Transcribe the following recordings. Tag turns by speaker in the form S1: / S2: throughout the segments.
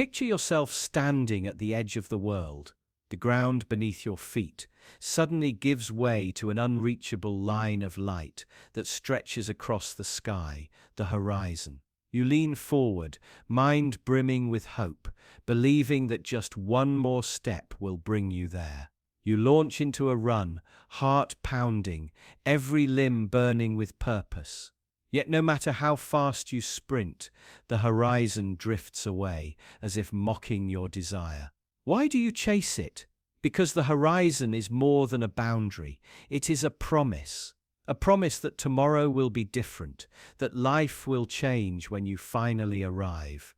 S1: Picture yourself standing at the edge of the world. The ground beneath your feet suddenly gives way to an unreachable line of light that stretches across the sky, the horizon. You lean forward, mind brimming with hope, believing that just one more step will bring you there. You launch into a run, heart pounding, every limb burning with purpose. Yet no matter how fast you sprint, the horizon drifts away, as if mocking your desire. Why do you chase it? Because the horizon is more than a boundary. It is a promise. A promise that tomorrow will be different, that life will change when you finally arrive.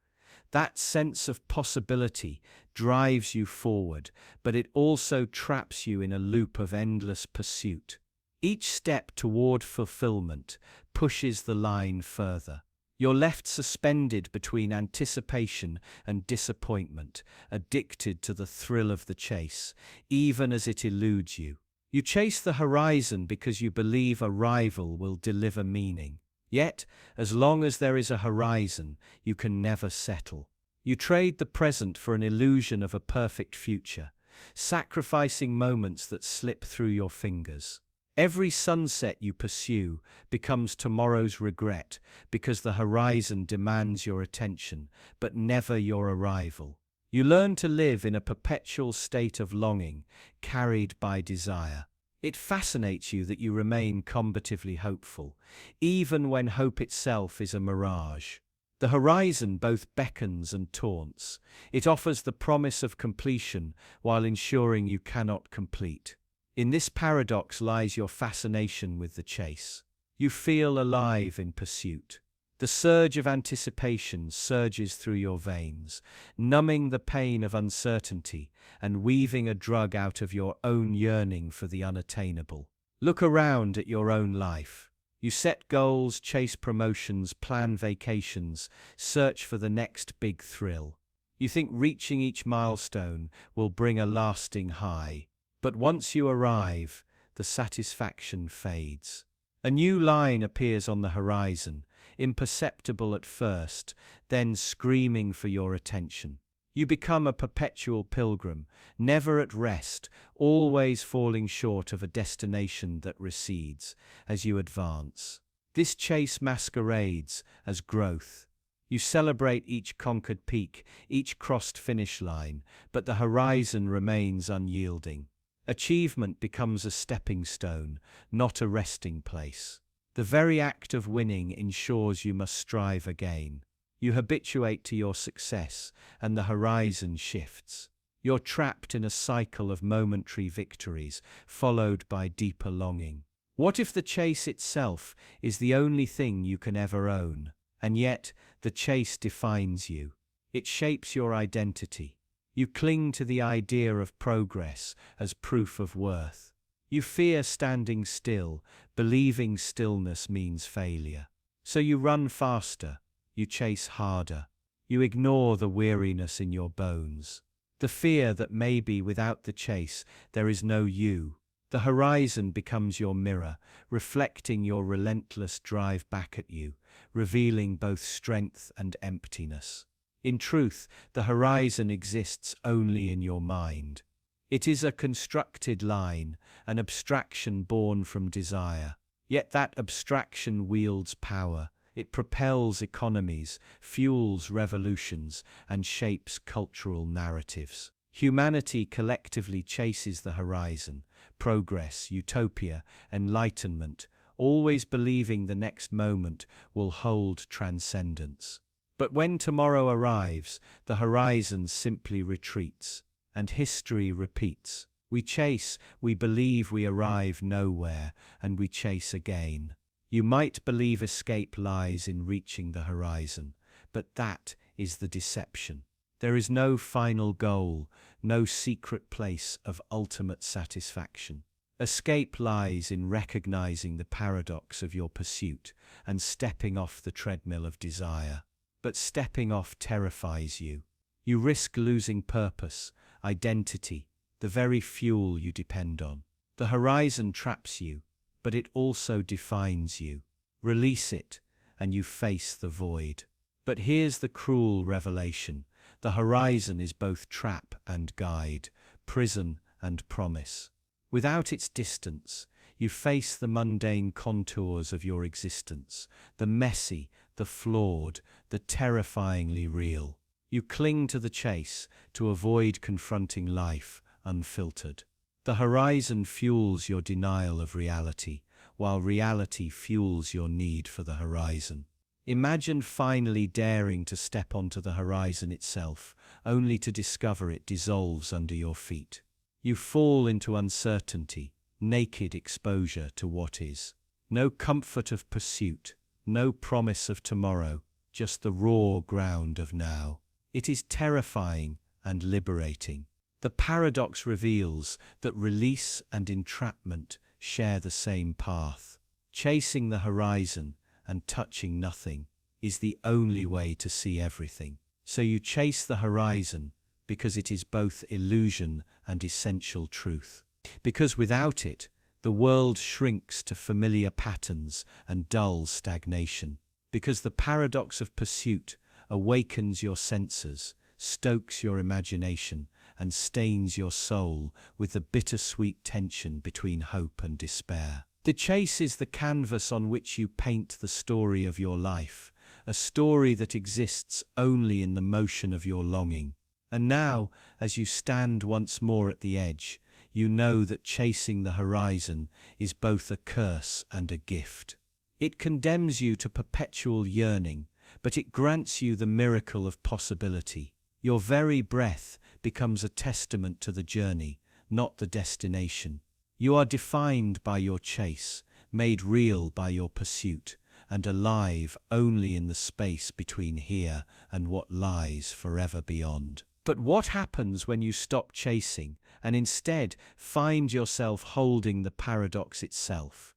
S1: That sense of possibility drives you forward, but it also traps you in a loop of endless pursuit. Each step toward fulfillment pushes the line further. You're left suspended between anticipation and disappointment, addicted to the thrill of the chase, even as it eludes you. You chase the horizon because you believe a rival will deliver meaning. Yet, as long as there is a horizon, you can never settle. You trade the present for an illusion of a perfect future, sacrificing moments that slip through your fingers. Every sunset you pursue becomes tomorrow's regret because the horizon demands your attention, but never your arrival. You learn to live in a perpetual state of longing, carried by desire. It fascinates you that you remain combatively hopeful, even when hope itself is a mirage. The horizon both beckons and taunts. It offers the promise of completion while ensuring you cannot complete. In this paradox lies your fascination with the chase. You feel alive in pursuit. The surge of anticipation surges through your veins, numbing the pain of uncertainty and weaving a drug out of your own yearning for the unattainable. Look around at your own life. You set goals, chase promotions, plan vacations, search for the next big thrill. You think reaching each milestone will bring a lasting high. But once you arrive, the satisfaction fades. A new line appears on the horizon, imperceptible at first, then screaming for your attention. You become a perpetual pilgrim, never at rest, always falling short of a destination that recedes as you advance. This chase masquerades as growth. You celebrate each conquered peak, each crossed finish line, but the horizon remains unyielding. Achievement becomes a stepping stone, not a resting place. The very act of winning ensures you must strive again. You habituate to your success, and the horizon shifts. You're trapped in a cycle of momentary victories, followed by deeper longing. What if the chase itself is the only thing you can ever own? And yet, the chase defines you. It shapes your identity. You cling to the idea of progress as proof of worth. You fear standing still, believing stillness means failure. So you run faster, you chase harder. You ignore the weariness in your bones. The fear that maybe without the chase there is no you. The horizon becomes your mirror, reflecting your relentless drive back at you, revealing both strength and emptiness. In truth, the horizon exists only in your mind. It is a constructed line, an abstraction born from desire. Yet that abstraction wields power. It propels economies, fuels revolutions, and shapes cultural narratives. Humanity collectively chases the horizon, progress, utopia, enlightenment, always believing the next moment will hold transcendence. But when tomorrow arrives, the horizon simply retreats, and history repeats. We chase, we believe we arrive nowhere, and we chase again. You might believe escape lies in reaching the horizon, but that is the deception. There is no final goal, no secret place of ultimate satisfaction. Escape lies in recognizing the paradox of your pursuit and stepping off the treadmill of desire. But stepping off terrifies you. You risk losing purpose, identity, the very fuel you depend on. The horizon traps you, but it also defines you. Release it, and you face the void. But here's the cruel revelation. The horizon is both trap and guide, prison and promise. Without its distance, you face the mundane contours of your existence, the messy, the flawed, the terrifyingly real. You cling to the chase to avoid confronting life unfiltered. The horizon fuels your denial of reality, while reality fuels your need for the horizon. Imagine finally daring to step onto the horizon itself, only to discover it dissolves under your feet. You fall into uncertainty, naked exposure to what is. No comfort of pursuit, no promise of tomorrow, just the raw ground of now. It is terrifying and liberating. The paradox reveals that release and entrapment share the same path. Chasing the horizon and touching nothing is the only way to see everything. So you chase the horizon because it is both illusion and essential truth. Because without it, the world shrinks to familiar patterns and dulls stagnation. Because the paradox of pursuit awakens your senses, stokes your imagination, and stains your soul with the bittersweet tension between hope and despair. The chase is the canvas on which you paint the story of your life, a story that exists only in the motion of your longing. And now, as you stand once more at the edge, you know that chasing the horizon is both a curse and a gift. It condemns you to perpetual yearning, but it grants you the miracle of possibility. Your very breath becomes a testament to the journey, not the destination. You are defined by your chase, made real by your pursuit, and alive only in the space between here and what lies forever beyond. But what happens when you stop chasing and instead find yourself holding the paradox itself?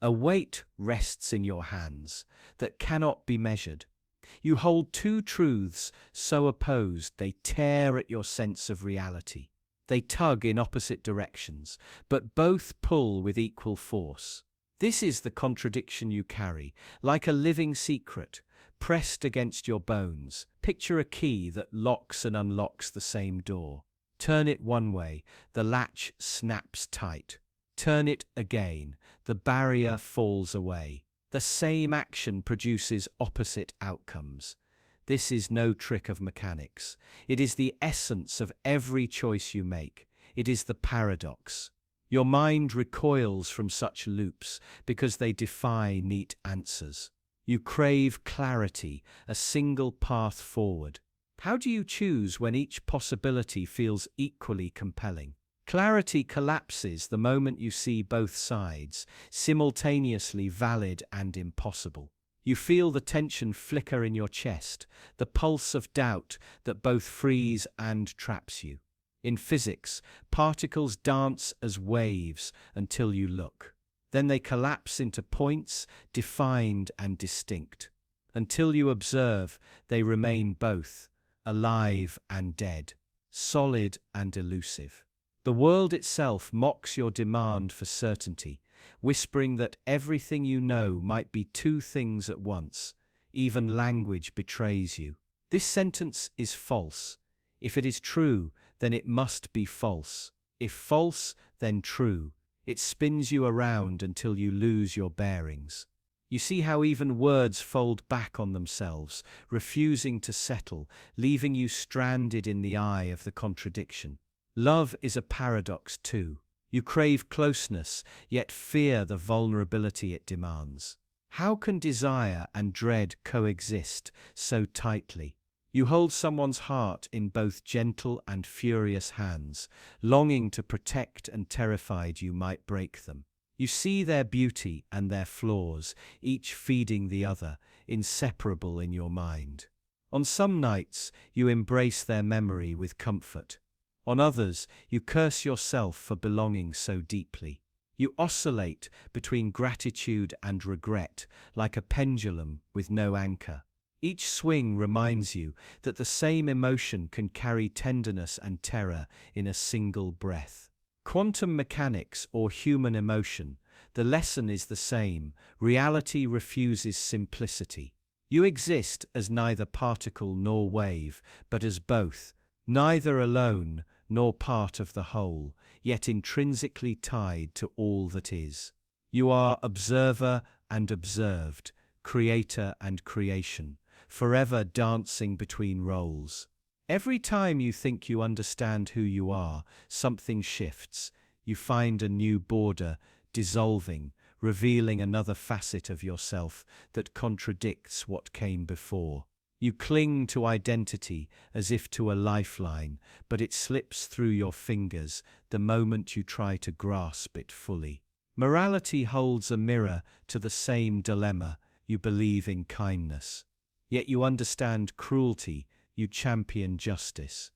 S1: A weight rests in your hands that cannot be measured. You hold two truths so opposed they tear at your sense of reality. They tug in opposite directions, but both pull with equal force. This is the contradiction you carry, like a living secret, pressed against your bones. Picture a key that locks and unlocks the same door. Turn it one way, the latch snaps tight. Turn it again, the barrier falls away. The same action produces opposite outcomes. This is no trick of mechanics. It is the essence of every choice you make. It is the paradox. Your mind recoils from such loops because they defy neat answers. You crave clarity, a single path forward. How do you choose when each possibility feels equally compelling? Clarity collapses the moment you see both sides, simultaneously valid and impossible. You feel the tension flicker in your chest, the pulse of doubt that both frees and traps you. In physics, particles dance as waves until you look. Then they collapse into points, defined and distinct. Until you observe, they remain both, alive and dead, solid and elusive. The world itself mocks your demand for certainty, whispering that everything you know might be two things at once. Even language betrays you. This sentence is false. If it is true, then it must be false. If false, then true. It spins you around until you lose your bearings. You see how even words fold back on themselves, refusing to settle, leaving you stranded in the eye of the contradiction. Love is a paradox too. You crave closeness, yet fear the vulnerability it demands. How can desire and dread coexist so tightly? You hold someone's heart in both gentle and furious hands, longing to protect and terrified you might break them. You see their beauty and their flaws, each feeding the other, inseparable in your mind. On some nights, you embrace their memory with comfort. On others, you curse yourself for belonging so deeply. You oscillate between gratitude and regret, like a pendulum with no anchor. Each swing reminds you that the same emotion can carry tenderness and terror in a single breath. Quantum mechanics or human emotion, the lesson is the same. Reality refuses simplicity. You exist as neither particle nor wave, but as both, neither alone nor part of the whole, yet intrinsically tied to all that is. You are observer and observed, creator and creation, forever dancing between roles. Every time you think you understand who you are, something shifts. You find a new border, dissolving, revealing another facet of yourself that contradicts what came before. You cling to identity as if to a lifeline, but it slips through your fingers the moment you try to grasp it fully. Morality holds a mirror to the same dilemma. You believe in kindness, yet you understand cruelty. You champion justice,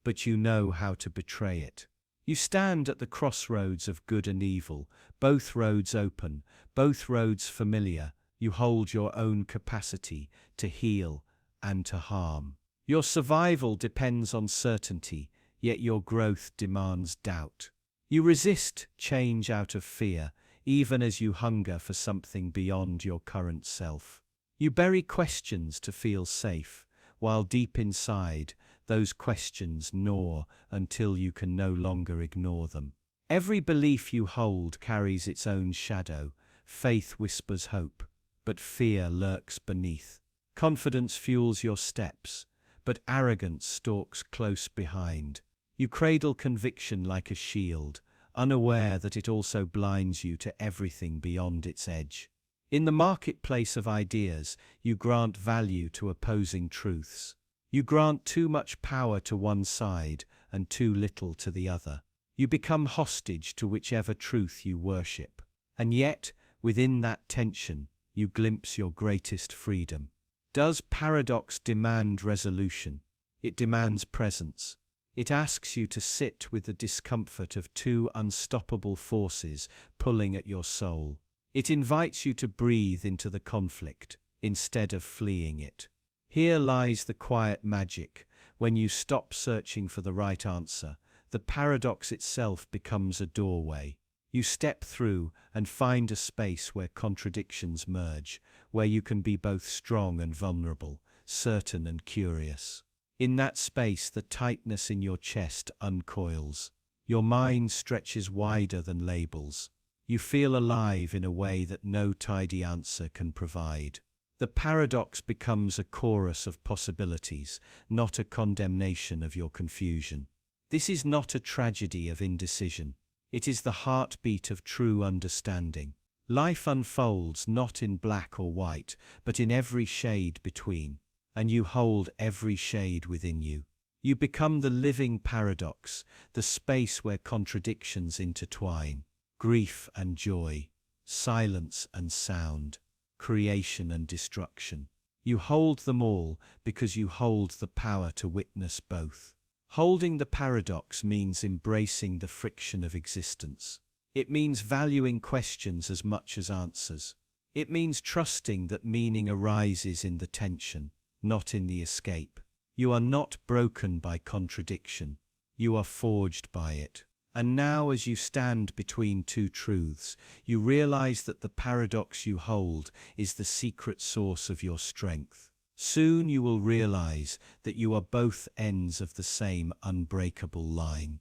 S1: but you know how to betray it. You stand at the crossroads of good and evil, both roads open, both roads familiar. You hold your own capacity to heal and to harm. Your survival depends on certainty, yet your growth demands doubt. You resist change out of fear, even as you hunger for something beyond your current self. You bury questions to feel safe, while deep inside, those questions gnaw until you can no longer ignore them. Every belief you hold carries its own shadow. Faith whispers hope, but fear lurks beneath. Confidence fuels your steps, but arrogance stalks close behind. You cradle conviction like a shield, unaware that it also blinds you to everything beyond its edge. In the marketplace of ideas, you grant value to opposing truths. You grant too much power to one side and too little to the other. You become hostage to whichever truth you worship. And yet, within that tension, you glimpse your greatest freedom. Does paradox demand resolution? It demands presence. It asks you to sit with the discomfort of two unstoppable forces pulling at your soul. It invites you to breathe into the conflict instead of fleeing it. Here lies the quiet magic. When you stop searching for the right answer, the paradox itself becomes a doorway. You step through and find a space where contradictions merge, where you can be both strong and vulnerable, certain and curious. In that space, the tightness in your chest uncoils. Your mind stretches wider than labels. You feel alive in a way that no tidy answer can provide. The paradox becomes a chorus of possibilities, not a condemnation of your confusion. This is not a tragedy of indecision. It is the heartbeat of true understanding. Life unfolds not in black or white, but in every shade between, and you hold every shade within you. You become the living paradox, the space where contradictions intertwine, grief and joy, silence and sound, creation and destruction. You hold them all because you hold the power to witness both. Holding the paradox means embracing the friction of existence. It means valuing questions as much as answers. It means trusting that meaning arises in the tension, not in the escape. You are not broken by contradiction. You are forged by it. And now, as you stand between two truths, you realize that the paradox you hold is the secret source of your strength. Soon you will realize that you are both ends of the same unbreakable line.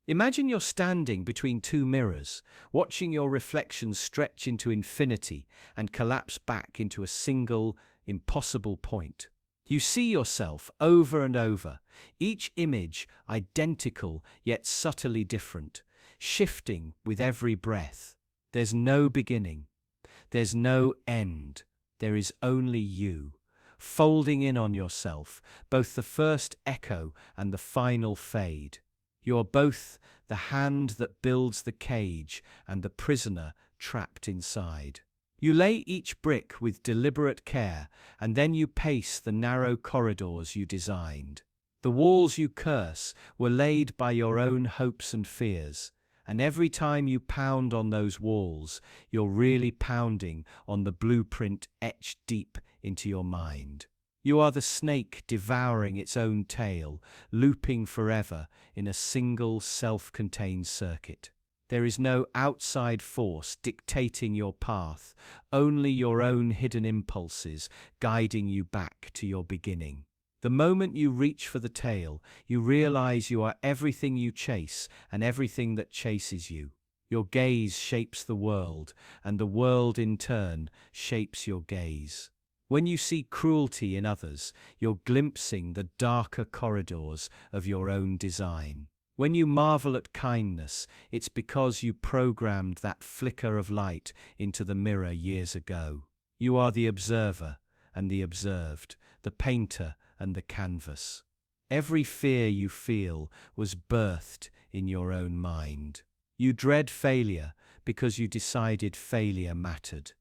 S1: Imagine you're standing between two mirrors, watching your reflections stretch into infinity and collapse back into a single, impossible point. You see yourself over and over, each image identical yet subtly different, shifting with every breath. There's no beginning. There's no end. There is only you, folding in on yourself, both the first echo and the final fade. You're both the hand that builds the cage and the prisoner trapped inside. You lay each brick with deliberate care, and then you pace the narrow corridors you designed. The walls you curse were laid by your own hopes and fears, and every time you pound on those walls, you're really pounding on the blueprint etched deep into your mind. You are the snake devouring its own tail, looping forever in a single self-contained circuit. There is no outside force dictating your path, only your own hidden impulses guiding you back to your beginning. The moment you reach for the tail, you realize you are everything you chase and everything that chases you. Your gaze shapes the world, and the world in turn shapes your gaze. When you see cruelty in others, you're glimpsing the darker corridors of your own design. When you marvel at kindness, it's because you programmed that flicker of light into the mirror years ago. You are the observer and the observed, the painter and the canvas. Every fear you feel was birthed in your own mind. You dread failure because you decided failure mattered.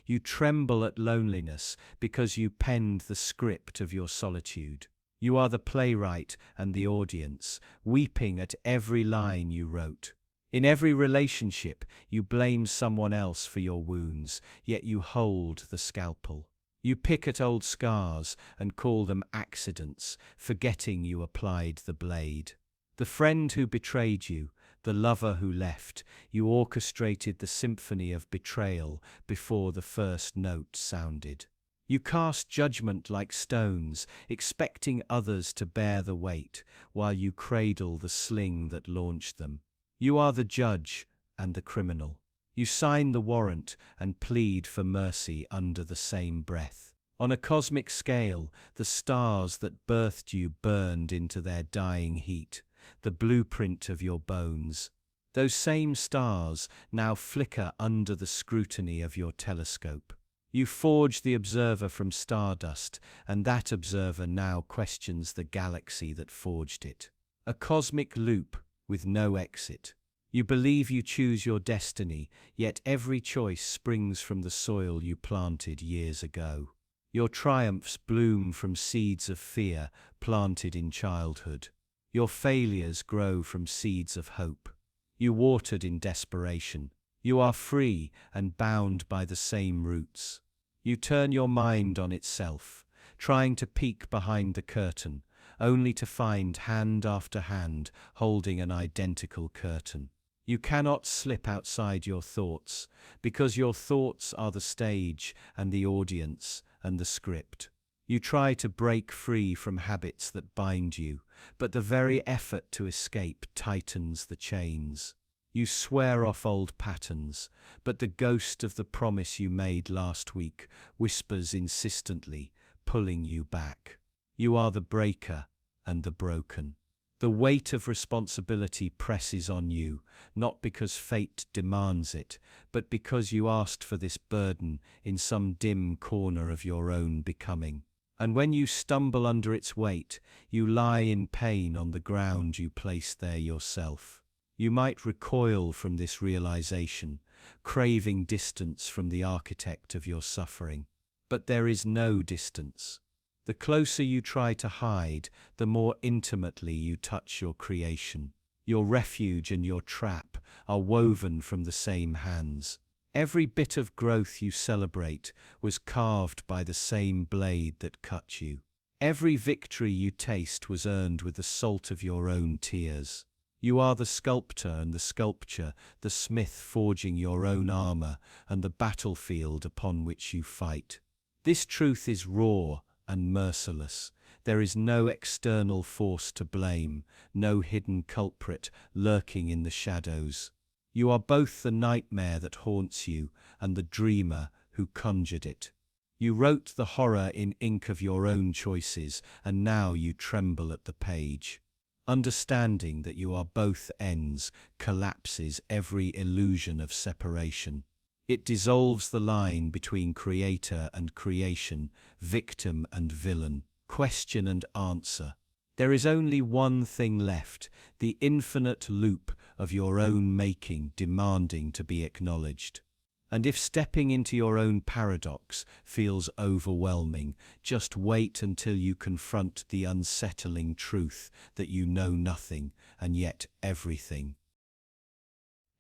S1: You tremble at loneliness because you penned the script of your solitude. You are the playwright and the audience, weeping at every line you wrote. In every relationship, you blame someone else for your wounds, yet you hold the scalpel. You pick at old scars and call them accidents, forgetting you applied the blade. The friend who betrayed you, the lover who left, you orchestrated the symphony of betrayal before the first note sounded. You cast judgment like stones, expecting others to bear the weight, while you cradle the sling that launched them. You are the judge and the criminal. You sign the warrant and plead for mercy under the same breath. On a cosmic scale, the stars that birthed you burned into their dying heat, the blueprint of your bones. Those same stars now flicker under the scrutiny of your telescope. You forge the observer from stardust, and that observer now questions the galaxy that forged it. A cosmic loop with no exit. You believe you choose your destiny, yet every choice springs from the soil you planted years ago. Your triumphs bloom from seeds of fear planted in childhood. Your failures grow from seeds of hope. You watered in desperation. You are free and bound by the same roots. You turn your mind on itself, trying to peek behind the curtain, only to find hand after hand holding an identical curtain. You cannot slip outside your thoughts, because your thoughts are the stage and the audience and the script. You try to break free from habits that bind you, but the very effort to escape tightens the chains. You swear off old patterns, but the ghost of the promise you made last week whispers insistently, pulling you back. You are the breaker and the broken. The weight of responsibility presses on you, not because fate demands it, but because you asked for this burden in some dim corner of your own becoming. And when you stumble under its weight, you lie in pain on the ground you placed there yourself. You might recoil from this realization, craving distance from the architect of your suffering. But there is no distance. The closer you try to hide, the more intimately you touch your creation. Your refuge and your trap are woven from the same hands. Every bit of growth you celebrate was carved by the same blade that cut you. Every victory you taste was earned with the salt of your own tears. You are the sculptor and the sculpture, the smith forging your own armor and the battlefield upon which you fight. This truth is raw and merciless. There is no external force to blame, no hidden culprit lurking in the shadows. You are both the nightmare that haunts you and the dreamer who conjured it. You wrote the horror in ink of your own choices, and now you tremble at the page. Understanding that you are both ends collapses every illusion of separation. It dissolves the line between creator and creation, victim and villain, question and answer. There is only one thing left, the infinite loop of your own making demanding to be acknowledged. And if stepping into your own paradox feels overwhelming, just wait until you confront the unsettling truth that you know nothing and yet everything.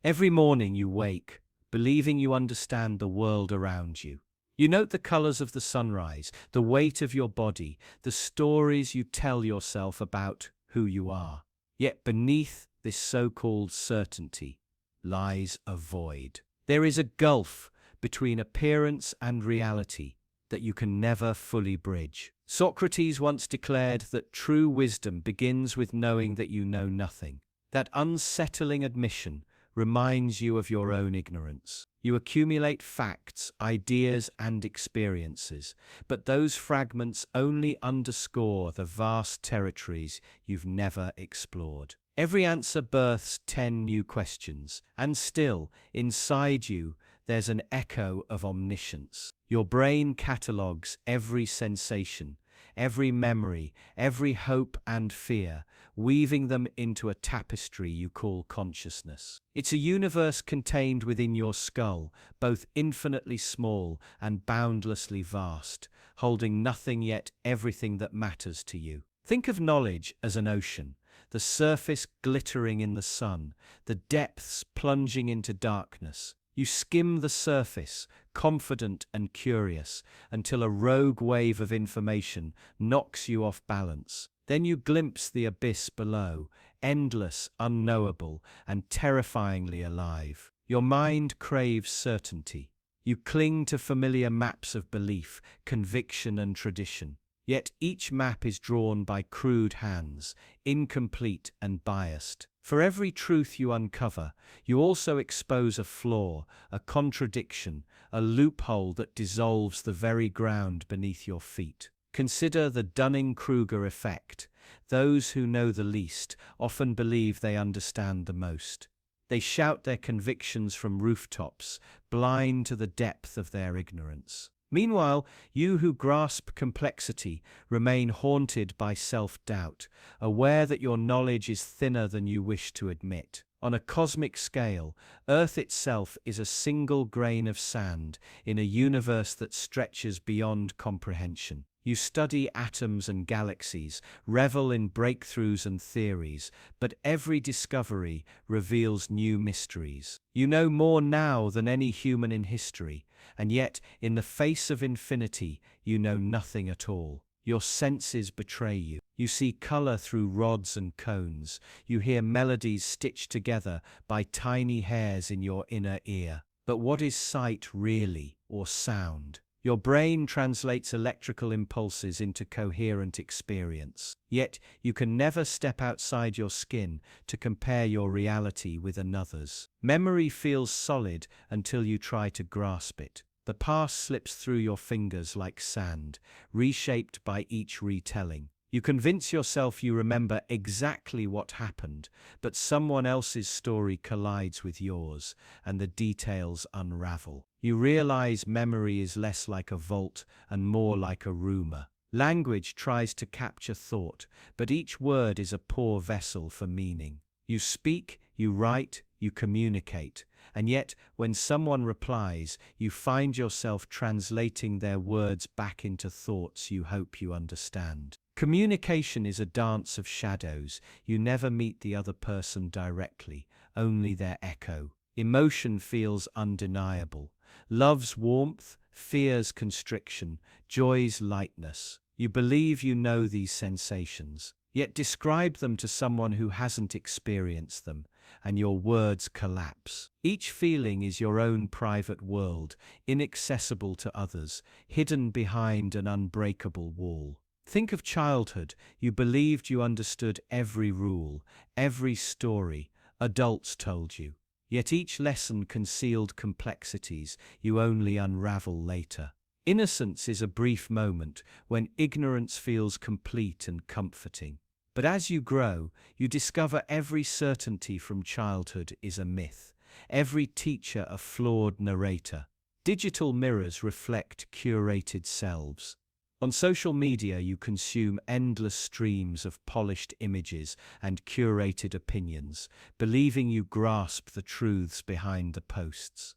S1: Every morning you wake, believing you understand the world around you. You note the colors of the sunrise, the weight of your body, the stories you tell yourself about who you are. Yet beneath this so-called certainty lies a void. There is a gulf between appearance and reality that you can never fully bridge. Socrates once declared that true wisdom begins with knowing that you know nothing. That unsettling admission reminds you of your own ignorance. You accumulate facts, ideas, and experiences, but those fragments only underscore the vast territories you've never explored. Every answer births 10 new questions, and still, inside you, there's an echo of omniscience. Your brain catalogues every sensation, every memory, every hope and fear, weaving them into a tapestry you call consciousness. It's a universe contained within your skull, both infinitely small and boundlessly vast, holding nothing yet everything that matters to you. Think of knowledge as an ocean, the surface glittering in the sun, the depths plunging into darkness. You skim the surface, confident and curious, until a rogue wave of information knocks you off balance. Then you glimpse the abyss below, endless, unknowable, and terrifyingly alive. Your mind craves certainty. You cling to familiar maps of belief, conviction, and tradition. Yet each map is drawn by crude hands, incomplete and biased. For every truth you uncover, you also expose a flaw, a contradiction, a loophole that dissolves the very ground beneath your feet. Consider the Dunning-Kruger effect. Those who know the least often believe they understand the most. They shout their convictions from rooftops, blind to the depth of their ignorance. Meanwhile, you who grasp complexity remain haunted by self-doubt, aware that your knowledge is thinner than you wish to admit. On a cosmic scale, Earth itself is a single grain of sand in a universe that stretches beyond comprehension. You study atoms and galaxies, revel in breakthroughs and theories, but every discovery reveals new mysteries. You know more now than any human in history, and yet, in the face of infinity, you know nothing at all. Your senses betray you. You see color through rods and cones. You hear melodies stitched together by tiny hairs in your inner ear. But what is sight really, or sound? Your brain translates electrical impulses into coherent experience. Yet, you can never step outside your skin to compare your reality with another's. Memory feels solid until you try to grasp it. The past slips through your fingers like sand, reshaped by each retelling. You convince yourself you remember exactly what happened, but someone else's story collides with yours, and the details unravel. You realize memory is less like a vault and more like a rumor. Language tries to capture thought, but each word is a poor vessel for meaning. You speak, you write, you communicate, and yet, when someone replies, you find yourself translating their words back into thoughts you hope you understand. Communication is a dance of shadows. You never meet the other person directly, only their echo. Emotion feels undeniable. Love's warmth, fear's constriction, joy's lightness. You believe you know these sensations, yet describe them to someone who hasn't experienced them, and your words collapse. Each feeling is your own private world, inaccessible to others, hidden behind an unbreakable wall. Think of childhood. You believed you understood every rule, every story adults told you. Yet each lesson concealed complexities you only unravel later. Innocence is a brief moment when ignorance feels complete and comforting. But as you grow, you discover every certainty from childhood is a myth, every teacher a flawed narrator. Digital mirrors reflect curated selves. On social media, you consume endless streams of polished images and curated opinions, believing you grasp the truths behind the posts.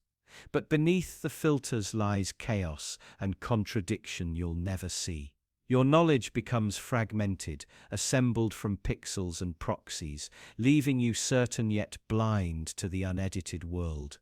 S1: But beneath the filters lies chaos and contradiction you'll never see. Your knowledge becomes fragmented, assembled from pixels and proxies, leaving you certain yet blind to the unedited world.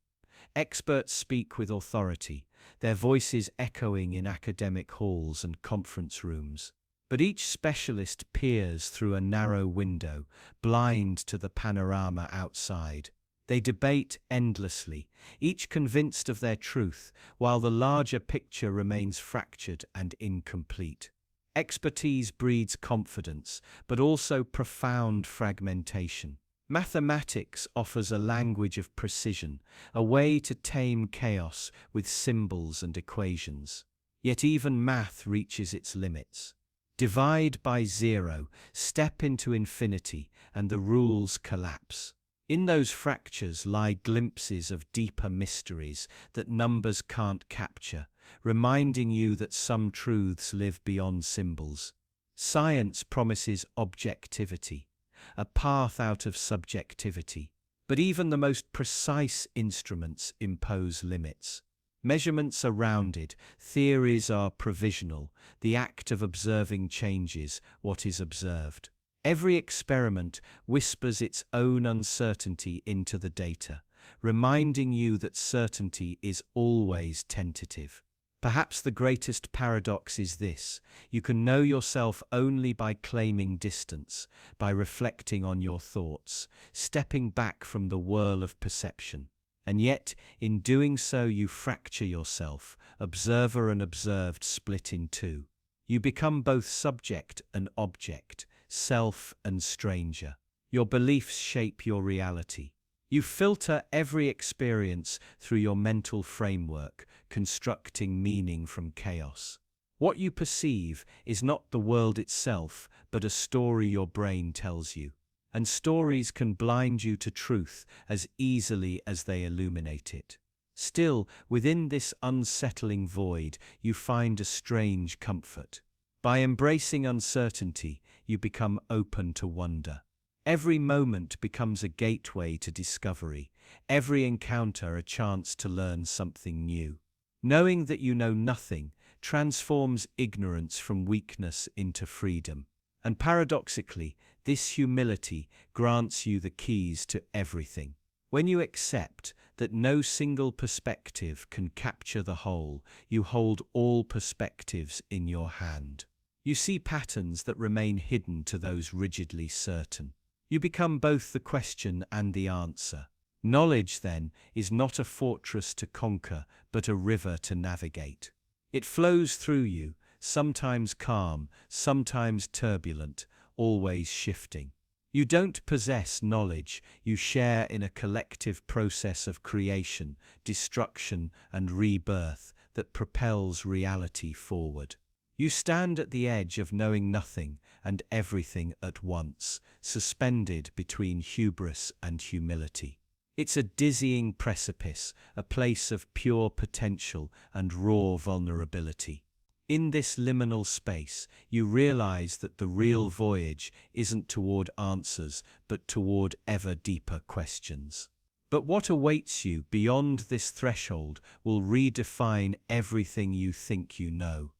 S1: Experts speak with authority, their voices echoing in academic halls and conference rooms. But each specialist peers through a narrow window, blind to the panorama outside. They debate endlessly, each convinced of their truth, while the larger picture remains fractured and incomplete. Expertise breeds confidence, but also profound fragmentation. Mathematics offers a language of precision, a way to tame chaos with symbols and equations. Yet even math reaches its limits. Divide by zero, step into infinity, and the rules collapse. In those fractures lie glimpses of deeper mysteries that numbers can't capture, reminding you that some truths live beyond symbols. Science promises objectivity, a path out of subjectivity. But even the most precise instruments impose limits. Measurements are rounded, theories are provisional, the act of observing changes what is observed. Every experiment whispers its own uncertainty into the data, reminding you that certainty is always tentative. Perhaps the greatest paradox is this: you can know yourself only by claiming distance, by reflecting on your thoughts, stepping back from the whirl of perception. And yet, in doing so, you fracture yourself, observer and observed split in two. You become both subject and object, self and stranger. Your beliefs shape your reality. You filter every experience through your mental framework, constructing meaning from chaos. What you perceive is not the world itself, but a story your brain tells you. And stories can blind you to truth as easily as they illuminate it. Still, within this unsettling void, you find a strange comfort. By embracing uncertainty, you become open to wonder. Every moment becomes a gateway to discovery, every encounter a chance to learn something new. Knowing that you know nothing transforms ignorance from weakness into freedom. And paradoxically, this humility grants you the keys to everything. When you accept that no single perspective can capture the whole, you hold all perspectives in your hand. You see patterns that remain hidden to those rigidly certain. You become both the question and the answer. Knowledge, then, is not a fortress to conquer, but a river to navigate. It flows through you, sometimes calm, sometimes turbulent, always shifting. You don't possess knowledge, you share in a collective process of creation, destruction, and rebirth that propels reality forward. You stand at the edge of knowing nothing and everything at once, suspended between hubris and humility. It's a dizzying precipice, a place of pure potential and raw vulnerability. In this liminal space, you realize that the real voyage isn't toward answers, but toward ever deeper questions. But what awaits you beyond this threshold will redefine everything you think you know.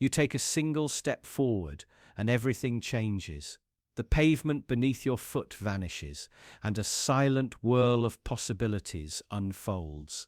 S1: You take a single step forward, and everything changes. The pavement beneath your foot vanishes, and a silent whirl of possibilities unfolds.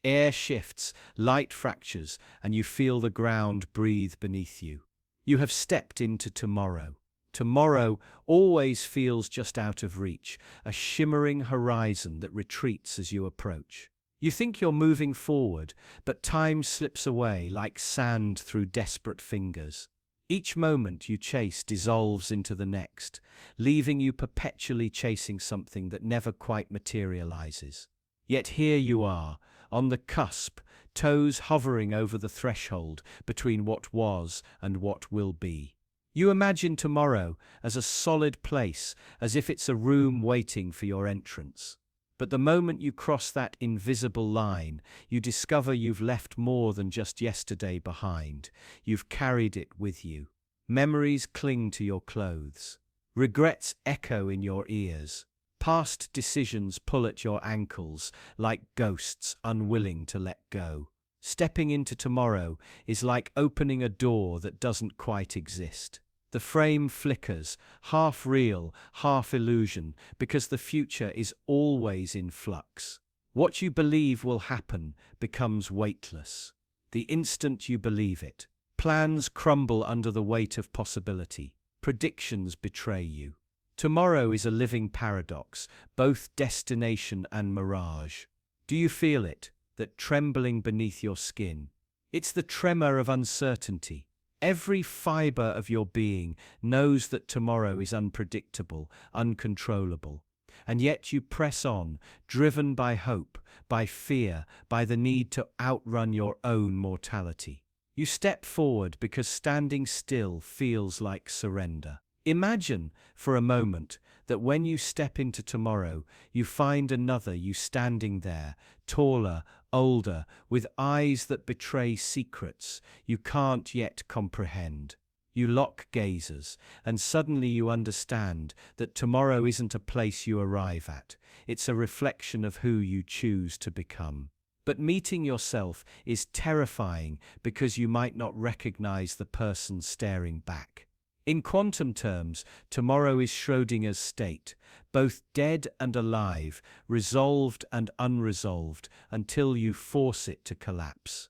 S1: Air shifts, light fractures, and you feel the ground breathe beneath you. You have stepped into tomorrow. Tomorrow always feels just out of reach, a shimmering horizon that retreats as you approach. You think you're moving forward, but time slips away like sand through desperate fingers. Each moment you chase dissolves into the next, leaving you perpetually chasing something that never quite materializes. Yet here you are, on the cusp, toes hovering over the threshold between what was and what will be. You imagine tomorrow as a solid place, as if it's a room waiting for your entrance. But the moment you cross that invisible line, you discover you've left more than just yesterday behind. You've carried it with you. Memories cling to your clothes. Regrets echo in your ears. Past decisions pull at your ankles like ghosts unwilling to let go. Stepping into tomorrow is like opening a door that doesn't quite exist. The frame flickers, half real, half illusion, because the future is always in flux. What you believe will happen becomes weightless. The instant you believe it, plans crumble under the weight of possibility. Predictions betray you. Tomorrow is a living paradox, both destination and mirage. Do you feel it, that trembling beneath your skin? It's the tremor of uncertainty. Every fiber of your being knows that tomorrow is unpredictable, uncontrollable. And yet you press on, driven by hope, by fear, by the need to outrun your own mortality. You step forward because standing still feels like surrender. Imagine, for a moment, that when you step into tomorrow, you find another you standing there, taller, older, with eyes that betray secrets you can't yet comprehend. You lock gazes, and suddenly you understand that tomorrow isn't a place you arrive at, it's a reflection of who you choose to become. But meeting yourself is terrifying because you might not recognize the person staring back. In quantum terms, tomorrow is Schrödinger's state, both dead and alive, resolved and unresolved, until you force it to collapse.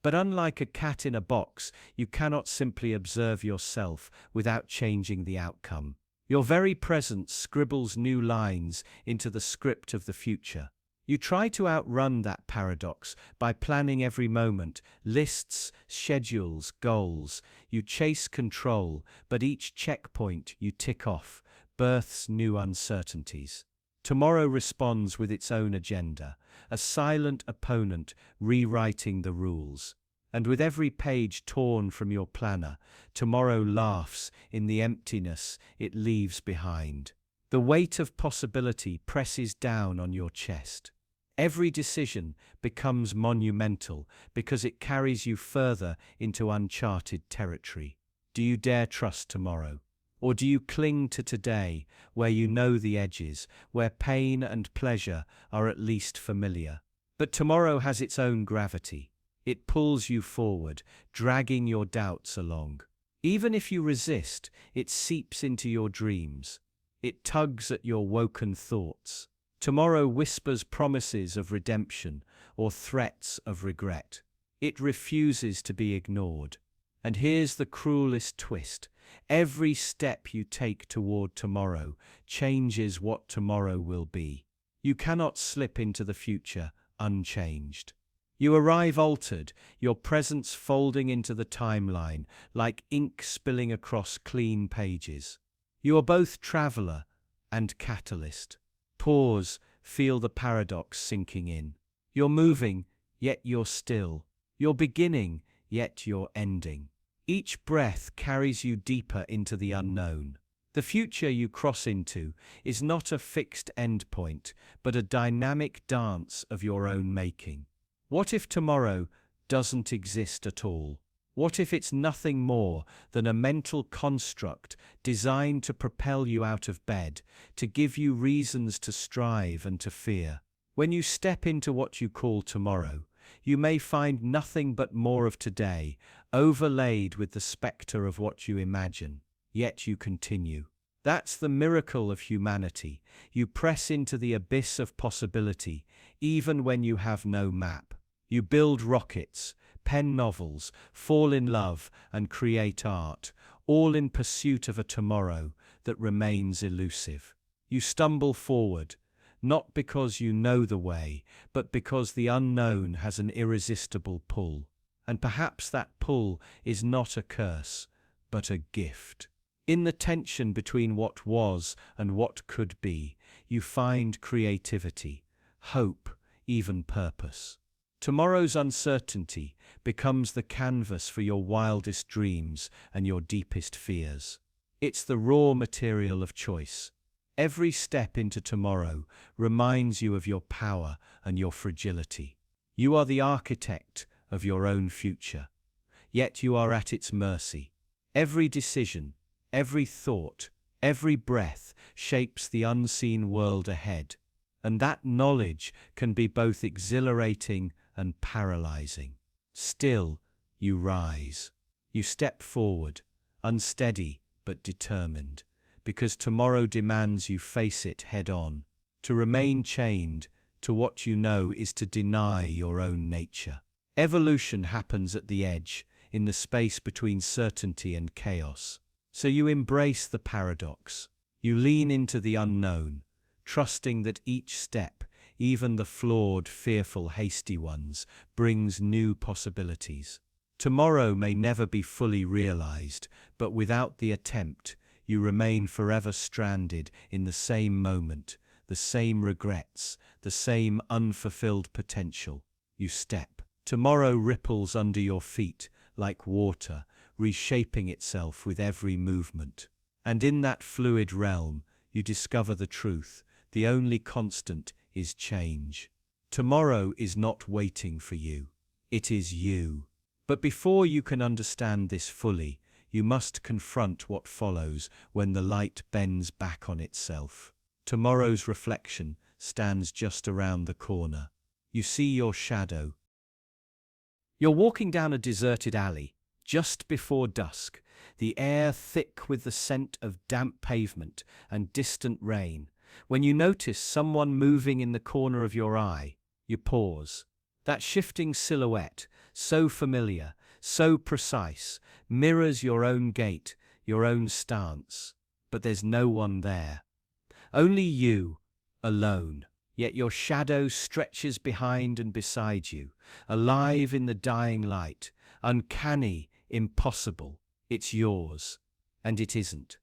S1: But unlike a cat in a box, you cannot simply observe yourself without changing the outcome. Your very presence scribbles new lines into the script of the future. You try to outrun that paradox by planning every moment, lists, schedules, goals. You chase control, but each checkpoint you tick off births new uncertainties. Tomorrow responds with its own agenda, a silent opponent rewriting the rules. And with every page torn from your planner, tomorrow laughs in the emptiness it leaves behind. The weight of possibility presses down on your chest. Every decision becomes monumental because it carries you further into uncharted territory. Do you dare trust tomorrow? Or do you cling to today, where you know the edges, where pain and pleasure are at least familiar? But tomorrow has its own gravity. It pulls you forward, dragging your doubts along. Even if you resist, it seeps into your dreams. It tugs at your woken thoughts. Tomorrow whispers promises of redemption or threats of regret. It refuses to be ignored. And here's the cruelest twist. Every step you take toward tomorrow changes what tomorrow will be. You cannot slip into the future unchanged. You arrive altered, your presence folding into the timeline like ink spilling across clean pages. You are both traveler and catalyst. Pause, feel the paradox sinking in. You're moving, yet you're still. You're beginning, yet you're ending. Each breath carries you deeper into the unknown. The future you cross into is not a fixed endpoint, but a dynamic dance of your own making. What if tomorrow doesn't exist at all? What if it's nothing more than a mental construct designed to propel you out of bed, to give you reasons to strive and to fear? When you step into what you call tomorrow, you may find nothing but more of today, overlaid with the spectre of what you imagine. Yet you continue. That's the miracle of humanity. You press into the abyss of possibility, even when you have no map. You build rockets, pen novels, fall in love, and create art, all in pursuit of a tomorrow that remains elusive. You stumble forward, not because you know the way, but because the unknown has an irresistible pull. And perhaps that pull is not a curse, but a gift. In the tension between what was and what could be, you find creativity, hope, even purpose. Tomorrow's uncertainty becomes the canvas for your wildest dreams and your deepest fears. It's the raw material of choice. Every step into tomorrow reminds you of your power and your fragility. You are the architect of your own future, yet you are at its mercy. Every decision, every thought, every breath shapes the unseen world ahead, and that knowledge can be both exhilarating and paralyzing. Still, you rise. You step forward, unsteady but determined, because tomorrow demands you face it head-on. To remain chained to what you know is to deny your own nature. Evolution happens at the edge, in the space between certainty and chaos. So you embrace the paradox. You lean into the unknown, trusting that each step, even the flawed, fearful, hasty ones, brings new possibilities. Tomorrow may never be fully realized, but without the attempt, you remain forever stranded in the same moment, the same regrets, the same unfulfilled potential. You step. Tomorrow ripples under your feet like water, reshaping itself with every movement. And in that fluid realm, you discover the truth. The only constant is change. Tomorrow is not waiting for you. It is you. But before you can understand this fully, you must confront what follows when the light bends back on itself. Tomorrow's reflection stands just around the corner. You see your shadow. You're walking down a deserted alley, just before dusk, the air thick with the scent of damp pavement and distant rain. When you notice someone moving in the corner of your eye, you pause. That shifting silhouette, so familiar, so precise, mirrors your own gait, your own stance. But there's no one there. Only you, alone. Yet your shadow stretches behind and beside you, alive in the dying light, uncanny, impossible. It's yours. And it isn't.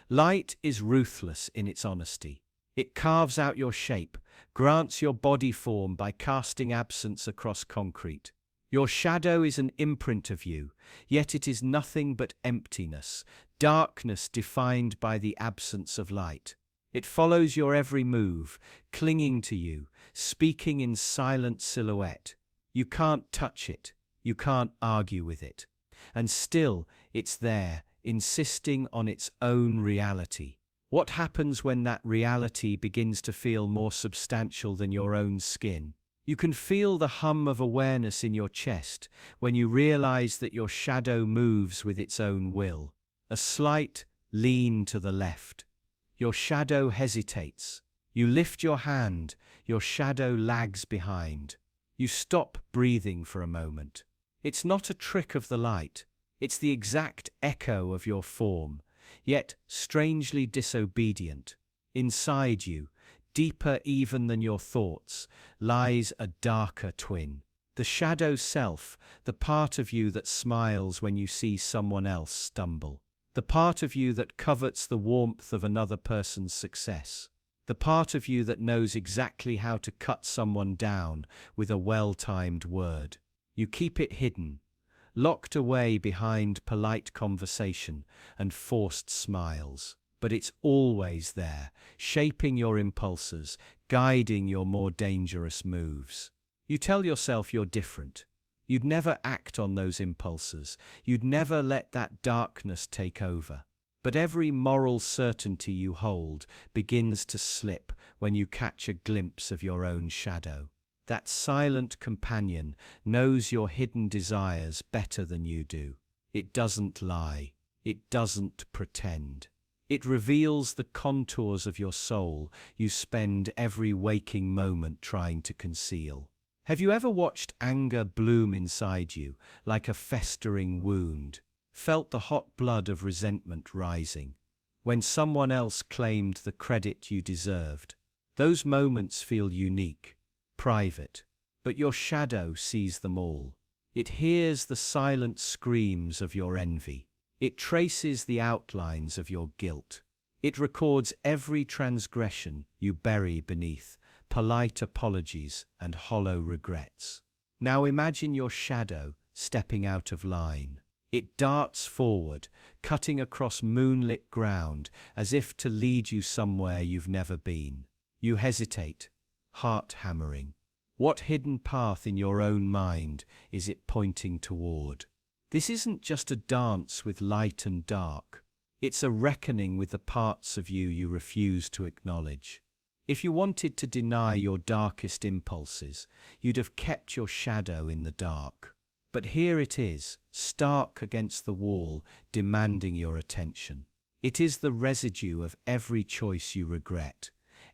S1: Light is ruthless in its honesty. It carves out your shape, grants your body form by casting absence across concrete. Your shadow is an imprint of you, yet it is nothing but emptiness, darkness defined by the absence of light. It follows your every move, clinging to you, speaking in silent silhouette. You can't touch it, you can't argue with it. And still, it's there, insisting on its own reality. What happens when that reality begins to feel more substantial than your own skin? You can feel the hum of awareness in your chest when you realize that your shadow moves with its own will. A slight lean to the left. Your shadow hesitates. You lift your hand, your shadow lags behind. You stop breathing for a moment. It's not a trick of the light. It's the exact echo of your form, yet strangely disobedient. Inside you, deeper even than your thoughts, lies a darker twin. The shadow self, the part of you that smiles when you see someone else stumble. The part of you that covets the warmth of another person's success. The part of you that knows exactly how to cut someone down with a well-timed word. You keep it hidden, locked away behind polite conversation and forced smiles. But it's always there, shaping your impulses, guiding your more dangerous moves. You tell yourself you're different. You'd never act on those impulses. You'd never let that darkness take over. But every moral certainty you hold begins to slip when you catch a glimpse of your own shadow. That silent companion knows your hidden desires better than you do. It doesn't lie. It doesn't pretend. It reveals the contours of your soul you spend every waking moment trying to conceal. Have you ever watched anger bloom inside you like a festering wound? Felt the hot blood of resentment rising when someone else claimed the credit you deserved? Those moments feel unique, private, but your shadow sees them all. It hears the silent screams of your envy. It traces the outlines of your guilt. It records every transgression you bury beneath polite apologies and hollow regrets. Now imagine your shadow stepping out of line. It darts forward, cutting across moonlit ground as if to lead you somewhere you've never been. You hesitate, heart hammering. What hidden path in your own mind is it pointing toward? This isn't just a dance with light and dark. It's a reckoning with the parts of you refuse to acknowledge. If you wanted to deny your darkest impulses, you'd have kept your shadow in the dark. But here it is, stark against the wall, demanding your attention. It is the residue of every choice you regret,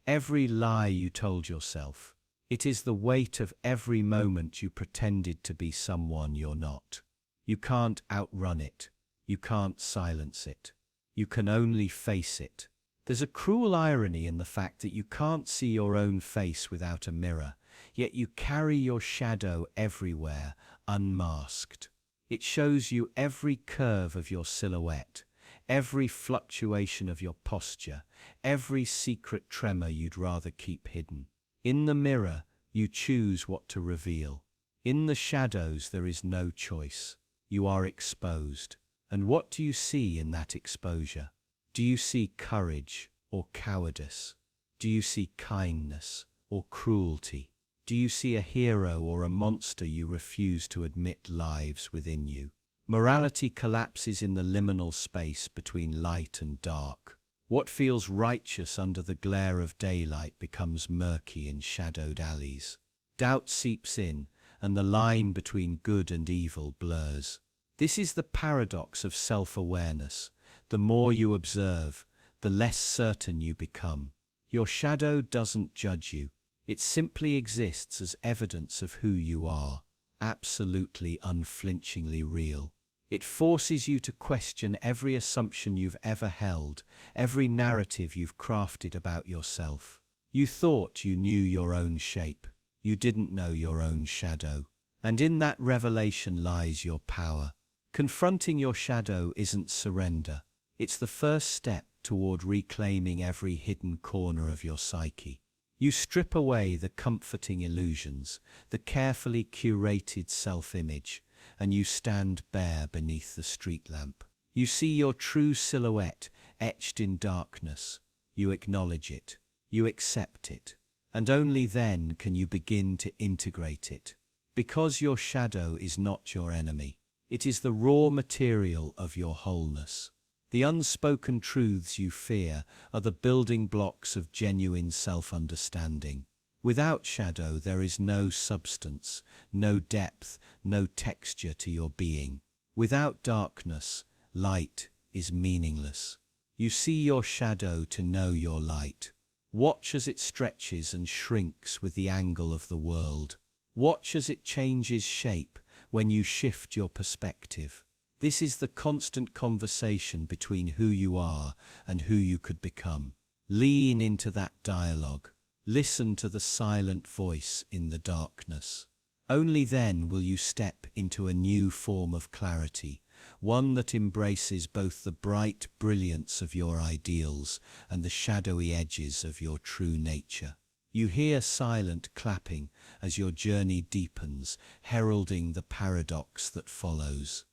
S1: every lie you told yourself. It is the weight of every moment you pretended to be someone you're not. You can't outrun it. You can't silence it. You can only face it. There's a cruel irony in the fact that you can't see your own face without a mirror, yet you carry your shadow everywhere, unmasked. It shows you every curve of your silhouette, every fluctuation of your posture, every secret tremor you'd rather keep hidden. In the mirror, you choose what to reveal. In the shadows, there is no choice. You are exposed. And what do you see in that exposure? Do you see courage or cowardice? Do you see kindness or cruelty? Do you see a hero or a monster you refuse to admit lives within you? Morality collapses in the liminal space between light and dark. What feels righteous under the glare of daylight becomes murky in shadowed alleys. Doubt seeps in, and the line between good and evil blurs. This is the paradox of self-awareness. The more you observe, the less certain you become. Your shadow doesn't judge you. It simply exists as evidence of who you are, absolutely unflinchingly real. It forces you to question every assumption you've ever held, every narrative you've crafted about yourself. You thought you knew your own shape. You didn't know your own shadow. And in that revelation lies your power. Confronting your shadow isn't surrender. It's the first step toward reclaiming every hidden corner of your psyche. You strip away the comforting illusions, the carefully curated self-image, and you stand bare beneath the street lamp. You see your true silhouette etched in darkness. You acknowledge it. You accept it. And only then can you begin to integrate it. Because your shadow is not your enemy. It is the raw material of your wholeness. The unspoken truths you fear are the building blocks of genuine self-understanding. Without shadow, there is no substance, no depth, no texture to your being. Without darkness, light is meaningless. You see your shadow to know your light. Watch as it stretches and shrinks with the angle of the world. Watch as it changes shape when you shift your perspective. This is the constant conversation between who you are and who you could become. Lean into that dialogue. Listen to the silent voice in the darkness. Only then will you step into a new form of clarity, one that embraces both the bright brilliance of your ideals and the shadowy edges of your true nature. You hear silent clapping as your journey deepens, heralding the paradox that follows.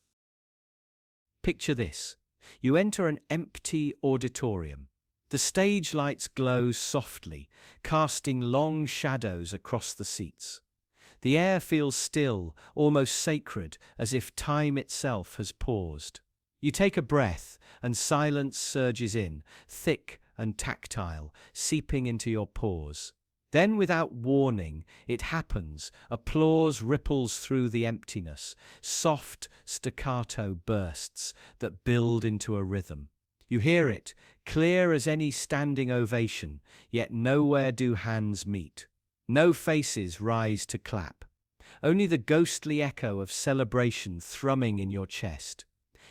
S1: Picture this. You enter an empty auditorium. The stage lights glow softly, casting long shadows across the seats. The air feels still, almost sacred, as if time itself has paused. You take a breath, and silence surges in, thick and tactile, seeping into your pores. Then, without warning, it happens. Applause ripples through the emptiness, soft staccato bursts that build into a rhythm. You hear it, clear as any standing ovation, yet nowhere do hands meet. No faces rise to clap. Only the ghostly echo of celebration thrumming in your chest.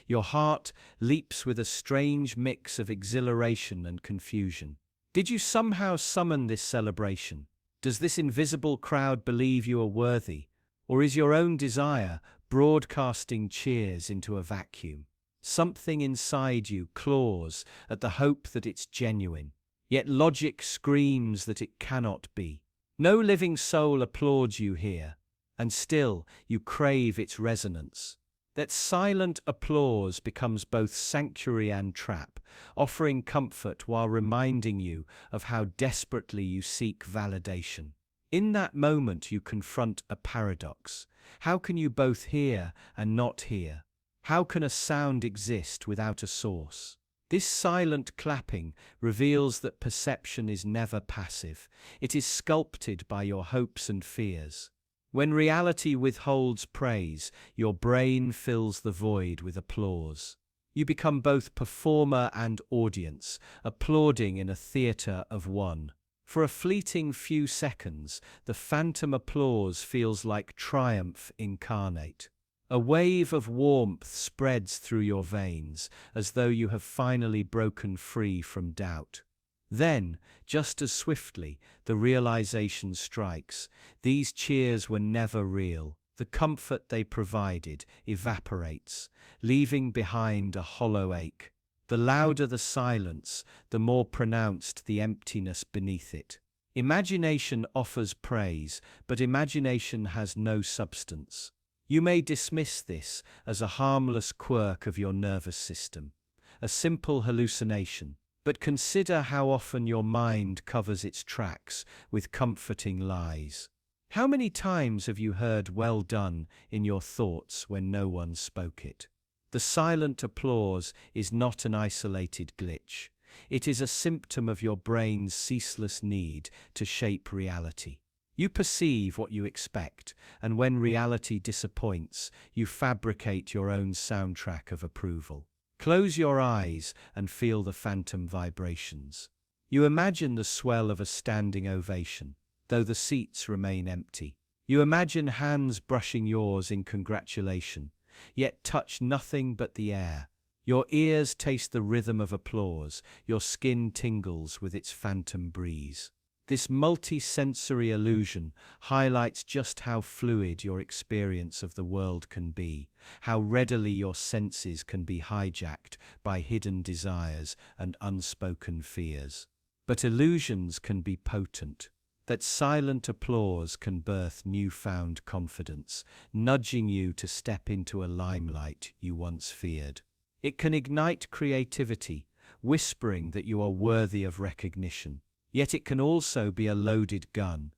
S1: Your heart leaps with a strange mix of exhilaration and confusion. Did you somehow summon this celebration? Does this invisible crowd believe you are worthy? Or is your own desire broadcasting cheers into a vacuum? Something inside you claws at the hope that it's genuine, yet logic screams that it cannot be. No living soul applauds you here, and still you crave its resonance. That silent applause becomes both sanctuary and trap, offering comfort while reminding you of how desperately you seek validation. In that moment you confront a paradox. How can you both hear and not hear? How can a sound exist without a source? This silent clapping reveals that perception is never passive. It is sculpted by your hopes and fears. When reality withholds praise, your brain fills the void with applause. You become both performer and audience, applauding in a theater of one. For a fleeting few seconds, the phantom applause feels like triumph incarnate. A wave of warmth spreads through your veins, as though you have finally broken free from doubt. Then, just as swiftly, the realization strikes. These cheers were never real. The comfort they provided evaporates, leaving behind a hollow ache. The louder the silence, the more pronounced the emptiness beneath it. Imagination offers praise, but imagination has no substance. You may dismiss this as a harmless quirk of your nervous system, a simple hallucination. But consider how often your mind covers its tracks with comforting lies. How many times have you heard "well done" in your thoughts when no one spoke it? The silent applause is not an isolated glitch. It is a symptom of your brain's ceaseless need to shape reality. You perceive what you expect, and when reality disappoints, you fabricate your own soundtrack of approval. Close your eyes and feel the phantom vibrations. You imagine the swell of a standing ovation, though the seats remain empty. You imagine hands brushing yours in congratulation, yet touch nothing but the air. Your ears taste the rhythm of applause, your skin tingles with its phantom breeze. This multi-sensory illusion highlights just how fluid your experience of the world can be, how readily your senses can be hijacked by hidden desires and unspoken fears. But illusions can be potent. That silent applause can birth newfound confidence, nudging you to step into a limelight you once feared. It can ignite creativity, whispering that you are worthy of recognition. Yet it can also be a loaded gun,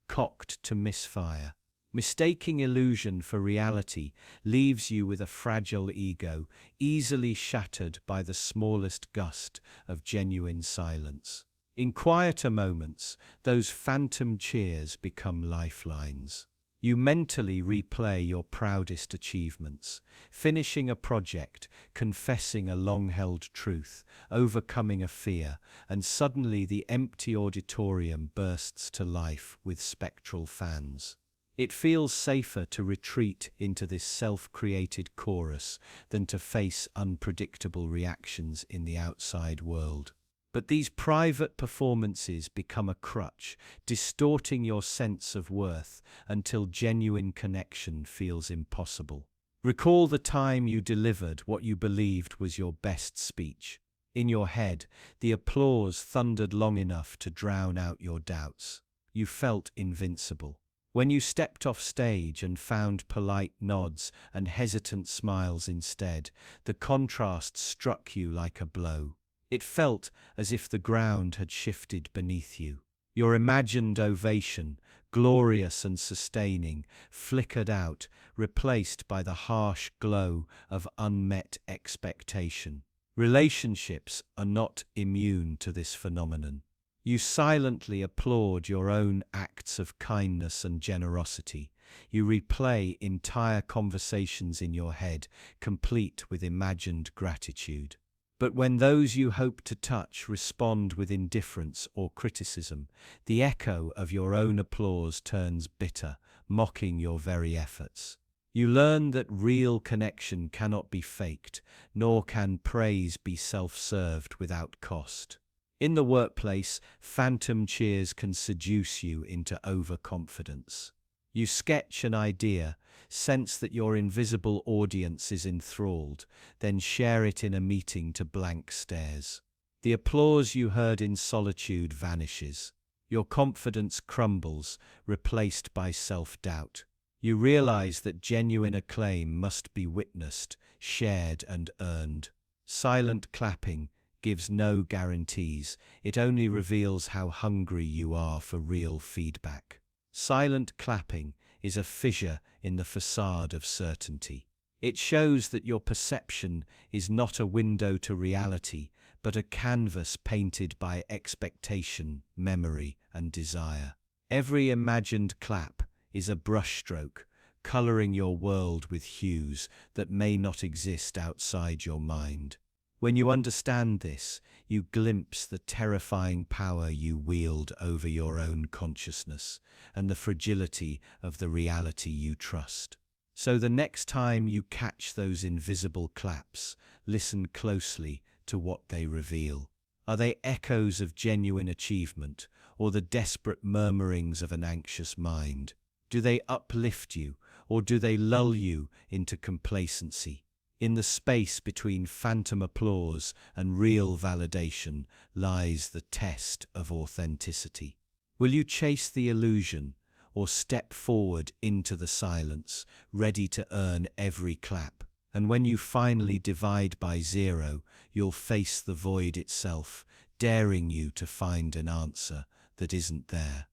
S1: cocked to misfire. Mistaking illusion for reality leaves you with a fragile ego, easily shattered by the smallest gust of genuine silence. In quieter moments, those phantom cheers become lifelines. You mentally replay your proudest achievements, finishing a project, confessing a long-held truth, overcoming a fear, and suddenly the empty auditorium bursts to life with spectral fans. It feels safer to retreat into this self-created chorus than to face unpredictable reactions in the outside world. But these private performances become a crutch, distorting your sense of worth until genuine connection feels impossible. Recall the time you delivered what you believed was your best speech. In your head, the applause thundered long enough to drown out your doubts. You felt invincible. When you stepped off stage and found polite nods and hesitant smiles instead, the contrast struck you like a blow. It felt as if the ground had shifted beneath you. Your imagined ovation, glorious and sustaining, flickered out, replaced by the harsh glow of unmet expectation. Relationships are not immune to this phenomenon. You silently applaud your own acts of kindness and generosity. You replay entire conversations in your head, complete with imagined gratitude. But when those you hope to touch respond with indifference or criticism, the echo of your own applause turns bitter, mocking your very efforts. You learn that real connection cannot be faked, nor can praise be self-served without cost. In the workplace, phantom cheers can seduce you into overconfidence. You sketch an idea, sense that your invisible audience is enthralled, then share it in a meeting to blank stares. The applause you heard in solitude vanishes. Your confidence crumbles, replaced by self-doubt. You realize that genuine acclaim must be witnessed, shared, and earned. Silent clapping gives no guarantees. It only reveals how hungry you are for real feedback. Silent clapping is a fissure in the facade of certainty. It shows that your perception is not a window to reality, but a canvas painted by expectation, memory, and desire. Every imagined clap is a brushstroke, coloring your world with hues that may not exist outside your mind. When you understand this, you glimpse the terrifying power you wield over your own consciousness and the fragility of the reality you trust. So the next time you catch those invisible claps, listen closely to what they reveal. Are they echoes of genuine achievement, or the desperate murmurings of an anxious mind? Do they uplift you, or do they lull you into complacency? In the space between phantom applause and real validation lies the test of authenticity. Will you chase the illusion, or step forward into the silence, ready to earn every clap? And when you finally divide by zero, you'll face the void itself, daring you to find an answer that isn't there.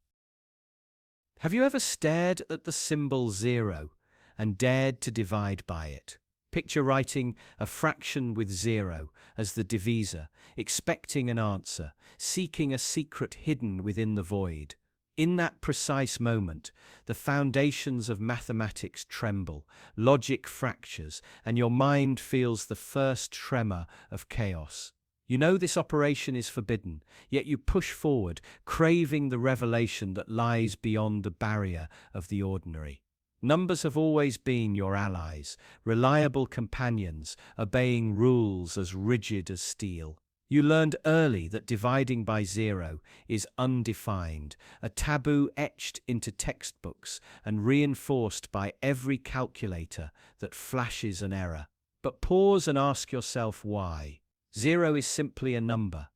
S1: Have you ever stared at the symbol zero and dared to divide by it? Picture writing a fraction with zero as the divisor, expecting an answer, seeking a secret hidden within the void. In that precise moment, the foundations of mathematics tremble, logic fractures, and your mind feels the first tremor of chaos. You know this operation is forbidden, yet you push forward, craving the revelation that lies beyond the barrier of the ordinary. Numbers have always been your allies, reliable companions, obeying rules as rigid as steel. You learned early that dividing by zero is undefined, a taboo etched into textbooks and reinforced by every calculator that flashes an error. But pause and ask yourself why. Zero is simply a number.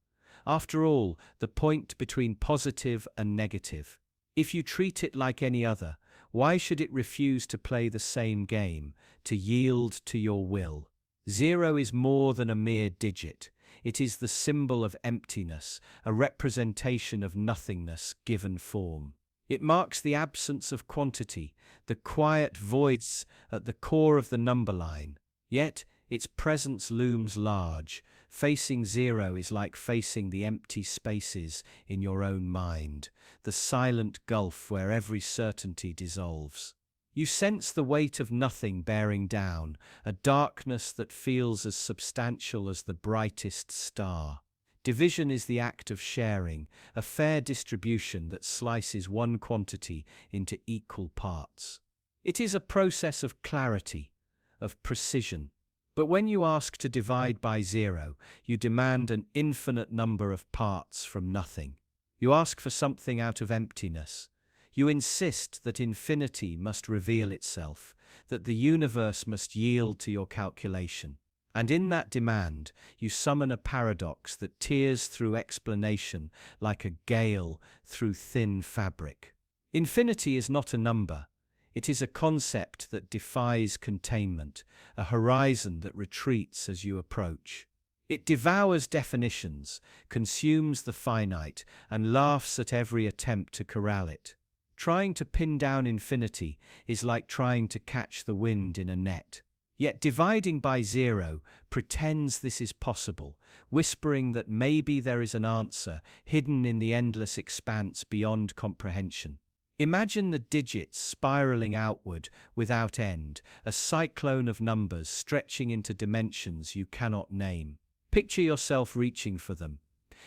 S1: After all, the point between positive and negative. If you treat it like any other, why should it refuse to play the same game, to yield to your will? Zero is more than a mere digit. It is the symbol of emptiness, a representation of nothingness given form. It marks the absence of quantity, the quiet voids at the core of the number line. Yet, its presence looms large. Facing zero is like facing the empty spaces in your own mind, the silent gulf where every certainty dissolves. You sense the weight of nothing bearing down, a darkness that feels as substantial as the brightest star. Division is the act of sharing, a fair distribution that slices one quantity into equal parts. It is a process of clarity, of precision. But when you ask to divide by zero, you demand an infinite number of parts from nothing. You ask for something out of emptiness. You insist that infinity must reveal itself, that the universe must yield to your calculation. And in that demand, you summon a paradox that tears through explanation like a gale through thin fabric. Infinity is not a number. It is a concept that defies containment, a horizon that retreats as you approach. It devours definitions, consumes the finite, and laughs at every attempt to corral it. Trying to pin down infinity is like trying to catch the wind in a net. Yet dividing by zero pretends this is possible, whispering that maybe there is an answer hidden in the endless expanse beyond comprehension. Imagine the digits spiraling outward without end, a cyclone of numbers stretching into dimensions you cannot name. Picture yourself reaching for them,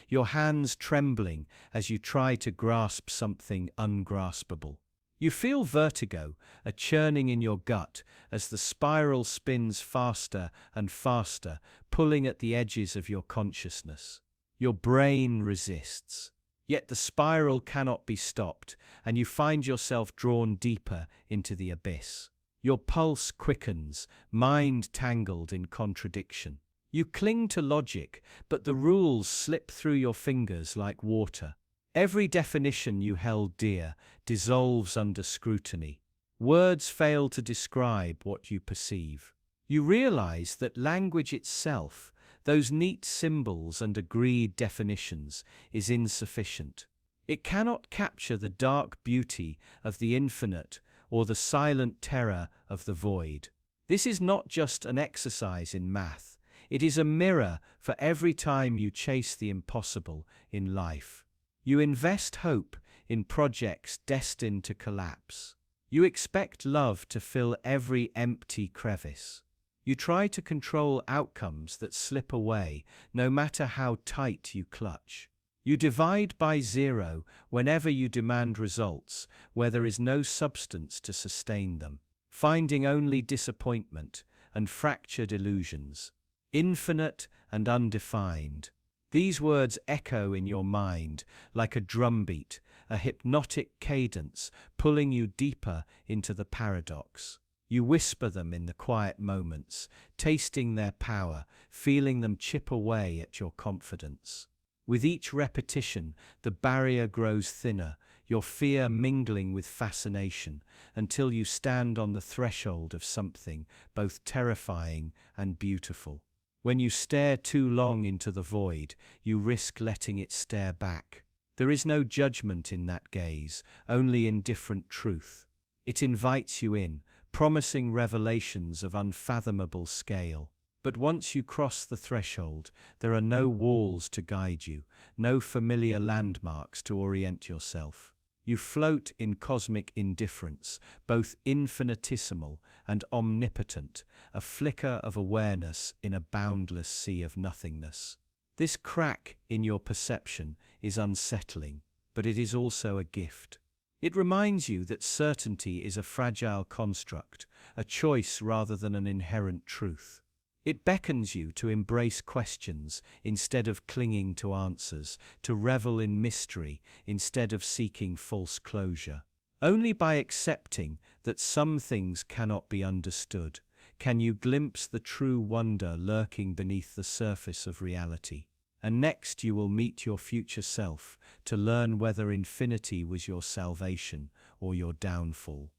S1: your hands trembling as you try to grasp something ungraspable. You feel vertigo, a churning in your gut, as the spiral spins faster and faster, pulling at the edges of your consciousness. Your brain resists. Yet the spiral cannot be stopped, and you find yourself drawn deeper into the abyss. Your pulse quickens, mind tangled in contradiction. You cling to logic, but the rules slip through your fingers like water. Every definition you held dear dissolves under scrutiny. Words fail to describe what you perceive. You realize that language itself, those neat symbols and agreed definitions, is insufficient. It cannot capture the dark beauty of the infinite or the silent terror of the void. This is not just an exercise in math. It is a mirror for every time you chase the impossible in life. You invest hope in projects destined to collapse. You expect love to fill every empty crevice. You try to control outcomes that slip away, no matter how tight you clutch. You divide by zero whenever you demand results where there is no substance to sustain them, finding only disappointment and fractured illusions. Infinite and undefined. These words echo in your mind like a drumbeat, a hypnotic cadence pulling you deeper into the paradox. You whisper them in the quiet moments, tasting their power, feeling them chip away at your confidence. With each repetition, the barrier grows thinner, your fear mingling with fascination, until you stand on the threshold of something both terrifying and beautiful. When you stare too long into the void, you risk letting it stare back. There is no judgment in that gaze, only indifferent truth. It invites you in, promising revelations of unfathomable scale. But once you cross the threshold, there are no walls to guide you, no familiar landmarks to orient yourself. You float in cosmic indifference, both infinitesimal and omnipotent, a flicker of awareness in a boundless sea of nothingness. This crack in your perception is unsettling, but it is also a gift. It reminds you that certainty is a fragile construct, a choice rather than an inherent truth. It beckons you to embrace questions instead of clinging to answers, to revel in mystery instead of seeking false closure. Only by accepting that some things cannot be understood can you glimpse the true wonder lurking beneath the surface of reality. And next you will meet your future self to learn whether infinity was your salvation or your downfall.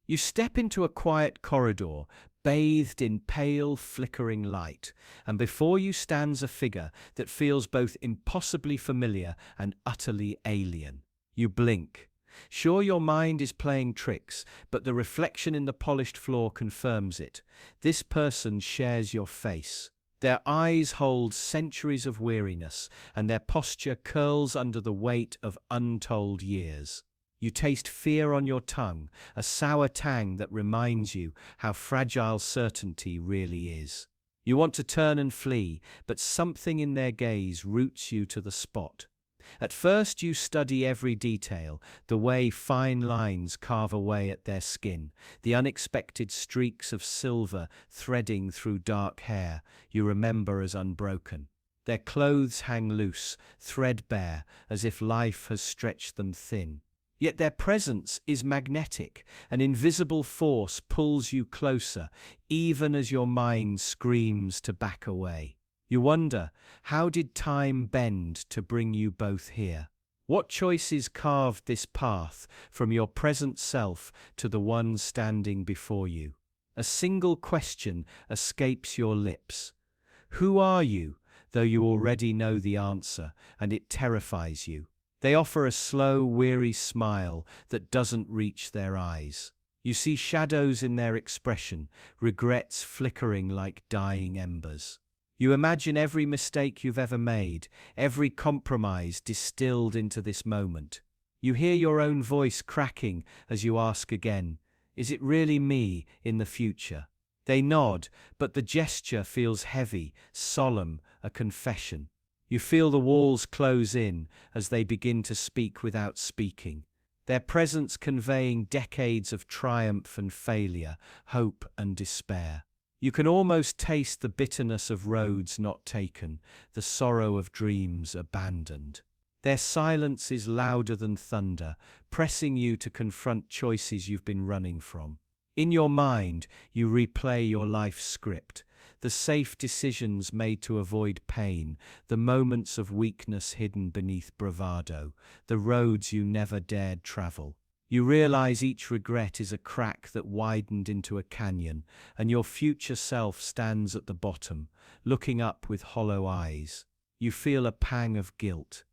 S1: You step into a quiet corridor, bathed in pale, flickering light, and before you stands a figure that feels both impossibly familiar and utterly alien. You blink. Sure, your mind is playing tricks, but the reflection in the polished floor confirms it. This person shares your face. Their eyes hold centuries of weariness, and their posture curls under the weight of untold years. You taste fear on your tongue, a sour tang that reminds you how fragile certainty really is. You want to turn and flee, but something in their gaze roots you to the spot. At first you study every detail, the way fine lines carve away at their skin, the unexpected streaks of silver threading through dark hair you remember as unbroken. Their clothes hang loose, threadbare, as if life has stretched them thin. Yet their presence is magnetic. An invisible force pulls you closer, even as your mind screams to back away. You wonder, how did time bend to bring you both here? What choices carved this path from your present self to the one standing before you? A single question escapes your lips. Who are you, though you already know the answer, and it terrifies you? They offer a slow, weary smile that doesn't reach their eyes. You see shadows in their expression, regrets flickering like dying embers. You imagine every mistake you've ever made, every compromise distilled into this moment. You hear your own voice cracking as you ask again, is it really me in the future? They nod, but the gesture feels heavy, solemn, a confession. You feel the walls close in as they begin to speak without speaking, their presence conveying decades of triumph and failure, hope and despair. You can almost taste the bitterness of roads not taken, the sorrow of dreams abandoned. Their silence is louder than thunder, pressing you to confront choices you've been running from. In your mind, you replay your life script, the safe decisions made to avoid pain, the moments of weakness hidden beneath bravado, the roads you never dared travel. You realize each regret is a crack that widened into a canyon, and your future self stands at the bottom, looking up with hollow eyes. You feel a pang of guilt.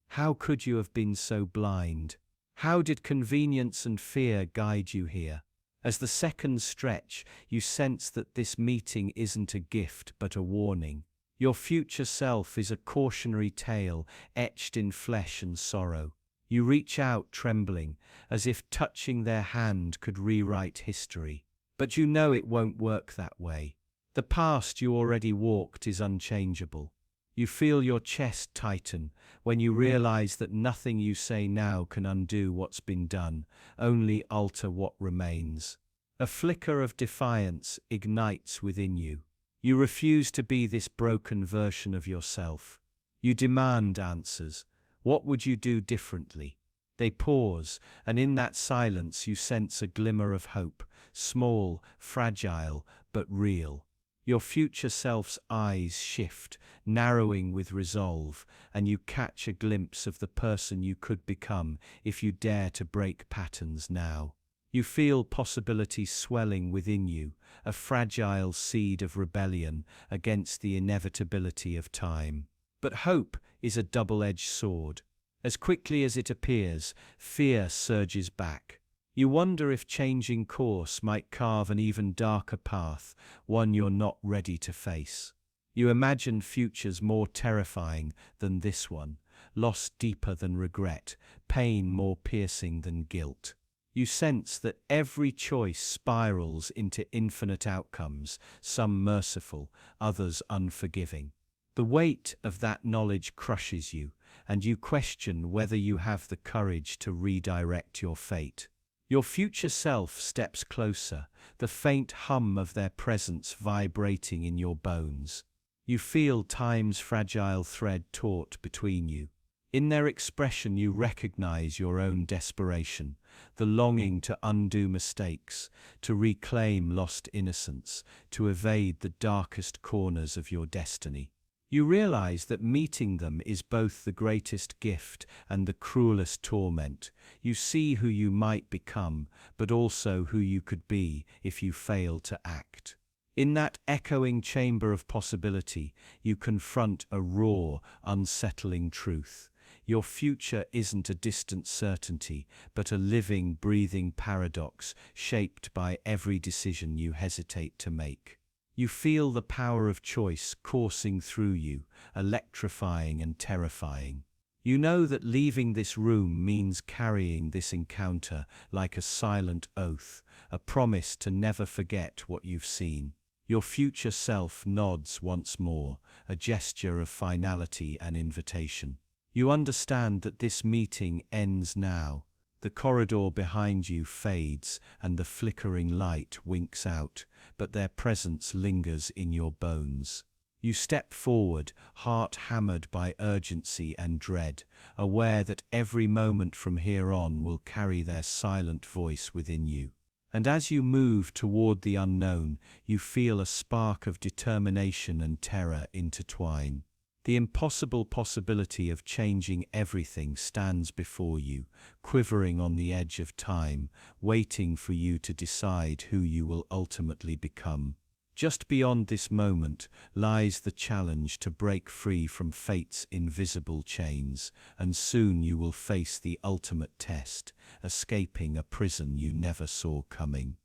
S1: How could you have been so blind? How did convenience and fear guide you here? As the seconds stretch, you sense that this meeting isn't a gift but a warning. Your future self is a cautionary tale etched in flesh and sorrow. You reach out trembling, as if touching their hand could rewrite history. But you know it won't work that way. The past you already walked is unchangeable. You feel your chest tighten when you realize that nothing you say now can undo what's been done, only alter what remains. A flicker of defiance ignites within you. You refuse to be this broken version of yourself. You demand answers. What would you do differently? They pause, and in that silence you sense a glimmer of hope, small, fragile, but real. Your future self's eyes shift, narrowing with resolve, and you catch a glimpse of the person you could become if you dare to break patterns now. You feel possibility swelling within you, a fragile seed of rebellion against the inevitability of time. But hope is a double-edged sword. As quickly as it appears, fear surges back. You wonder if changing course might carve an even darker path, one you're not ready to face. You imagine futures more terrifying than this one, loss deeper than regret, pain more piercing than guilt. You sense that every choice spirals into infinite outcomes, some merciful, others unforgiving. The weight of that knowledge crushes you, and you question whether you have the courage to redirect your fate. Your future self steps closer, the faint hum of their presence vibrating in your bones. You feel time's fragile thread taut between you. In their expression you recognize your own desperation, the longing to undo mistakes, to reclaim lost innocence, to evade the darkest corners of your destiny. You realize that meeting them is both the greatest gift and the cruelest torment. You see who you might become, but also who you could be if you fail to act. In that echoing chamber of possibility, you confront a raw, unsettling truth. Your future isn't a distant certainty, but a living, breathing paradox shaped by every decision you hesitate to make. You feel the power of choice coursing through you, electrifying and terrifying. You know that leaving this room means carrying this encounter like a silent oath, a promise to never forget what you've seen. Your future self nods once more, a gesture of finality and invitation. You understand that this meeting ends now. The corridor behind you fades and the flickering light winks out, but their presence lingers in your bones. You step forward, heart hammered by urgency and dread, aware that every moment from here on will carry their silent voice within you. And as you move toward the unknown, you feel a spark of determination and terror intertwine. The impossible possibility of changing everything stands before you, quivering on the edge of time, waiting for you to decide who you will ultimately become. Just beyond this moment lies the challenge to break free from fate's invisible chains, and soon you will face the ultimate test, escaping a prison you never saw coming.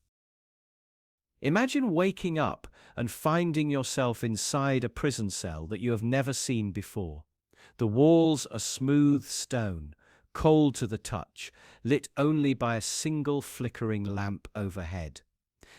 S1: Imagine waking up and finding yourself inside a prison cell that you have never seen before. The walls are smooth stone, cold to the touch, lit only by a single flickering lamp overhead.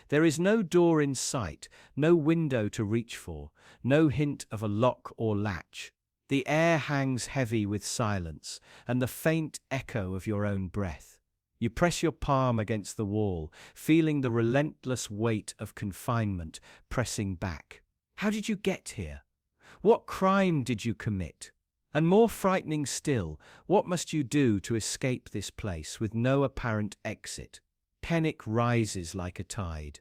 S1: There is no door in sight, no window to reach for, no hint of a lock or latch. The air hangs heavy with silence and the faint echo of your own breath. You press your palm against the wall, feeling the relentless weight of confinement pressing back. How did you get here? What crime did you commit? And more frightening still, what must you do to escape this place with no apparent exit? Panic rises like a tide.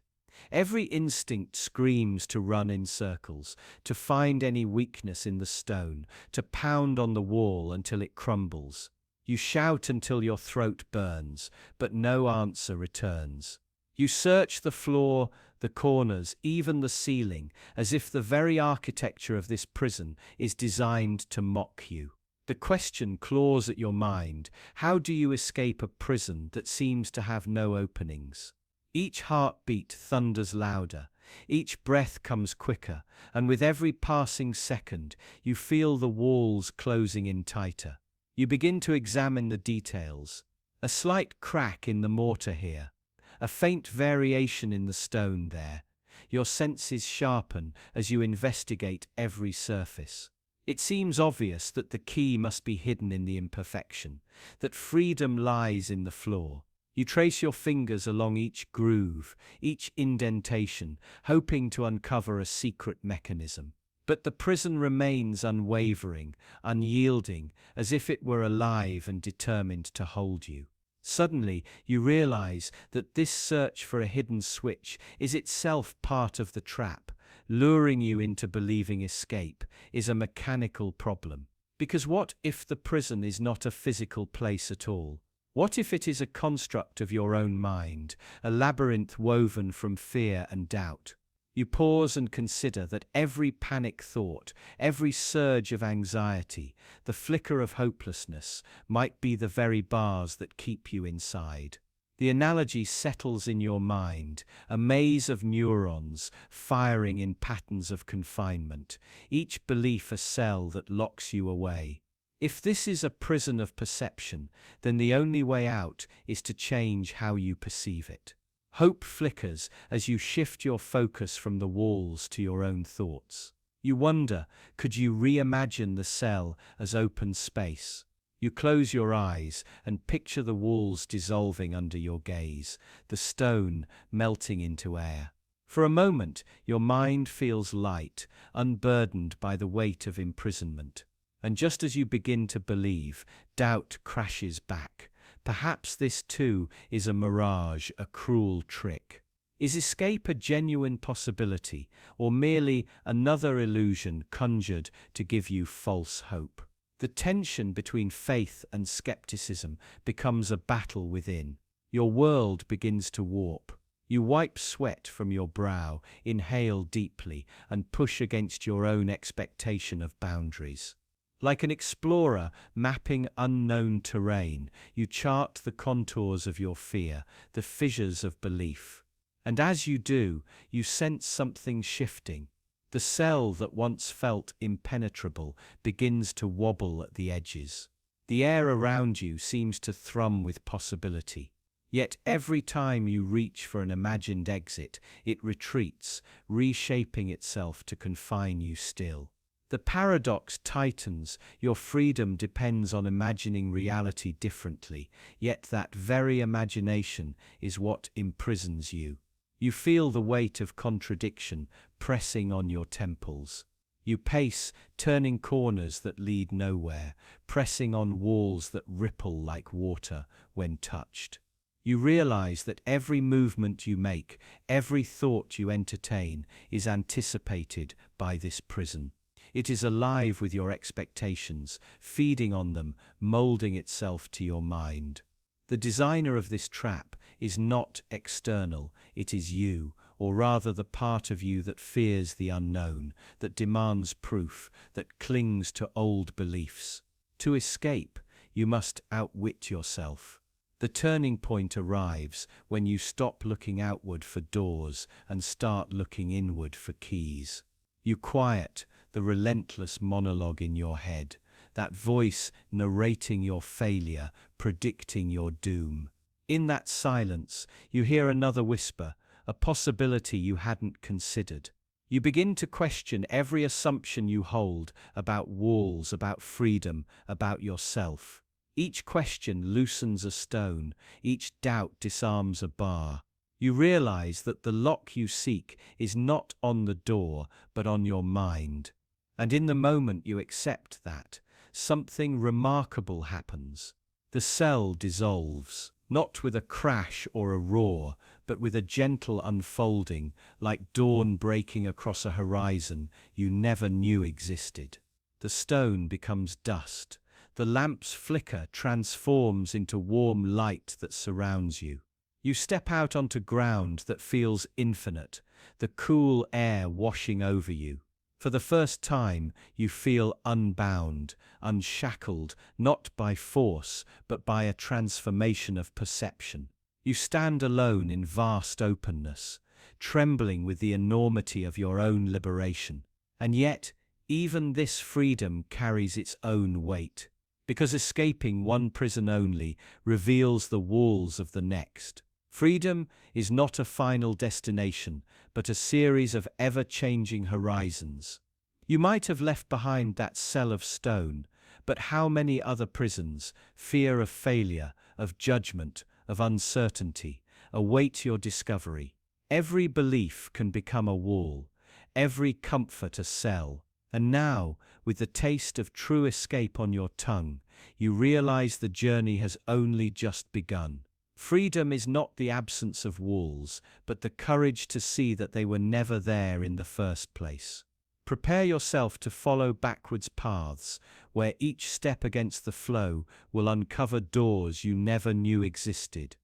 S1: Every instinct screams to run in circles, to find any weakness in the stone, to pound on the wall until it crumbles. You shout until your throat burns, but no answer returns. You search the floor, the corners, even the ceiling, as if the very architecture of this prison is designed to mock you. The question claws at your mind: how do you escape a prison that seems to have no openings? Each heartbeat thunders louder, each breath comes quicker, and with every passing second, you feel the walls closing in tighter. You begin to examine the details. A slight crack in the mortar here, a faint variation in the stone there. Your senses sharpen as you investigate every surface. It seems obvious that the key must be hidden in the imperfection, that freedom lies in the floor. You trace your fingers along each groove, each indentation, hoping to uncover a secret mechanism. But the prison remains unwavering, unyielding, as if it were alive and determined to hold you. Suddenly, you realize that this search for a hidden switch is itself part of the trap, luring you into believing escape is a mechanical problem. Because what if the prison is not a physical place at all? What if it is a construct of your own mind, a labyrinth woven from fear and doubt? You pause and consider that every panic thought, every surge of anxiety, the flicker of hopelessness, might be the very bars that keep you inside. The analogy settles in your mind, a maze of neurons firing in patterns of confinement, each belief a cell that locks you away. If this is a prison of perception, then the only way out is to change how you perceive it. Hope flickers as you shift your focus from the walls to your own thoughts. You wonder, could you reimagine the cell as open space? You close your eyes and picture the walls dissolving under your gaze, the stone melting into air. For a moment, your mind feels light, unburdened by the weight of imprisonment. And just as you begin to believe, doubt crashes back. Perhaps this too is a mirage, a cruel trick. Is escape a genuine possibility, or merely another illusion conjured to give you false hope? The tension between faith and skepticism becomes a battle within. Your world begins to warp. You wipe sweat from your brow, inhale deeply, and push against your own expectation of boundaries. Like an explorer mapping unknown terrain, you chart the contours of your fear, the fissures of belief. And as you do, you sense something shifting. The cell that once felt impenetrable begins to wobble at the edges. The air around you seems to thrum with possibility. Yet every time you reach for an imagined exit, it retreats, reshaping itself to confine you still. The paradox tightens. Your freedom depends on imagining reality differently, yet that very imagination is what imprisons you. You feel the weight of contradiction pressing on your temples. You pace, turning corners that lead nowhere, pressing on walls that ripple like water when touched. You realize that every movement you make, every thought you entertain, is anticipated by this prison. It is alive with your expectations, feeding on them, molding itself to your mind. The designer of this trap is not external, it is you, or rather the part of you that fears the unknown, that demands proof, that clings to old beliefs. To escape, you must outwit yourself. The turning point arrives when you stop looking outward for doors and start looking inward for keys. You quiet the relentless monologue in your head, that voice narrating your failure, predicting your doom. In that silence, you hear another whisper, a possibility you hadn't considered. You begin to question every assumption you hold about walls, about freedom, about yourself. Each question loosens a stone, each doubt disarms a bar. You realize that the lock you seek is not on the door, but on your mind. And in the moment you accept that, something remarkable happens. The cell dissolves, not with a crash or a roar, but with a gentle unfolding, like dawn breaking across a horizon you never knew existed. The stone becomes dust. The lamp's flicker transforms into warm light that surrounds you. You step out onto ground that feels infinite, the cool air washing over you. For the first time, you feel unbound, unshackled, not by force, but by a transformation of perception. You stand alone in vast openness, trembling with the enormity of your own liberation. And yet, even this freedom carries its own weight, because escaping one prison only reveals the walls of the next. Freedom is not a final destination, but a series of ever-changing horizons. You might have left behind that cell of stone, but how many other prisons, fear of failure, of judgment, of uncertainty await your discovery. Every belief can become a wall, every comfort a cell. And now, with the taste of true escape on your tongue, you realize the journey has only just begun. Freedom is not the absence of walls, but the courage to see that they were never there in the first place. Prepare yourself to follow backwards paths, where each step against the flow will uncover doors you never knew existed.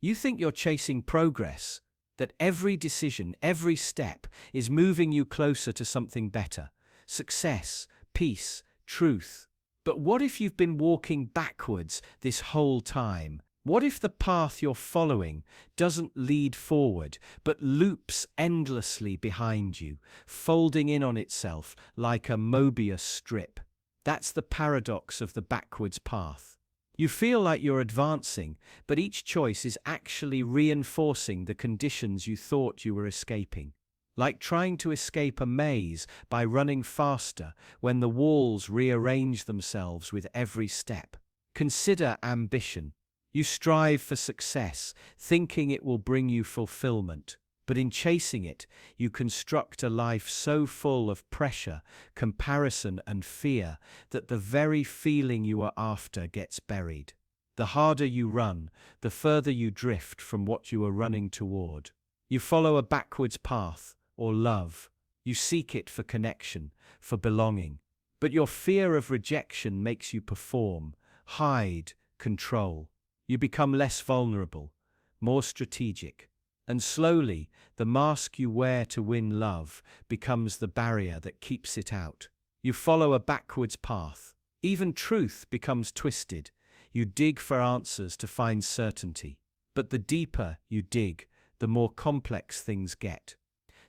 S1: You think you're chasing progress, that every decision, every step is moving you closer to something better, success, peace, truth. But what if you've been walking backwards this whole time? What if the path you're following doesn't lead forward, but loops endlessly behind you, folding in on itself like a Möbius strip? That's the paradox of the backwards path. You feel like you're advancing, but each choice is actually reinforcing the conditions you thought you were escaping. Like trying to escape a maze by running faster when the walls rearrange themselves with every step. Consider ambition. You strive for success, thinking it will bring you fulfillment. But in chasing it, you construct a life so full of pressure, comparison, and fear that the very feeling you are after gets buried. The harder you run, the further you drift from what you are running toward. You follow a backwards path, or love. You seek it for connection, for belonging. But your fear of rejection makes you perform, hide, control. You become less vulnerable, more strategic. And slowly, the mask you wear to win love becomes the barrier that keeps it out. You follow a backwards path. Even truth becomes twisted. You dig for answers to find certainty. But the deeper you dig, the more complex things get.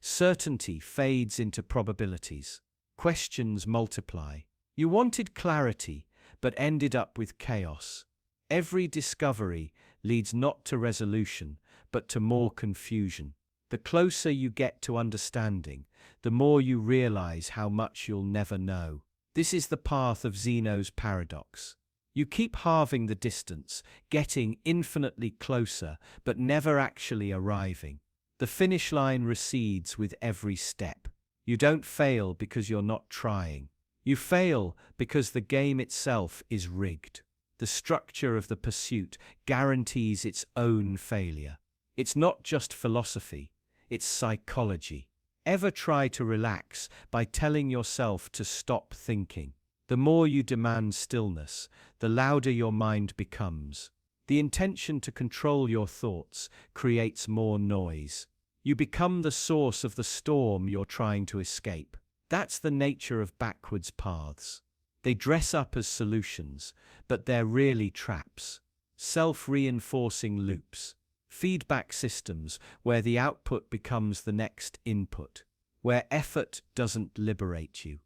S1: Certainty fades into probabilities. Questions multiply. You wanted clarity, but ended up with chaos. Every discovery leads not to resolution, but to more confusion. The closer you get to understanding, the more you realize how much you'll never know. This is the path of Zeno's paradox. You keep halving the distance, getting infinitely closer, but never actually arriving. The finish line recedes with every step. You don't fail because you're not trying. You fail because the game itself is rigged. The structure of the pursuit guarantees its own failure. It's not just philosophy, it's psychology. Ever try to relax by telling yourself to stop thinking? The more you demand stillness, the louder your mind becomes. The intention to control your thoughts creates more noise. You become the source of the storm you're trying to escape. That's the nature of backwards paths. They dress up as solutions, but they're really traps. Self-reinforcing loops. Feedback systems where the output becomes the next input. Where effort doesn't liberate you.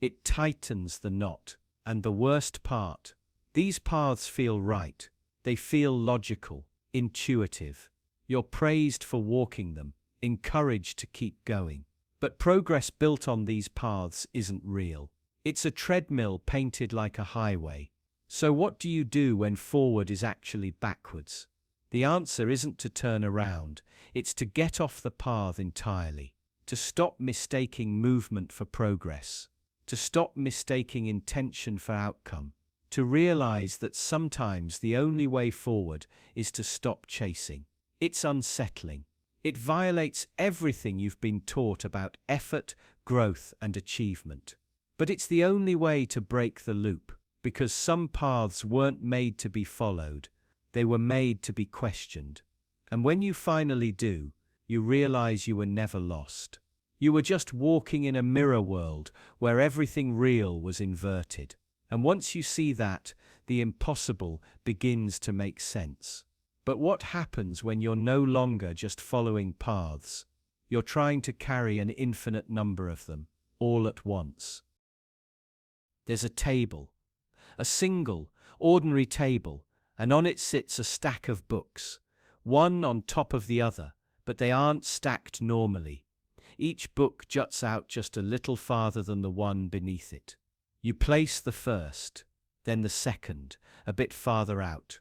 S1: It tightens the knot. And the worst part, these paths feel right. They feel logical, intuitive. You're praised for walking them, encouraged to keep going. But progress built on these paths isn't real. It's a treadmill painted like a highway. So what do you do when forward is actually backwards? The answer isn't to turn around, it's to get off the path entirely. To stop mistaking movement for progress. To stop mistaking intention for outcome. To realize that sometimes the only way forward is to stop chasing. It's unsettling. It violates everything you've been taught about effort, growth, and achievement. But it's the only way to break the loop, because some paths weren't made to be followed, they were made to be questioned. And when you finally do, you realize you were never lost. You were just walking in a mirror world where everything real was inverted. And once you see that, the impossible begins to make sense. But what happens when you're no longer just following paths? You're trying to carry an infinite number of them, all at once. There's a table, a single, ordinary table, and on it sits a stack of books, one on top of the other, but they aren't stacked normally. Each book juts out just a little farther than the one beneath it. You place the first, then the second, a bit farther out.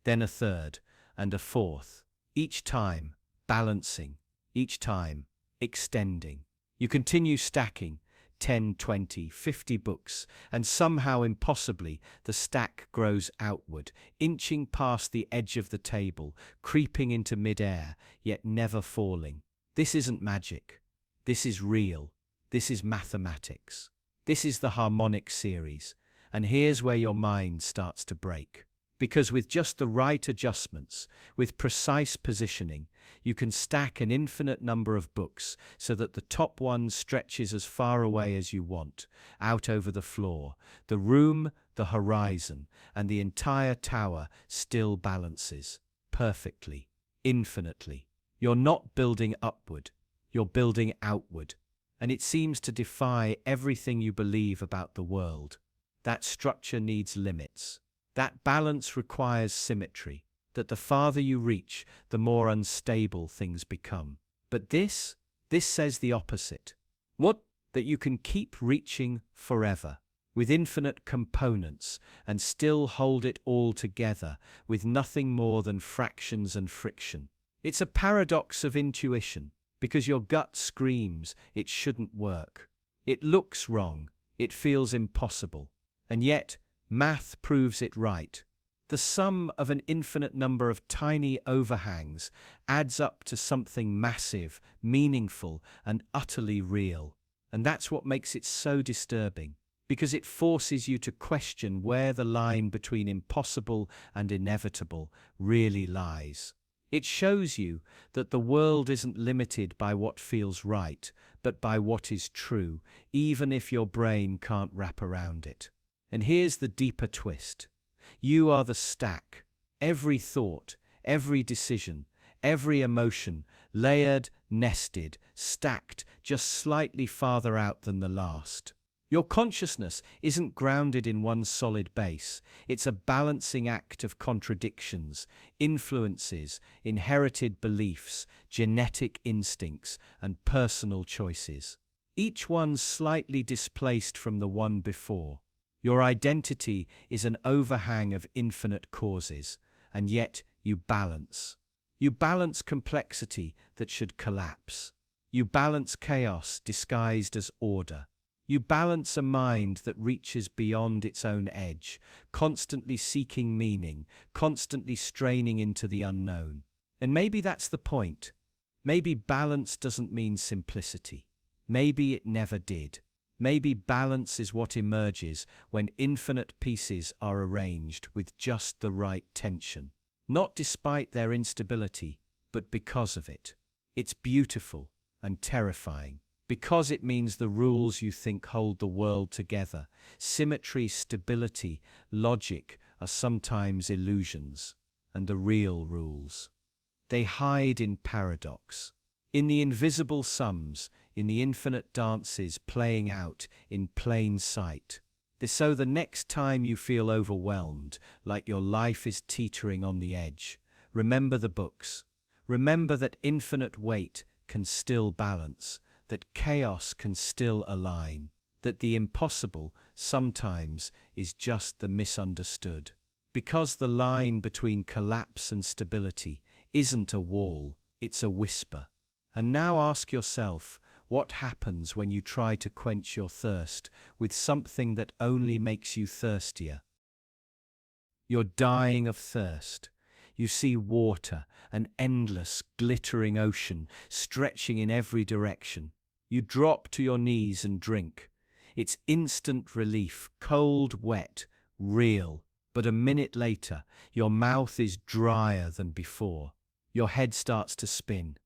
S1: then a third, and a fourth. Each time, balancing. Each time, extending. You continue stacking 10, 20, 50 books, and somehow impossibly the stack grows outward, inching past the edge of the table, creeping into mid-air, yet never falling. This isn't magic. This is real. This is mathematics. This is the harmonic series. And here's where your mind starts to break. Because with just the right adjustments, with precise positioning, you can stack an infinite number of books so that the top one stretches as far away as you want, out over the floor, the room, the horizon, and the entire tower still balances perfectly, infinitely. You're not building upward, you're building outward, and it seems to defy everything you believe about the world. That structure needs limits. That balance requires symmetry, that the farther you reach, the more unstable things become. But this says the opposite. What? That you can keep reaching forever, with infinite components, and still hold it all together, with nothing more than fractions and friction. It's a paradox of intuition, because your gut screams it shouldn't work. It looks wrong, it feels impossible, and yet, math proves it right. The sum of an infinite number of tiny overhangs adds up to something massive, meaningful, and utterly real. And that's what makes it so disturbing, because it forces you to question where the line between impossible and inevitable really lies. It shows you that the world isn't limited by what feels right, but by what is true, even if your brain can't wrap around it. And here's the deeper twist. You are the stack. Every thought, every decision, every emotion, layered, nested, stacked, just slightly farther out than the last. Your consciousness isn't grounded in one solid base. It's a balancing act of contradictions, influences, inherited beliefs, genetic instincts, and personal choices. Each one slightly displaced from the one before. Your identity is an overhang of infinite causes, and yet you balance. You balance complexity that should collapse. You balance chaos disguised as order. You balance a mind that reaches beyond its own edge, constantly seeking meaning, constantly straining into the unknown. And maybe that's the point. Maybe balance doesn't mean simplicity. Maybe it never did. Maybe balance is what emerges when infinite pieces are arranged with just the right tension. Not despite their instability, but because of it. It's beautiful and terrifying, because it means the rules you think hold the world together, symmetry, stability, logic, are sometimes illusions, and the real rules. They hide in paradox, in the invisible sums, in the infinite dances playing out in plain sight. So the next time you feel overwhelmed, like your life is teetering on the edge, remember the books. Remember that infinite weight can still balance, that chaos can still align, that the impossible sometimes is just the misunderstood. Because the line between collapse and stability isn't a wall, it's a whisper. And now ask yourself, what happens when you try to quench your thirst with something that only makes you thirstier? You're dying of thirst. You see water, an endless, glittering ocean, stretching in every direction. You drop to your knees and drink. It's instant relief, cold, wet, real. But a minute later, your mouth is drier than before. Your head starts to spin.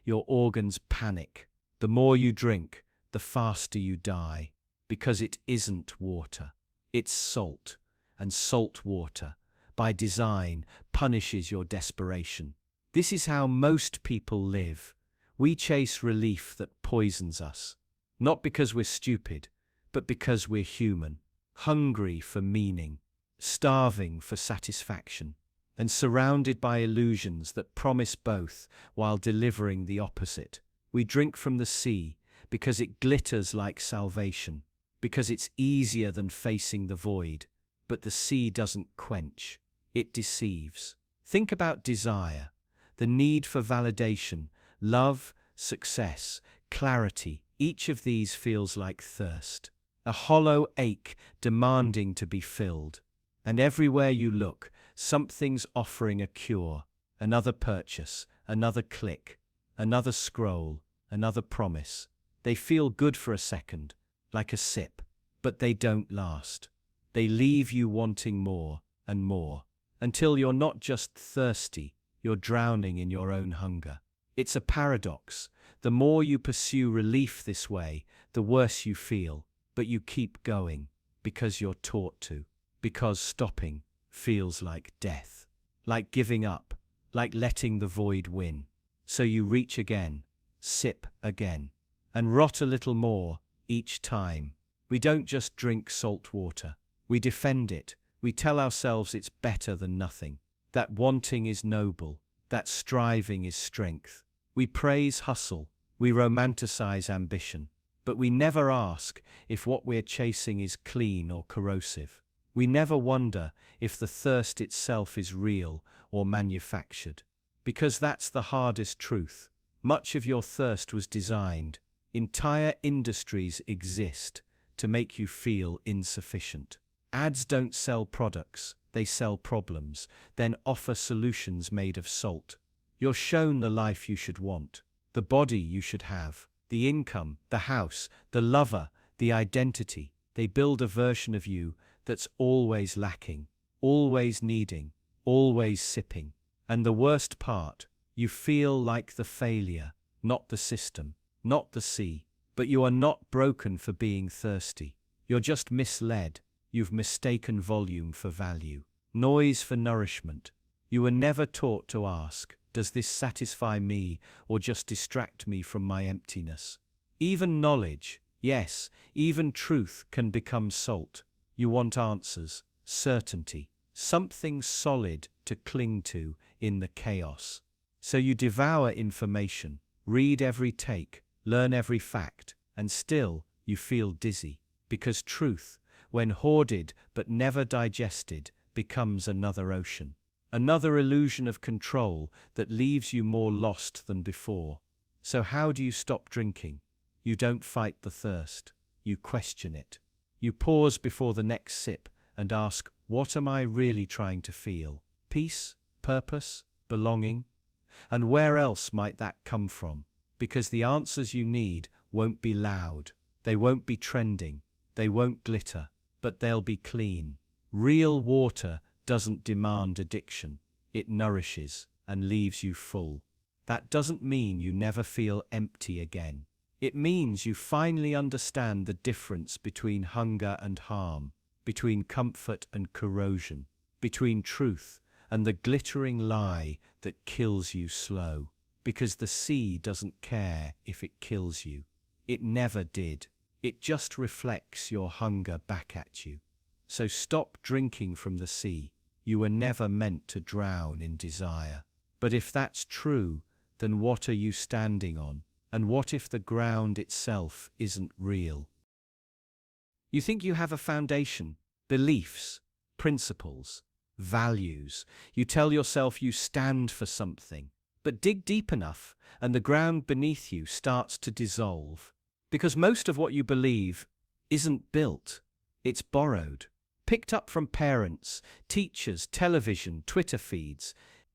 S1: Your organs panic. The more you drink, the faster you die. Because it isn't water. It's salt. And salt water, by design, punishes your desperation. This is how most people live. We chase relief that poisons us. Not because we're stupid, but because we're human. Hungry for meaning. Starving for satisfaction. And surrounded by illusions that promise both while delivering the opposite. We drink from the sea because it glitters like salvation, because it's easier than facing the void. But the sea doesn't quench, it deceives. Think about desire, the need for validation, love, success, clarity. Each of these feels like thirst, a hollow ache demanding to be filled. And everywhere you look, something's offering a cure, another purchase, another click, another scroll, another promise. They feel good for a second, like a sip, but they don't last. They leave you wanting more and more, until you're not just thirsty, you're drowning in your own hunger. It's a paradox. The more you pursue relief this way, the worse you feel, but you keep going, because you're taught to, because stopping feels like death, like giving up, like letting the void win. So you reach again, sip again, and rot a little more each time. We don't just drink salt water. We defend it. We tell ourselves it's better than nothing, that wanting is noble, that striving is strength. We praise hustle. We romanticize ambition. But we never ask if what we're chasing is clean or corrosive. We never wonder if the thirst itself is real or manufactured. Because that's the hardest truth. Much of your thirst was designed. Entire industries exist to make you feel insufficient. Ads don't sell products, they sell problems, then offer solutions made of salt. You're shown the life you should want, the body you should have, the income, the house, the lover, the identity. They build a version of you that's always lacking, always needing, always sipping. And the worst part, you feel like the failure, not the system, not the sea. But you are not broken for being thirsty. You're just misled. You've mistaken volume for value, noise for nourishment. You were never taught to ask, does this satisfy me or just distract me from my emptiness? Even knowledge, yes, even truth can become salt. You want answers, certainty, something solid to cling to in the chaos. So you devour information, read every take, learn every fact, and still you feel dizzy, because truth, when hoarded but never digested, becomes another ocean, another illusion of control that leaves you more lost than before. So how do you stop drinking? You don't fight the thirst, you question it. You pause before the next sip and ask, what am I really trying to feel? Peace? Purpose? Belonging? And where else might that come from? Because the answers you need won't be loud, they won't be trending, they won't glitter, but they'll be clean. Real water doesn't demand addiction, it nourishes and leaves you full. That doesn't mean you never feel empty again. It means you finally understand the difference between hunger and harm, between comfort and corrosion, between truth and the glittering lie that kills you slow. Because the sea doesn't care if it kills you. It never did. It just reflects your hunger back at you. So stop drinking from the sea. You were never meant to drown in desire. But if that's true, then what are you standing on? And what if the ground itself isn't real? You think you have a foundation, beliefs, principles, values. You tell yourself you stand for something. But dig deep enough, and the ground beneath you starts to dissolve. Because most of what you believe isn't built, it's borrowed. Picked up from parents, teachers, television, Twitter feeds,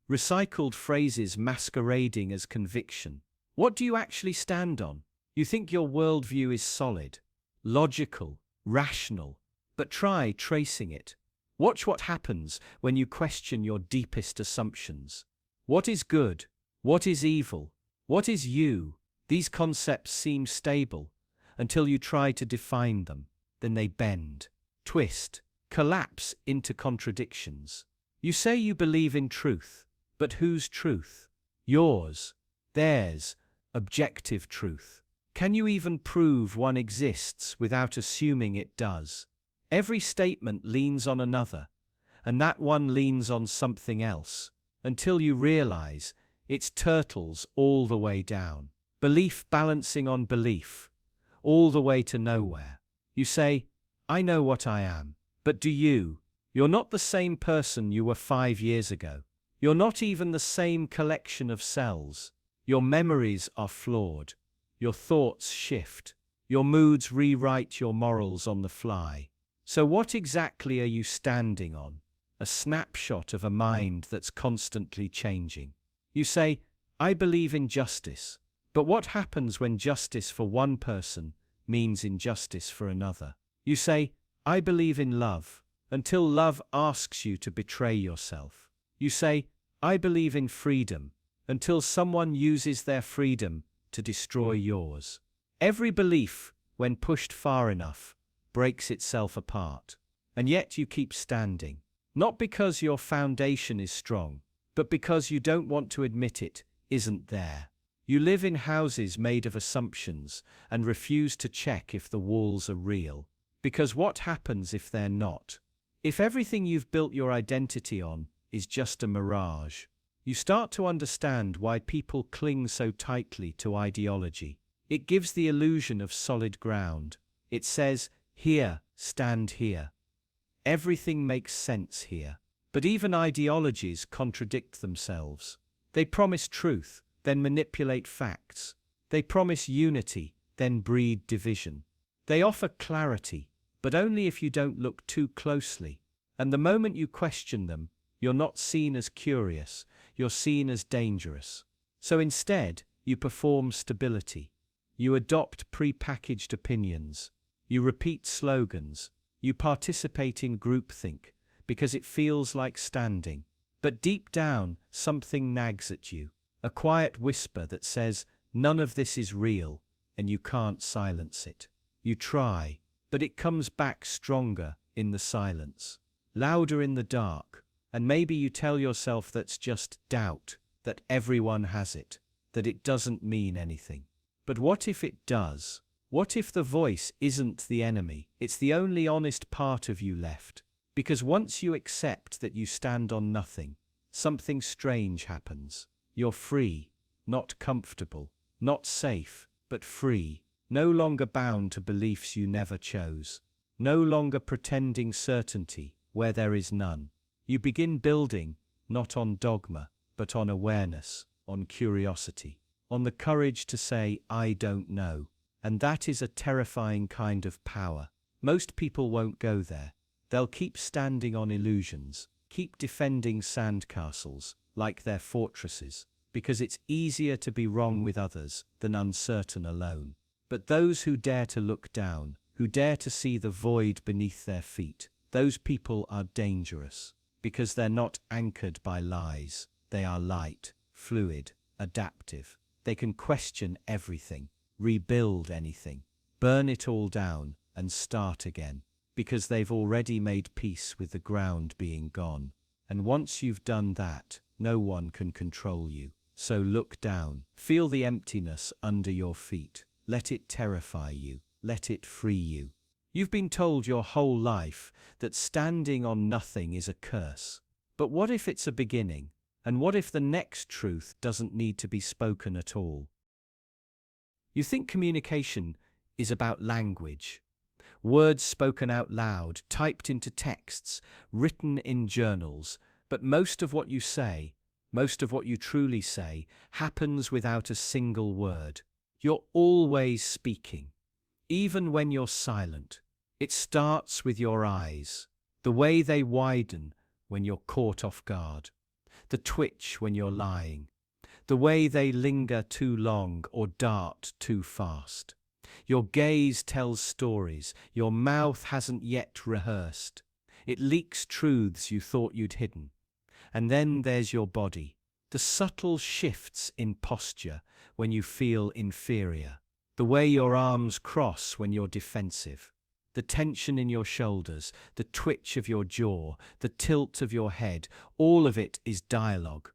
S1: recycled phrases masquerading as conviction. What do you actually stand on? You think your worldview is solid, logical, rational, but try tracing it. Watch what happens when you question your deepest assumptions. What is good? What is evil? What is you? These concepts seem stable until you try to define them. Then they bend, twist, collapse into contradictions. You say you believe in truth, but whose truth? Yours, theirs, objective truth. Can you even prove one exists without assuming it does? Every statement leans on another, and that one leans on something else, until you realize it's turtles all the way down. Belief balancing on belief, all the way to nowhere. You say, I know what I am. But do you? You're not the same person you were 5 years ago. You're not even the same collection of cells. Your memories are flawed. Your thoughts shift. Your moods rewrite your morals on the fly. So what exactly are you standing on? A snapshot of a mind that's constantly changing. You say, I believe in justice. But what happens when justice for one person means injustice for another? You say, I believe in love, until love asks you to betray yourself. You say, I believe in freedom, until someone uses their freedom to destroy yours. Every belief, when pushed far enough, breaks itself apart. And yet you keep standing. Not because your foundation is strong, but because you don't want to admit it isn't there. You live in houses made of assumptions and refuse to check if the walls are real. Because what happens if they're not? If everything you've built your identity on is just a mirage, you start to understand why people cling so tightly to ideology. It gives the illusion of solid ground. It says, here, stand here. Everything makes sense here. But even ideologies contradict themselves. They promise truth, then manipulate facts. They promise unity, then breed division. They offer clarity, but only if you don't look too closely. And the moment you question them, you're not seen as curious, you're seen as dangerous. So instead, you perform stability. You adopt pre-packaged opinions. You repeat slogans. You participate in groupthink, because it feels like standing. But deep down, something nags at you. A quiet whisper that says, none of this is real, and you can't silence it. You try, but it comes back stronger in the silence, louder in the dark, and maybe you tell yourself that's just doubt, that everyone has it, that it doesn't mean anything. But what if it does? What if the voice isn't the enemy? It's the only honest part of you left. Because once you accept that you stand on nothing, something strange happens. You're free, not comfortable, not safe, but free, no longer bound to beliefs you never chose, no longer pretending certainty where there is none. You begin building, not on dogma, but on awareness, on curiosity, on the courage to say, I don't know. And that is a terrifying kind of power. Most people won't go there. They'll keep standing on illusions, keep defending sandcastles like they're fortresses, because it's easier to be wrong with others than uncertain alone. But those who dare to look down, who dare to see the void beneath their feet, those people are dangerous, because they're not anchored by lies. They are light, fluid, adaptive. They can question everything, rebuild anything, burn it all down, and start again, because they've already made peace with the ground being gone. And once you've done that, no one can control you. So look down, feel the emptiness under your feet. Let it terrify you, let it free you. You've been told your whole life that standing on nothing is a curse. But what if it's a beginning? And what if the next truth doesn't need to be spoken at all? You think communication is about language. Words spoken out loud, typed into texts, written in journals, but most of what you say, most of what you truly say, happens without a single word. You're always speaking, even when you're silent. It starts with your eyes, the way they widen when you're caught off guard, the twitch when you're lying, the way they linger too long or dart too fast. Your gaze tells stories your mouth hasn't yet rehearsed. It leaks truths you thought you'd hidden. And then there's your body, the subtle shifts in posture when you feel inferior, the way your arms cross when you're defensive, the tension in your shoulders, the twitch of your jaw, the tilt of your head, all of it is dialogue.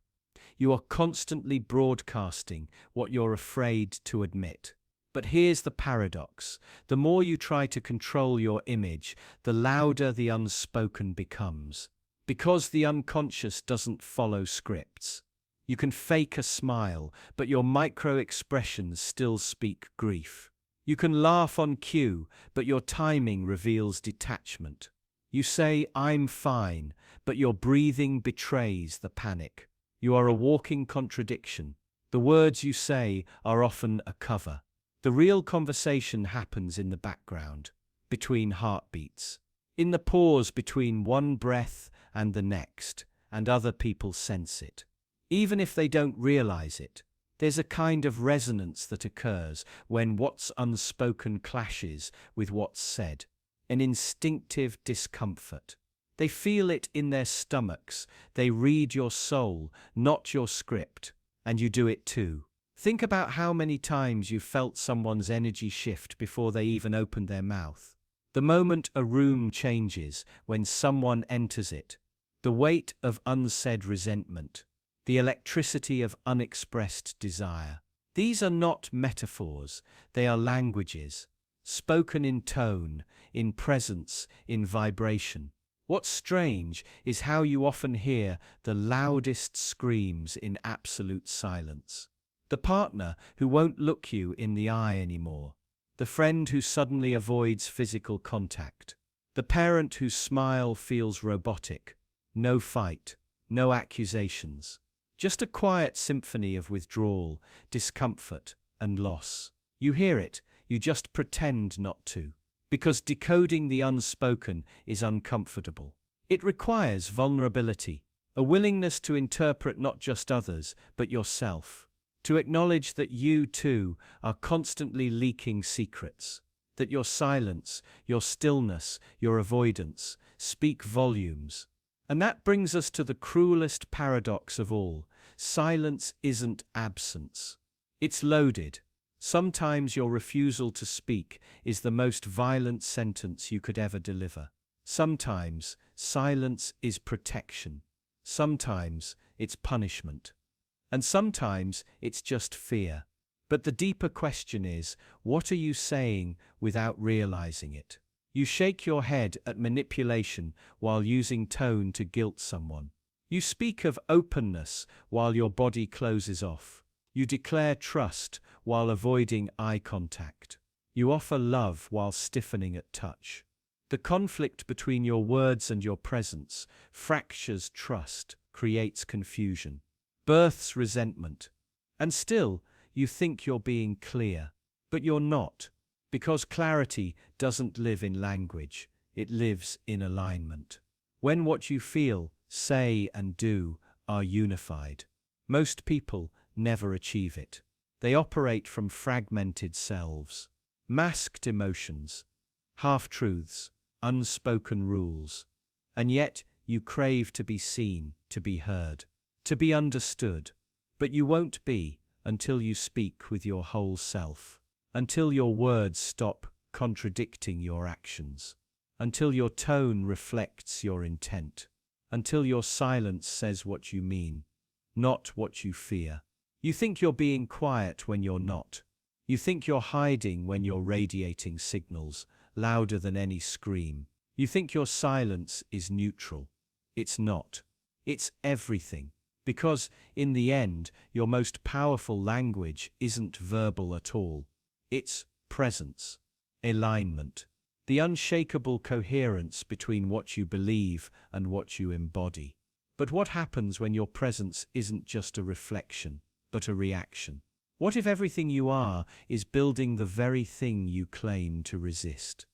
S1: You are constantly broadcasting what you're afraid to admit. But here's the paradox. The more you try to control your image, the louder the unspoken becomes. Because the unconscious doesn't follow scripts. You can fake a smile, but your micro-expressions still speak grief. You can laugh on cue, but your timing reveals detachment. You say, I'm fine, but your breathing betrays the panic. You are a walking contradiction. The words you say are often a cover. The real conversation happens in the background, between heartbeats, in the pause between one breath and the next, and other people sense it. Even if they don't realize it, there's a kind of resonance that occurs when what's unspoken clashes with what's said, an instinctive discomfort. They feel it in their stomachs, they read your soul, not your script, and you do it too. Think about how many times you felt someone's energy shift before they even opened their mouth. The moment a room changes, when someone enters it, the weight of unsaid resentment, the electricity of unexpressed desire. These are not metaphors, they are languages, spoken in tone, in presence, in vibration. What's strange is how you often hear the loudest screams in absolute silence. The partner who won't look you in the eye anymore. The friend who suddenly avoids physical contact. The parent whose smile feels robotic. No fight, no accusations. Just a quiet symphony of withdrawal, discomfort, and loss. You hear it, you just pretend not to. Because decoding the unspoken is uncomfortable. It requires vulnerability, a willingness to interpret not just others, but yourself. To acknowledge that you, too, are constantly leaking secrets. That your silence, your stillness, your avoidance speak volumes. And that brings us to the cruelest paradox of all. Silence isn't absence. It's loaded. Sometimes your refusal to speak is the most violent sentence you could ever deliver. Sometimes silence is protection. Sometimes it's punishment. And sometimes it's just fear. But the deeper question is, what are you saying without realizing it? You shake your head at manipulation while using tone to guilt someone. You speak of openness while your body closes off. You declare trust while avoiding eye contact. You offer love while stiffening at touch. The conflict between your words and your presence fractures trust, creates confusion, births resentment. And still, you think you're being clear. But you're not. Because clarity doesn't live in language, it lives in alignment. When what you feel, say, and do are unified, most people never achieve it. They operate from fragmented selves, masked emotions, half-truths, unspoken rules. And yet you crave to be seen, to be heard, to be understood. But you won't be until you speak with your whole self. Until your words stop contradicting your actions. Until your tone reflects your intent. Until your silence says what you mean, not what you fear. You think you're being quiet when you're not. You think you're hiding when you're radiating signals, louder than any scream. You think your silence is neutral. It's not. It's everything. Because, in the end, your most powerful language isn't verbal at all. It's presence, alignment, the unshakable coherence between what you believe and what you embody. But what happens when your presence isn't just a reflection, but a reaction? What if everything you are is building the very thing you claim to resist?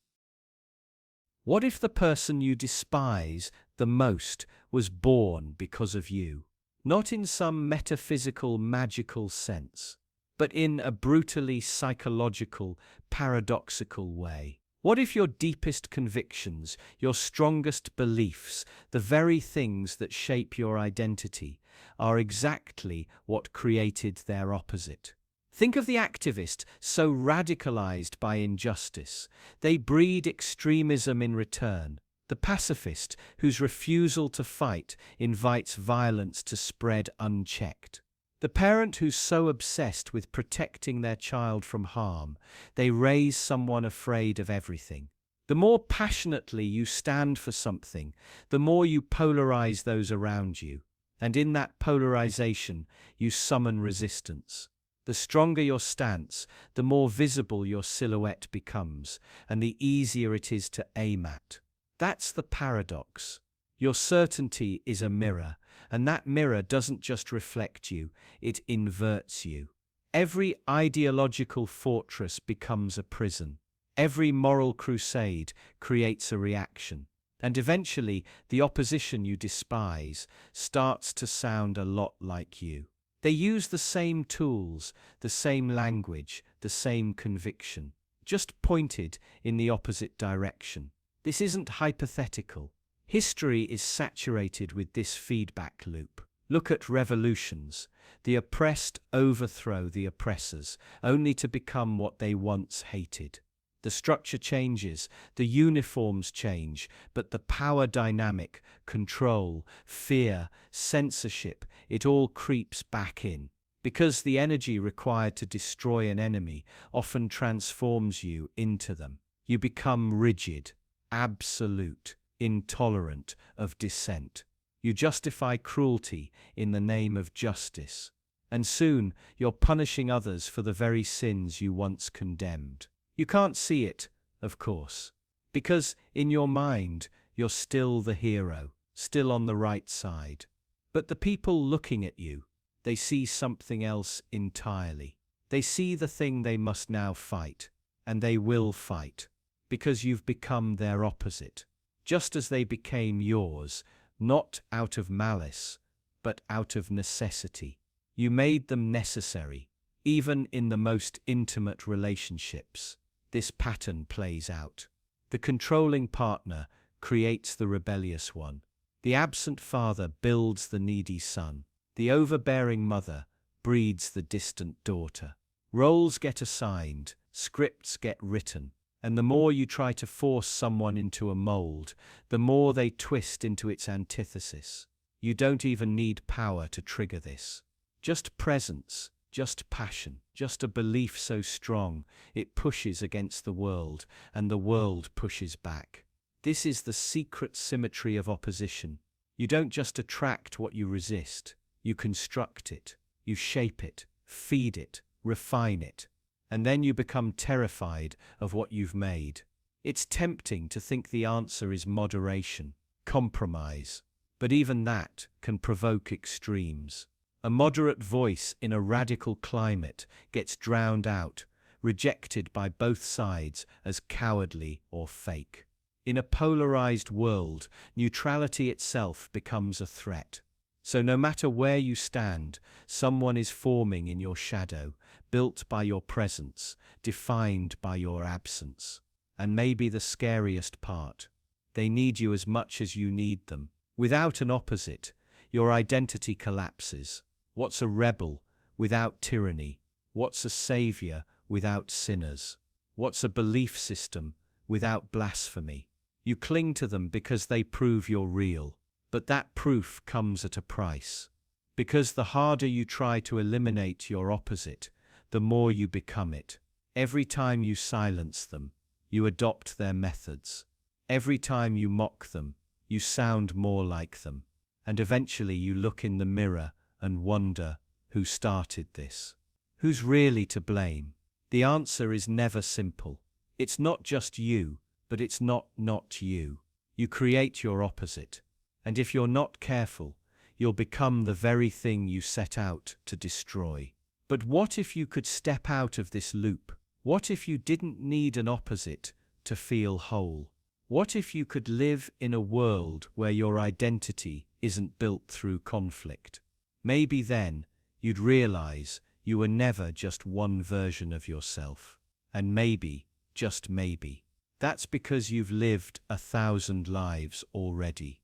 S1: What if the person you despise the most was born because of you? Not in some metaphysical, magical sense, but in a brutally psychological, paradoxical way. What if your deepest convictions, your strongest beliefs, the very things that shape your identity, are exactly what created their opposite? Think of the activist so radicalized by injustice, they breed extremism in return. The pacifist whose refusal to fight invites violence to spread unchecked. The parent who's so obsessed with protecting their child from harm, they raise someone afraid of everything. The more passionately you stand for something, the more you polarize those around you. And in that polarization, you summon resistance. The stronger your stance, the more visible your silhouette becomes, and the easier it is to aim at. That's the paradox. Your certainty is a mirror, and that mirror doesn't just reflect you, it inverts you. Every ideological fortress becomes a prison. Every moral crusade creates a reaction. And eventually, the opposition you despise starts to sound a lot like you. They use the same tools, the same language, the same conviction, just pointed in the opposite direction. This isn't hypothetical. History is saturated with this feedback loop. Look at revolutions. The oppressed overthrow the oppressors, only to become what they once hated. The structure changes, the uniforms change, but the power dynamic, control, fear, censorship, it all creeps back in. Because the energy required to destroy an enemy often transforms you into them. You become rigid, absolute, intolerant of dissent. You justify cruelty in the name of justice. And soon, you're punishing others for the very sins you once condemned. You can't see it, of course, because in your mind, you're still the hero, still on the right side. But the people looking at you, they see something else entirely. They see the thing they must now fight, and they will fight, because you've become their opposite, just as they became yours, not out of malice, but out of necessity. You made them necessary, even in the most intimate relationships. This pattern plays out. The controlling partner creates the rebellious one. The absent father builds the needy son. The overbearing mother breeds the distant daughter. Roles get assigned, scripts get written, and the more you try to force someone into a mold, the more they twist into its antithesis. You don't even need power to trigger this. Just presence. Just passion, just a belief so strong, it pushes against the world, and the world pushes back. This is the secret symmetry of opposition. You don't just attract what you resist, you construct it, you shape it, feed it, refine it, and then you become terrified of what you've made. It's tempting to think the answer is moderation, compromise, but even that can provoke extremes. A moderate voice in a radical climate gets drowned out, rejected by both sides as cowardly or fake. In a polarized world, neutrality itself becomes a threat. So no matter where you stand, someone is forming in your shadow, built by your presence, defined by your absence. And maybe the scariest part, they need you as much as you need them. Without an opposite, your identity collapses. What's a rebel without tyranny? What's a savior without sinners? What's a belief system without blasphemy? You cling to them because they prove you're real, but that proof comes at a price. Because the harder you try to eliminate your opposite, the more you become it. Every time you silence them, you adopt their methods. Every time you mock them, you sound more like them. And eventually you look in the mirror and wonder, who started this? Who's really to blame? The answer is never simple. It's not just you, but it's not you. You create your opposite. And if you're not careful, you'll become the very thing you set out to destroy. But what if you could step out of this loop? What if you didn't need an opposite to feel whole? What if you could live in a world where your identity isn't built through conflict? Maybe then you'd realize you were never just one version of yourself. And maybe, just maybe, that's because you've lived 1,000 lives already.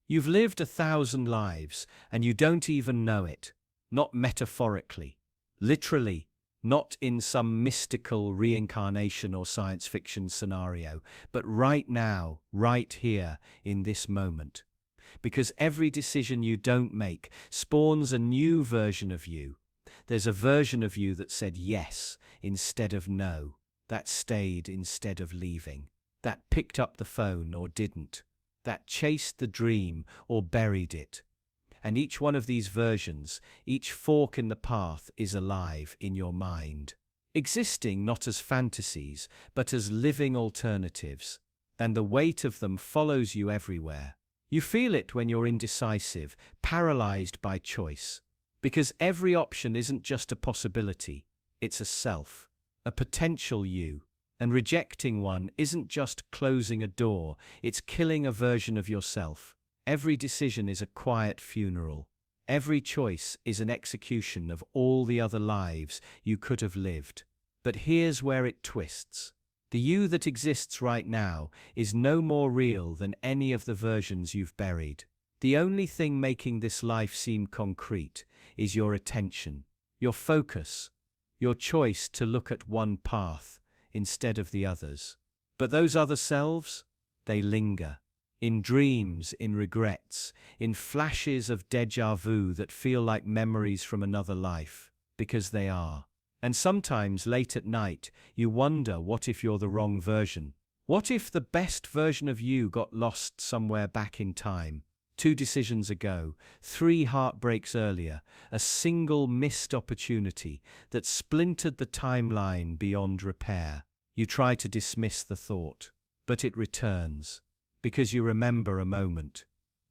S1: You've lived 1,000 lives and you don't even know it. Not metaphorically, literally, not in some mystical reincarnation or science fiction scenario, but right now, right here, in this moment. Because every decision you don't make spawns a new version of you. There's a version of you that said yes instead of no, that stayed instead of leaving, that picked up the phone or didn't, that chased the dream or buried it. And each one of these versions, each fork in the path is alive in your mind, existing not as fantasies, but as living alternatives. and the weight of them follows you everywhere. You feel it when you're indecisive, paralyzed by choice. Because every option isn't just a possibility, it's a self, a potential you. And rejecting one isn't just closing a door, it's killing a version of yourself. Every decision is a quiet funeral. Every choice is an execution of all the other lives you could have lived. But here's where it twists. The you that exists right now is no more real than any of the versions you've buried. The only thing making this life seem concrete is your attention, your focus, your choice to look at one path instead of the others. But those other selves, they linger. In dreams, in regrets, in flashes of déjà vu that feel like memories from another life, because they are. And sometimes, late at night, you wonder, what if you're the wrong version? What if the best version of you got lost somewhere back in time? 2 decisions ago, 3 heartbreaks earlier, a single missed opportunity that splintered the timeline beyond repair. You try to dismiss the thought, but it returns. Because you remember a moment.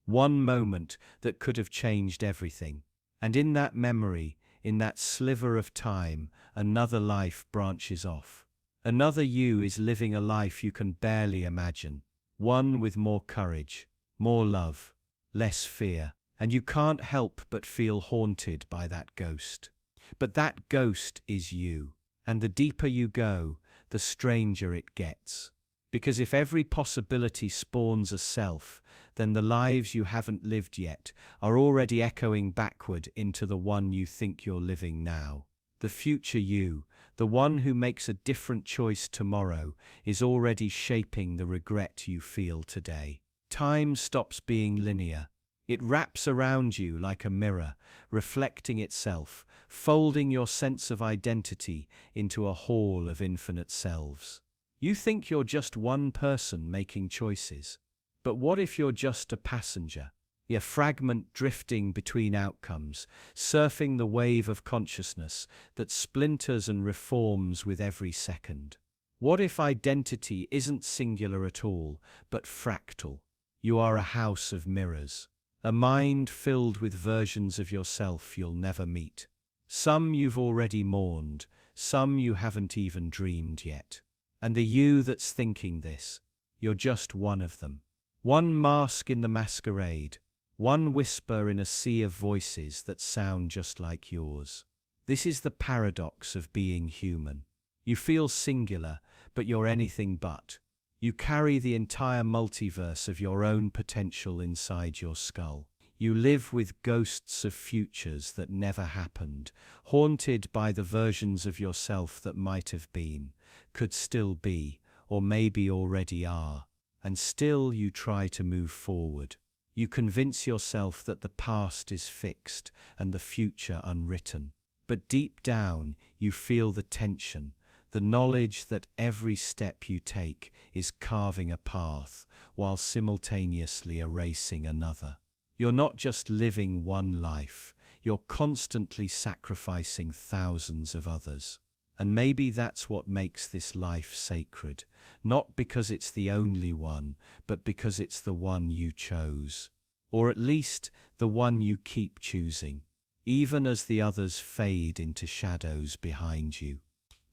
S1: One moment that could have changed everything. And in that memory, in that sliver of time, another life branches off. Another you is living a life you can barely imagine. One with more courage, more love, less fear. And you can't help but feel haunted by that ghost. But that ghost is you. And the deeper you go, the stranger it gets. Because if every possibility spawns a self, then the lives you haven't lived yet are already echoing backward into the one you think you're living now. The future you, the one who makes a different choice tomorrow, is already shaping the regret you feel today. Time stops being linear. It wraps around you like a mirror, reflecting itself, folding your sense of identity into a hall of infinite selves. You think you're just one person making choices. But what if you're just a passenger? A fragment drifting between outcomes, surfing the wave of consciousness that splinters and reforms with every second. What if identity isn't singular at all, but fractal? You are a house of mirrors, a mind filled with versions of yourself you'll never meet. Some you've already mourned, some you haven't even dreamed yet. And the you that's thinking this, you're just one of them. One mask in the masquerade, one whisper in a sea of voices that sound just like yours. This is the paradox of being human. You feel singular, but you're anything but. You carry the entire multiverse of your own potential inside your skull. You live with ghosts of futures that never happened, haunted by the versions of yourself that might have been, could still be, or maybe already are. And still you try to move forward. You convince yourself that the past is fixed and the future unwritten. But deep down, you feel the tension, the knowledge that every step you take is carving a path while simultaneously erasing another. You're not just living one life, you're constantly sacrificing thousands of others. And maybe that's what makes this life sacred, not because it's the only one, but because it's the one you chose. Or at least, the one you keep choosing, even as the others fade into shadows behind you.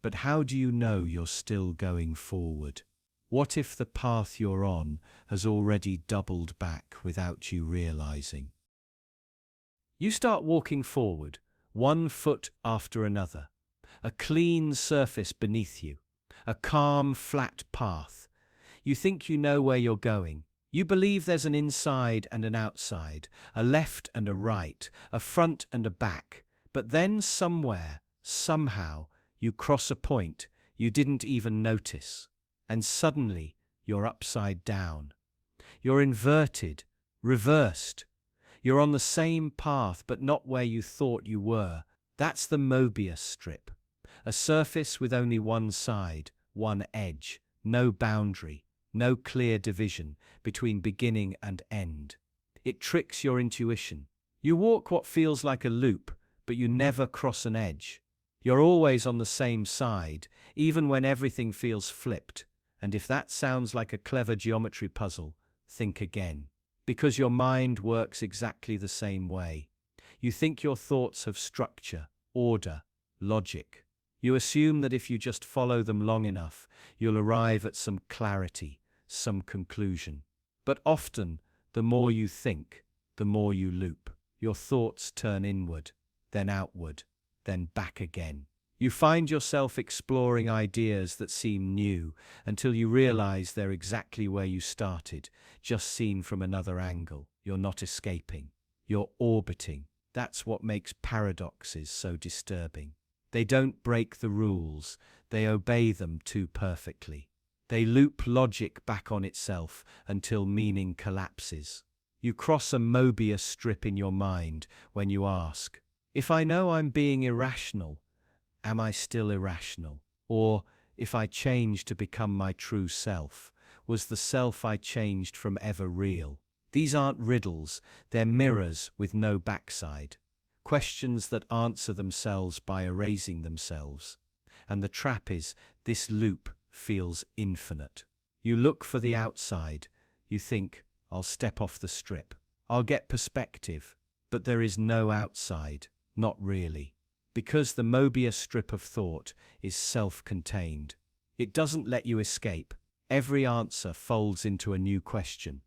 S1: But how do you know you're still going forward? What if the path you're on has already doubled back without you realizing? You start walking forward, one foot after another. A clean surface beneath you, a calm, flat path. You think you know where you're going. You believe there's an inside and an outside, a left and a right, a front and a back. But then somewhere, somehow, you cross a point you didn't even notice. And suddenly, you're upside down. You're inverted, reversed. You're on the same path but not where you thought you were. That's the Möbius strip. A surface with only one side, one edge, no boundary, no clear division between beginning and end. It tricks your intuition. You walk what feels like a loop, but you never cross an edge. You're always on the same side, even when everything feels flipped. And if that sounds like a clever geometry puzzle, think again. Because your mind works exactly the same way. You think your thoughts have structure, order, logic. You assume that if you just follow them long enough, you'll arrive at some clarity, some conclusion. But often, the more you think, the more you loop. Your thoughts turn inward, then outward, then back again. You find yourself exploring ideas that seem new until you realize they're exactly where you started, just seen from another angle. You're not escaping. You're orbiting. That's what makes paradoxes so disturbing. They don't break the rules, they obey them too perfectly. They loop logic back on itself until meaning collapses. You cross a Möbius strip in your mind when you ask, if I know I'm being irrational, am I still irrational? Or, if I change to become my true self, was the self I changed from ever real? These aren't riddles, they're mirrors with no backside. Questions that answer themselves by erasing themselves. And the trap is, this loop feels infinite. You look for the outside. You think, I'll step off the strip. I'll get perspective. But there is no outside, not really. Because the Möbius strip of thought is self-contained. It doesn't let you escape. Every answer folds into a new question.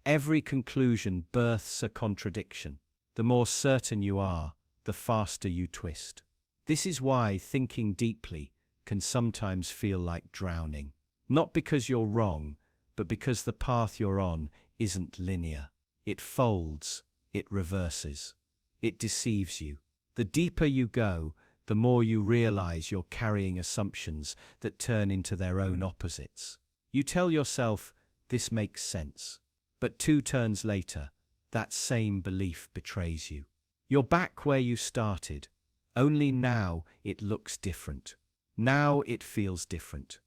S1: Every conclusion births a contradiction. The more certain you are, the faster you twist. This is why thinking deeply can sometimes feel like drowning. Not because you're wrong, but because the path you're on isn't linear. It folds, it reverses, it deceives you. The deeper you go, the more you realize you're carrying assumptions that turn into their own opposites. You tell yourself, this makes sense. But 2 turns later, that same belief betrays you. You're back where you started, only now it looks different. Now it feels different.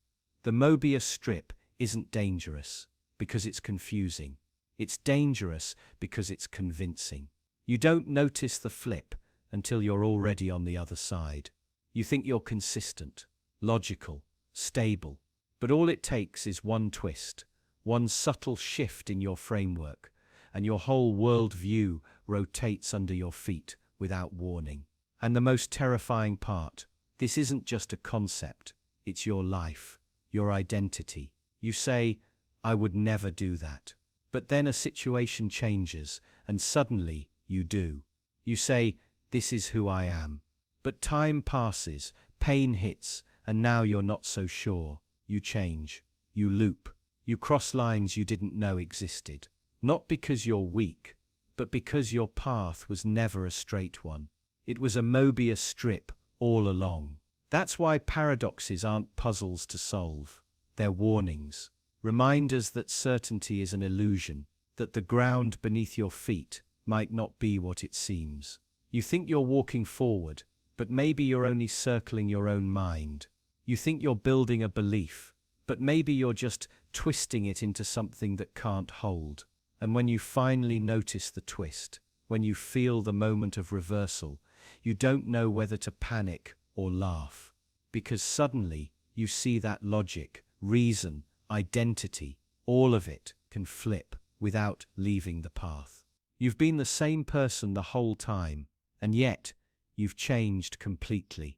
S1: The Möbius strip isn't dangerous because it's confusing. It's dangerous because it's convincing. You don't notice the flip until you're already on the other side. You think you're consistent, logical, stable, but all it takes is one twist, one subtle shift in your framework, and your whole worldview rotates under your feet without warning. And the most terrifying part, this isn't just a concept, it's your life, your identity. You say, I would never do that. But then a situation changes, and suddenly you do. You say, this is who I am. But time passes, pain hits, and now you're not so sure. You change, you loop, you cross lines you didn't know existed. Not because you're weak, but because your path was never a straight one. It was a Möbius strip all along. That's why paradoxes aren't puzzles to solve. They're warnings, reminders that certainty is an illusion, that the ground beneath your feet might not be what it seems. You think you're walking forward, but maybe you're only circling your own mind. You think you're building a belief, but maybe you're just twisting it into something that can't hold. And when you finally notice the twist, when you feel the moment of reversal, you don't know whether to panic or laugh. Because suddenly you see that logic, reason, identity, all of it can flip without leaving the path. You've been the same person the whole time, and yet you've changed completely.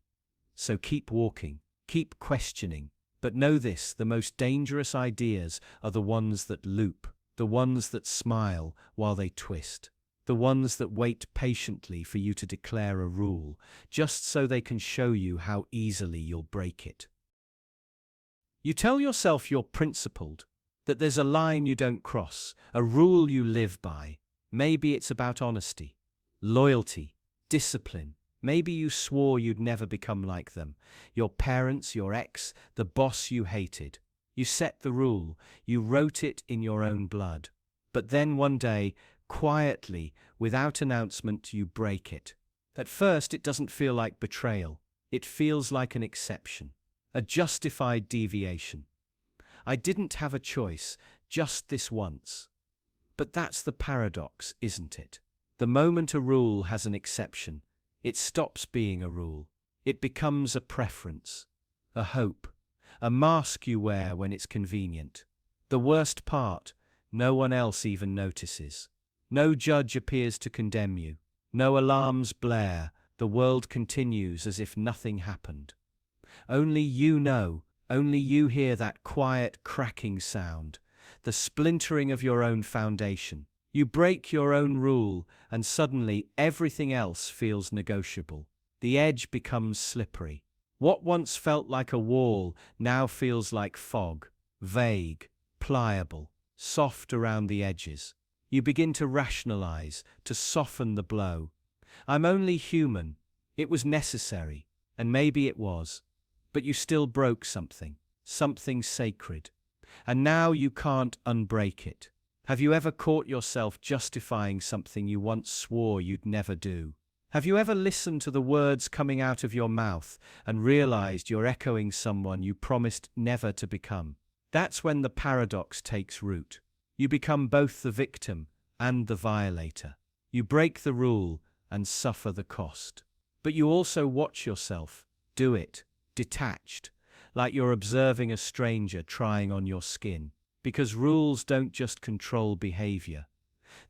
S1: So keep walking, keep questioning, but know this, the most dangerous ideas are the ones that loop, the ones that smile while they twist, the ones that wait patiently for you to declare a rule, just so they can show you how easily you'll break it. You tell yourself you're principled, that there's a line you don't cross, a rule you live by. Maybe it's about honesty, loyalty, discipline. Maybe you swore you'd never become like them, your parents, your ex, the boss you hated. You set the rule, you wrote it in your own blood. But then one day, quietly, without announcement, you break it. At first, it doesn't feel like betrayal. It feels like an exception, a justified deviation. I didn't have a choice, just this once. But that's the paradox, isn't it? The moment a rule has an exception, it stops being a rule. It becomes a preference, a hope, a mask you wear when it's convenient. The worst part, no one else even notices. No judge appears to condemn you. No alarms blare, the world continues as if nothing happened. Only you know, only you hear that quiet cracking sound, the splintering of your own foundation. You break your own rule, and suddenly everything else feels negotiable. The edge becomes slippery. What once felt like a wall now feels like fog, vague, pliable, soft around the edges. You begin to rationalize, to soften the blow. I'm only human. It was necessary, and maybe it was. But you still broke something, something sacred. And now you can't unbreak it. Have you ever caught yourself justifying something you once swore you'd never do? Have you ever listened to the words coming out of your mouth and realized you're echoing someone you promised never to become? That's when the paradox takes root. You become both the victim and the violator. You break the rule and suffer the cost. But you also watch yourself do it, detached, like you're observing a stranger trying on your skin. Because rules don't just control behavior.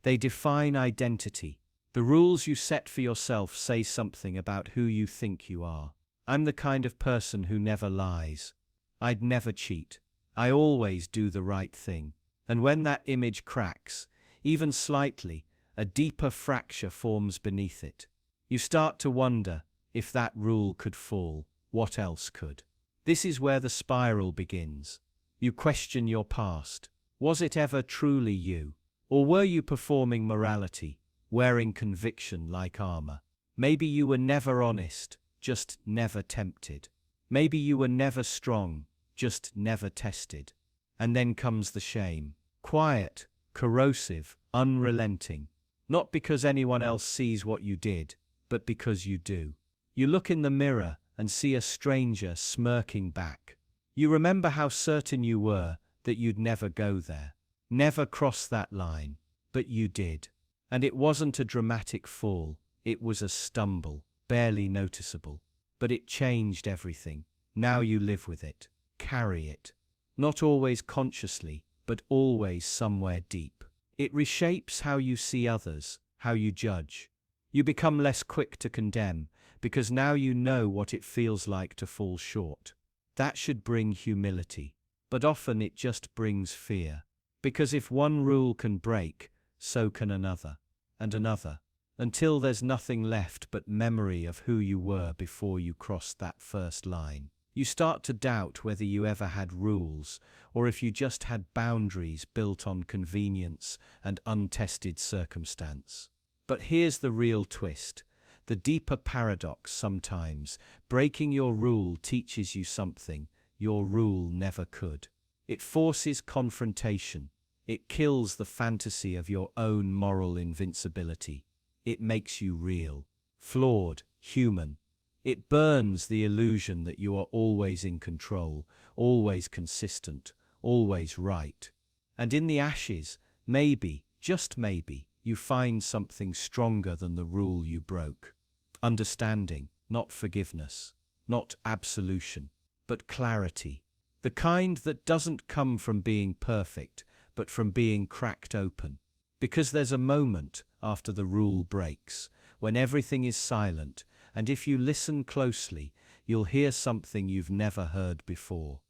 S1: They define identity. The rules you set for yourself say something about who you think you are. I'm the kind of person who never lies. I'd never cheat. I always do the right thing. And when that image cracks, even slightly, a deeper fracture forms beneath it. You start to wonder, if that rule could fall, what else could? This is where the spiral begins. You question your past. Was it ever truly you? Or were you performing morality, wearing conviction like armor? Maybe you were never honest, just never tempted. Maybe you were never strong, just never tested. And then comes the shame. Quiet, corrosive, unrelenting. Not because anyone else sees what you did, but because you do. You look in the mirror and see a stranger smirking back. You remember how certain you were that you'd never go there, never cross that line, but you did. And it wasn't a dramatic fall, it was a stumble, barely noticeable. But it changed everything. Now you live with it, carry it. Not always consciously, but always somewhere deep. It reshapes how you see others, how you judge. You become less quick to condemn, because now you know what it feels like to fall short. That should bring humility, but often it just brings fear. Because if one rule can break, so can another, and another, until there's nothing left but memory of who you were before you crossed that first line. You start to doubt whether you ever had rules, or if you just had boundaries built on convenience and untested circumstance. But here's the real twist. The deeper paradox sometimes, breaking your rule teaches you something your rule never could. It forces confrontation. It kills the fantasy of your own moral invincibility. It makes you real, flawed, human. It burns the illusion that you are always in control, always consistent, always right. And in the ashes, maybe, just maybe, you find something stronger than the rule you broke. Understanding, not forgiveness, not absolution, but clarity. The kind that doesn't come from being perfect, but from being cracked open. Because there's a moment after the rule breaks, when everything is silent, and if you listen closely, you'll hear something you've never heard before.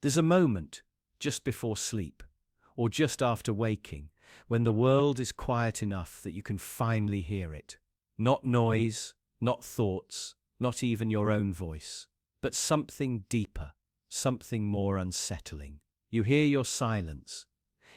S1: There's a moment, just before sleep, or just after waking, when the world is quiet enough that you can finally hear it. Not noise, not thoughts, not even your own voice, but something deeper, something more unsettling. You hear your silence.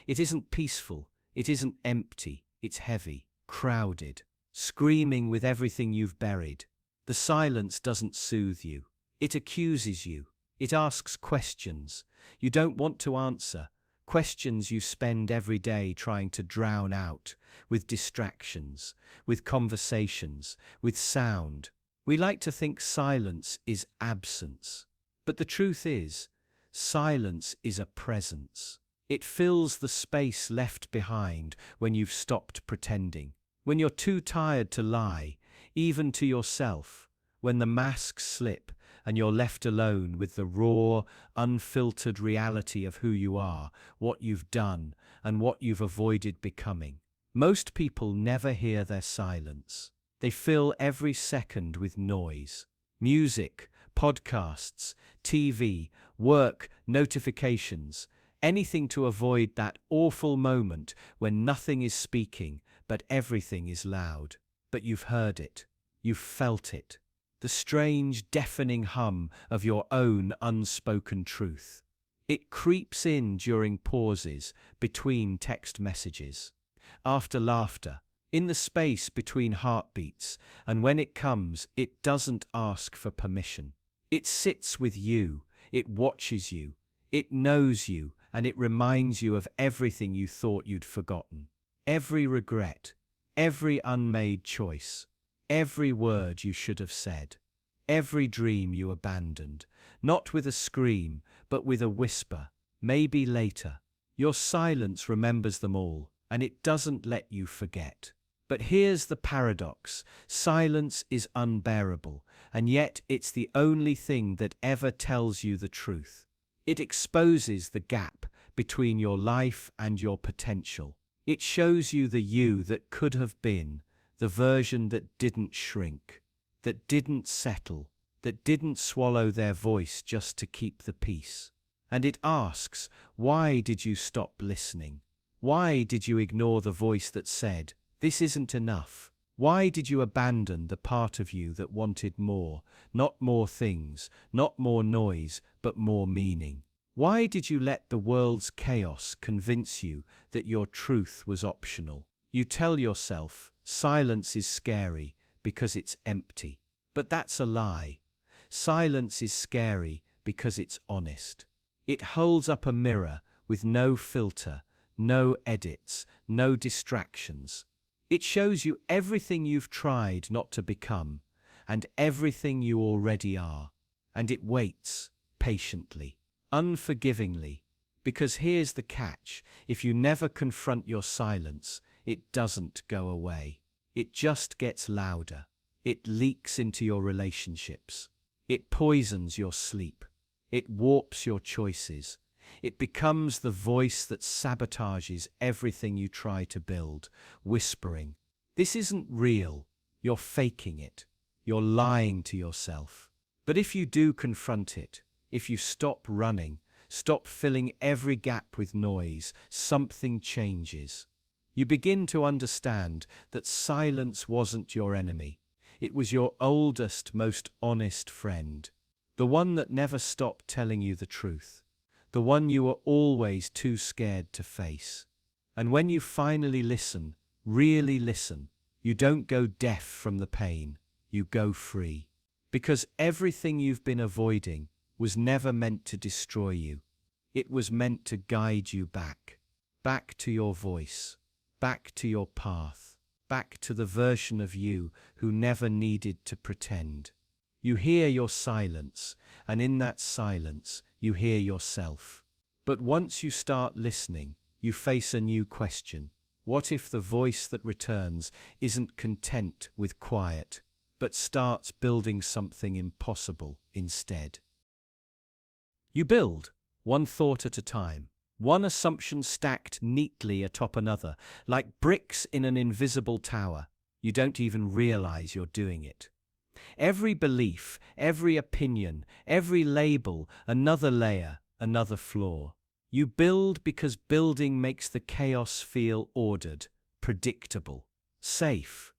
S1: It isn't peaceful, it isn't empty, it's heavy, crowded, screaming with everything you've buried. The silence doesn't soothe you. It accuses you. It asks questions you don't want to answer, questions you spend every day trying to drown out, with distractions, with conversations, with sound. We like to think silence is absence. But the truth is, silence is a presence. It fills the space left behind when you've stopped pretending. When you're too tired to lie, even to yourself. When the masks slip and you're left alone with the raw, unfiltered reality of who you are, what you've done, and what you've avoided becoming. Most people never hear their silence. They fill every second with noise. Music, podcasts, TV, work, notifications, anything to avoid that awful moment when nothing is speaking, but everything is loud. But you've heard it. You've felt it. The strange, deafening hum of your own unspoken truth. It creeps in during pauses, between text messages, after laughter, in the space between heartbeats, and when it comes, it doesn't ask for permission. It sits with you, it watches you, it knows you, and it reminds you of everything you thought you'd forgotten. Every regret, every unmade choice, every word you should have said, every dream you abandoned, not with a scream, but with a whisper, maybe later. Your silence remembers them all, and it doesn't let you forget. But here's the paradox: silence is unbearable, and yet it's the only thing that ever tells you the truth. It exposes the gap between your life and your potential. It shows you the you that could have been, the version that didn't shrink, that didn't settle, that didn't swallow their voice just to keep the peace. And it asks, why did you stop listening? Why did you ignore the voice that said, this isn't enough? Why did you abandon the part of you that wanted more, not more things, not more noise, but more meaning? Why did you let the world's chaos convince you that your truth was optional? You tell yourself, silence is scary because it's empty. But that's a lie. Silence is scary because it's honest. It holds up a mirror with no filter, no edits, no distractions. It shows you everything you've tried not to become, and everything you already are. And it waits, patiently, unforgivingly. Because here's the catch: if you never confront your silence, it doesn't go away. It just gets louder. It leaks into your relationships. It poisons your sleep. It warps your choices. It becomes the voice that sabotages everything you try to build, whispering, this isn't real. You're faking it. You're lying to yourself. But if you do confront it, if you stop running, stop filling every gap with noise, something changes. You begin to understand that silence wasn't your enemy. It was your oldest, most honest friend. The one that never stopped telling you the truth. The one you were always too scared to face. And when you finally listen, really listen, you don't go deaf from the pain, you go free. Because everything you've been avoiding was never meant to destroy you. It was meant to guide you back. Back to your voice. Back to your path. Back to the version of you who never needed to pretend. You hear your silence, and in that silence, you hear yourself. But once you start listening, you face a new question. What if the voice that returns isn't content with quiet, but starts building something impossible instead? You build, one thought at a time, one assumption stacked neatly atop another, like bricks in an invisible tower. You don't even realize you're doing it. Every belief, every opinion, every label, another layer, another flaw. You build because building makes the chaos feel ordered, predictable, safe.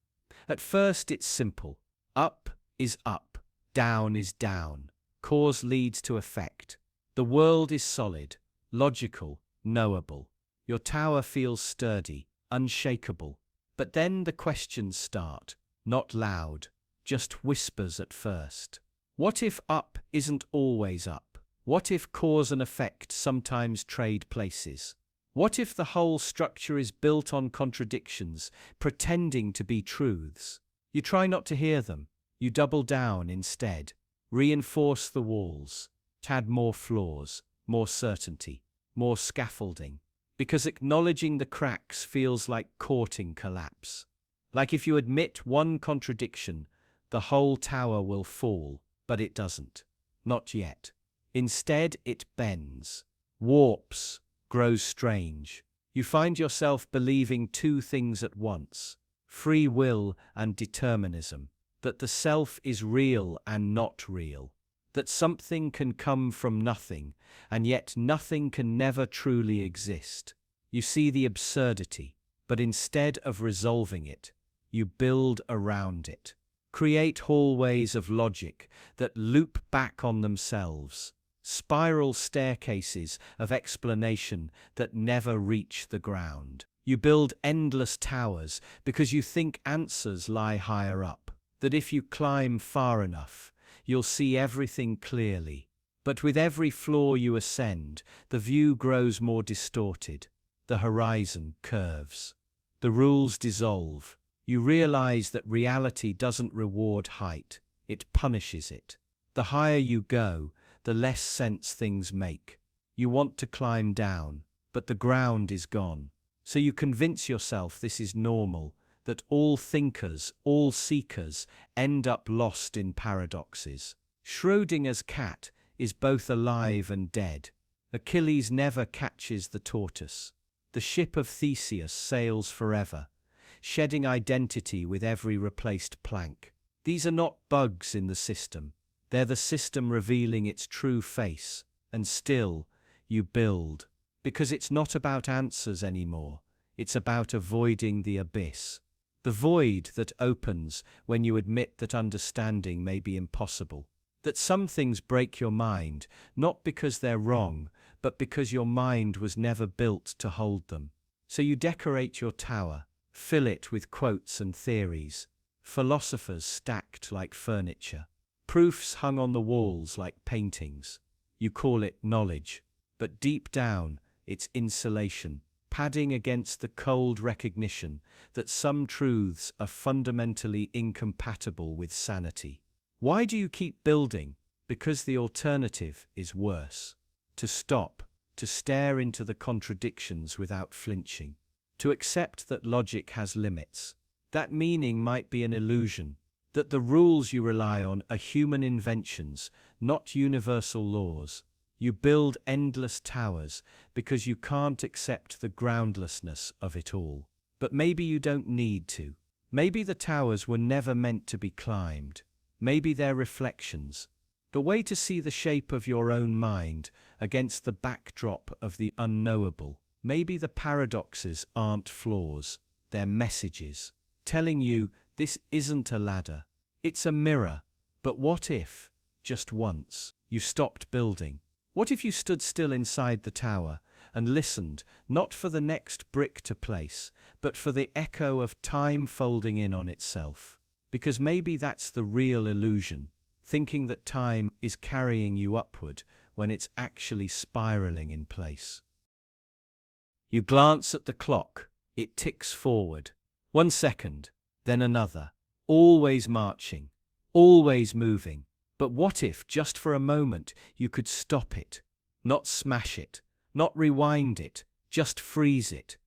S1: At first it's simple. Up is up, down is down. Cause leads to effect. The world is solid, logical, knowable. Your tower feels sturdy, unshakable. But then the questions start, not loud, just whispers at first. What if up isn't always up? What if cause and effect sometimes trade places? What if the whole structure is built on contradictions, pretending to be truths? You try not to hear them. You double down instead. Reinforce the walls. Add more flaws, more certainty, more scaffolding. Because acknowledging the cracks feels like courting collapse. Like if you admit one contradiction, the whole tower will fall, but it doesn't. Not yet. Instead, it bends, warps, grows strange. You find yourself believing two things at once: free will and determinism, that the self is real and not real, that something can come from nothing, and yet nothing can never truly exist. You see the absurdity, but instead of resolving it, you build around it. Create hallways of logic that loop back on themselves, spiral staircases of explanation that never reach the ground. You build endless towers because you think answers lie higher up, that if you climb far enough, you'll see everything clearly. But with every floor you ascend, the view grows more distorted. The horizon curves. The rules dissolve. You realize that reality doesn't reward height, it punishes it. The higher you go, the less sense things make. You want to climb down, but the ground is gone. So you convince yourself this is normal, that all thinkers, all seekers, end up lost in paradoxes. Schrödinger's cat is both alive and dead. Achilles never catches the tortoise. The ship of Theseus sails forever, shedding identity with every replaced plank. These are not bugs in the system. They're the system revealing its true face. And still, you build. Because it's not about answers anymore. It's about avoiding the abyss. The void that opens when you admit that understanding may be impossible. That some things break your mind, not because they're wrong, but because your mind was never built to hold them. So you decorate your tower, fill it with quotes and theories, philosophers stacked like furniture, proofs hung on the walls like paintings. You call it knowledge, but deep down, it's insulation, padding against the cold recognition that some truths are fundamentally incompatible with sanity. Why do you keep building? Because the alternative is worse. To stop, to stare into the contradictions without flinching, to accept that logic has limits, that meaning might be an illusion, that the rules you rely on are human inventions, not universal laws. You build endless towers because you can't accept the groundlessness of it all. But maybe you don't need to. Maybe the towers were never meant to be climbed. Maybe they're reflections. The way to see the shape of your own mind against the backdrop of the unknowable. Maybe the paradoxes aren't flaws, they're messages, telling you this isn't a ladder, it's a mirror. But what if, just once, you stopped building? What if you stood still inside the tower and listened, not for the next brick to place, but for the echo of time folding in on itself? Because maybe that's the real illusion, thinking that time is carrying you upward when it's actually spiraling in place. You glance at the clock, it ticks forward. 1 second, then another, always marching, always moving. But what if, just for a moment, you could stop it? Not smash it, not rewind it, just freeze it.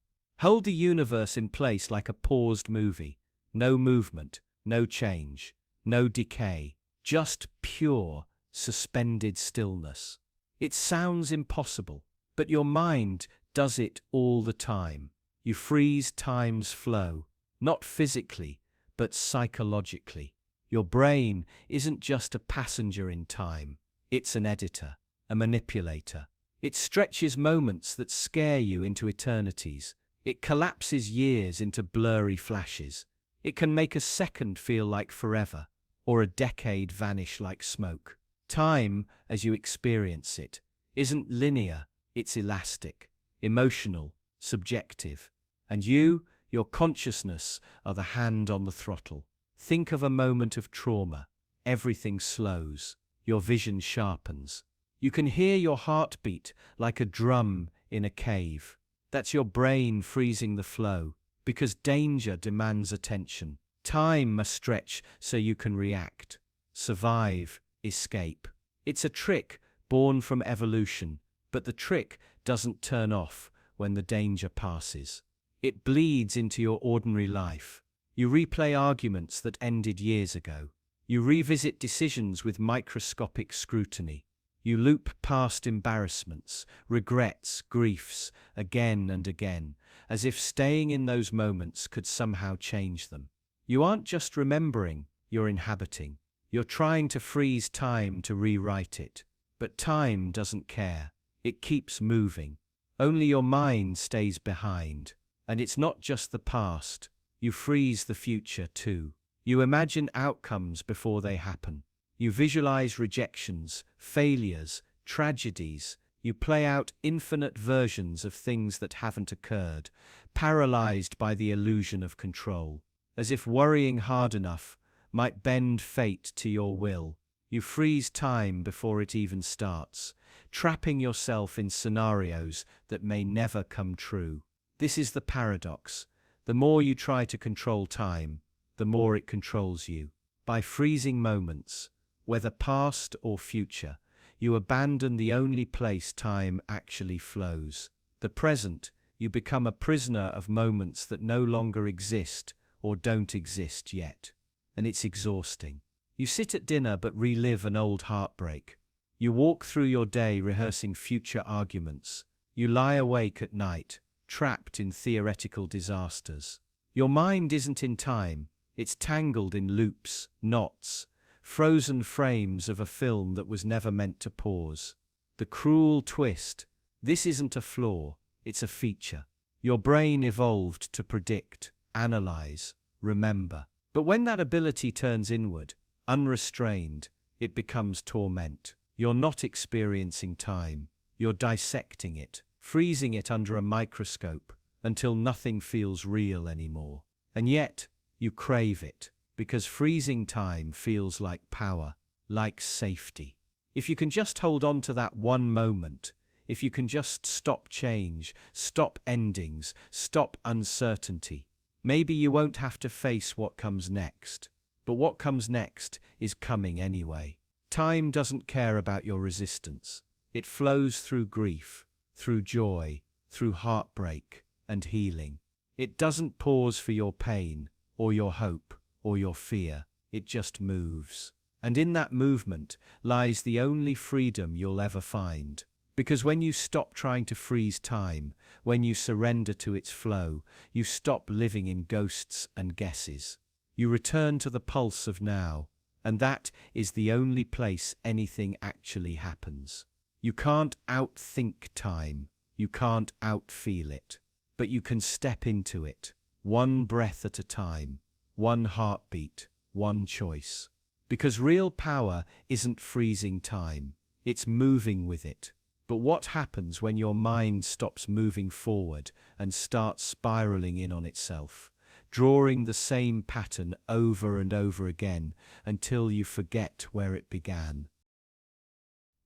S1: Hold the universe in place like a paused movie. No movement, no change, no decay, just pure, suspended stillness. It sounds impossible, but your mind does it all the time. You freeze time's flow, not physically, but psychologically. Your brain isn't just a passenger in time, it's an editor, a manipulator. It stretches moments that scare you into eternities. It collapses years into blurry flashes. It can make a second feel like forever, or a decade vanish like smoke. Time, as you experience it, isn't linear, it's elastic, emotional, subjective. And you, your consciousness, are the hand on the throttle. Think of a moment of trauma. Everything slows. Your vision sharpens. You can hear your heartbeat like a drum in a cave. That's your brain freezing the flow, because danger demands attention. Time must stretch so you can react, survive, escape. It's a trick born from evolution, but the trick doesn't turn off when the danger passes. It bleeds into your ordinary life. You replay arguments that ended years ago. You revisit decisions with microscopic scrutiny. You loop past embarrassments, regrets, griefs, again and again, as if staying in those moments could somehow change them. You aren't just remembering, you're inhabiting. You're trying to freeze time to rewrite it. But time doesn't care. It keeps moving. Only your mind stays behind. And it's not just the past. You freeze the future too. You imagine outcomes before they happen. You visualize rejections, failures, tragedies. You play out infinite versions of things that haven't occurred, paralyzed by the illusion of control. As if worrying hard enough might bend fate to your will. You freeze time before it even starts, trapping yourself in scenarios that may never come true. This is the paradox. The more you try to control time, the more it controls you. By freezing moments, whether past or future, you abandon the only place time actually flows. The present. You become a prisoner of moments that no longer exist or don't exist yet. And it's exhausting. You sit at dinner but relive an old heartbreak. You walk through your day rehearsing future arguments. You lie awake at night, trapped in theoretical disasters. Your mind isn't in time. It's tangled in loops, knots, frozen frames of a film that was never meant to pause. The cruel twist. This isn't a flaw, it's a feature. Your brain evolved to predict, analyze, remember. But when that ability turns inward, unrestrained, it becomes torment. You're not experiencing time. You're dissecting it, freezing it under a microscope until nothing feels real anymore. And yet, you crave it, because freezing time feels like power, like safety. If you can just hold on to that one moment, if you can just stop change, stop endings, stop uncertainty, maybe you won't have to face what comes next. But what comes next is coming anyway. Time doesn't care about your resistance. It flows through grief, through joy, through heartbreak and healing. It doesn't pause for your pain, or your hope, or your fear. It just moves. And in that movement lies the only freedom you'll ever find. Because when you stop trying to freeze time, when you surrender to its flow, you stop living in ghosts and guesses. You return to the pulse of now, and that is the only place anything actually happens. You can't outthink time, you can't outfeel it, but you can step into it, one breath at a time, one heartbeat, one choice. Because real power isn't freezing time, it's moving with it. But what happens when your mind stops moving forward and starts spiraling in on itself, drawing the same pattern over and over again until you forget where it began?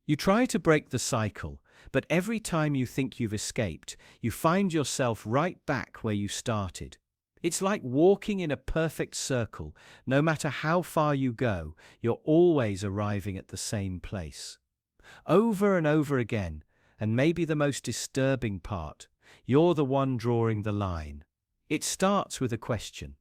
S1: You try to break the cycle, but every time you think you've escaped, you find yourself right back where you started. It's like walking in a perfect circle. No matter how far you go, you're always arriving at the same place. Over and over again, and maybe the most disturbing part, you're the one drawing the line. It starts with a question.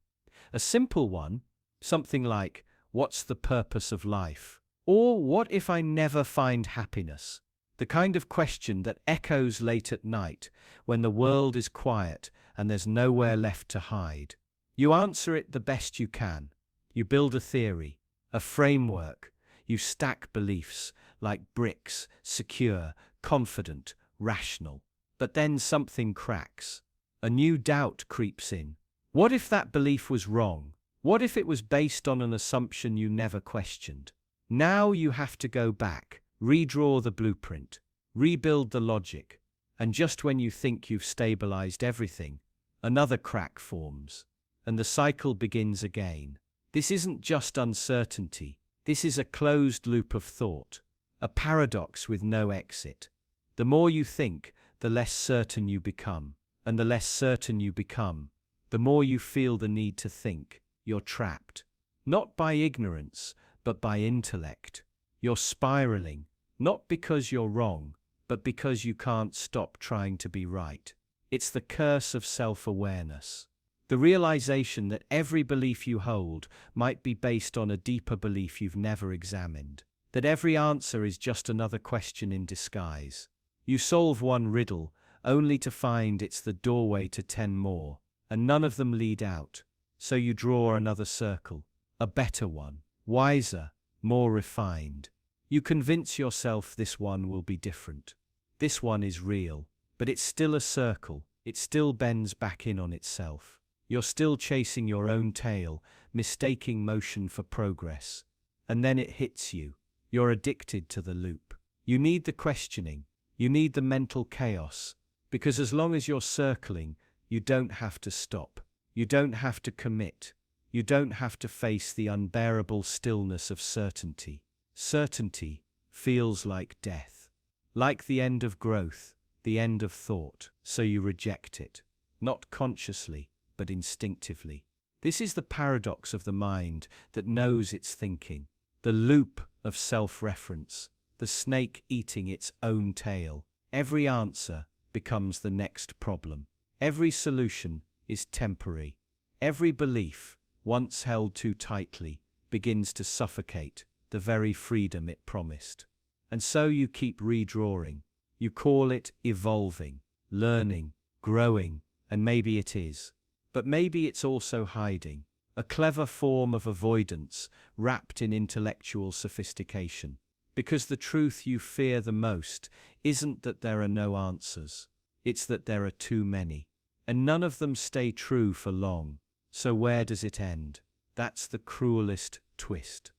S1: A simple one, something like, what's the purpose of life? Or what if I never find happiness? The kind of question that echoes late at night when the world is quiet and there's nowhere left to hide. You answer it the best you can. You build a theory, a framework. You stack beliefs like bricks, secure, confident, rational. But then something cracks. A new doubt creeps in. What if that belief was wrong? What if it was based on an assumption you never questioned? Now you have to go back, redraw the blueprint, rebuild the logic. And just when you think you've stabilized everything, another crack forms, and the cycle begins again. This isn't just uncertainty. This is a closed loop of thought, a paradox with no exit. The more you think, the less certain you become. And the less certain you become, the more you feel the need to think. You're trapped. Not by ignorance, but by intellect. You're spiraling, not because you're wrong, but because you can't stop trying to be right. It's the curse of self-awareness. The realization that every belief you hold might be based on a deeper belief you've never examined. That every answer is just another question in disguise. You solve one riddle, only to find it's the doorway to 10 more, and none of them lead out. So you draw another circle, a better one, wiser, more refined. You convince yourself this one will be different. This one is real, but it's still a circle. It still bends back in on itself. You're still chasing your own tail, mistaking motion for progress. And then it hits you. You're addicted to the loop. You need the questioning. You need the mental chaos. Because as long as you're circling, you don't have to stop. You don't have to commit. You don't have to face the unbearable stillness of certainty. Certainty feels like death. Like the end of growth, the end of thought. So you reject it. Not consciously, but instinctively. This is the paradox of the mind that knows it's thinking. The loop of self-reference. The snake eating its own tail. Every answer becomes the next problem. Every solution is temporary. Every belief, once held too tightly, begins to suffocate the very freedom it promised. And so you keep redrawing. You call it evolving, learning, growing, and maybe it is. But maybe it's also hiding. A clever form of avoidance wrapped in intellectual sophistication. Because the truth you fear the most isn't that there are no answers. It's that there are too many. And none of them stay true for long. So where does it end? That's the cruelest twist.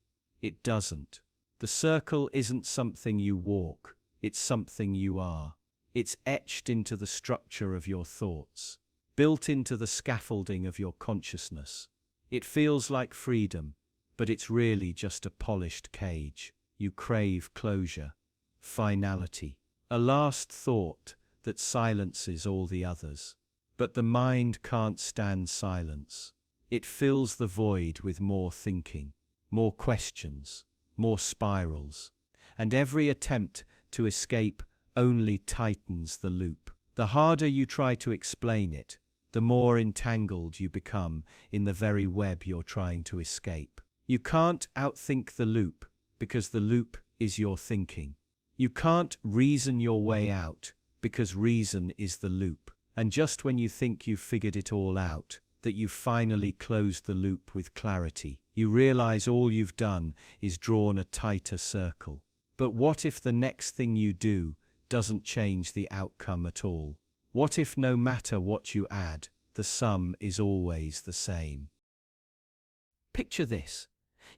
S1: It doesn't. The circle isn't something you walk. It's something you are. It's etched into the structure of your thoughts. Built into the scaffolding of your consciousness. It feels like freedom, but it's really just a polished cage. You crave closure, finality, a last thought that silences all the others. But the mind can't stand silence. It fills the void with more thinking, more questions, more spirals. And every attempt to escape only tightens the loop. The harder you try to explain it, the more entangled you become in the very web you're trying to escape. You can't outthink the loop, because the loop is your thinking. You can't reason your way out, because reason is the loop. And just when you think you've figured it all out, that you've finally closed the loop with clarity, you realize all you've done is drawn a tighter circle. But what if the next thing you do doesn't change the outcome at all? What if no matter what you add, the sum is always the same? Picture this.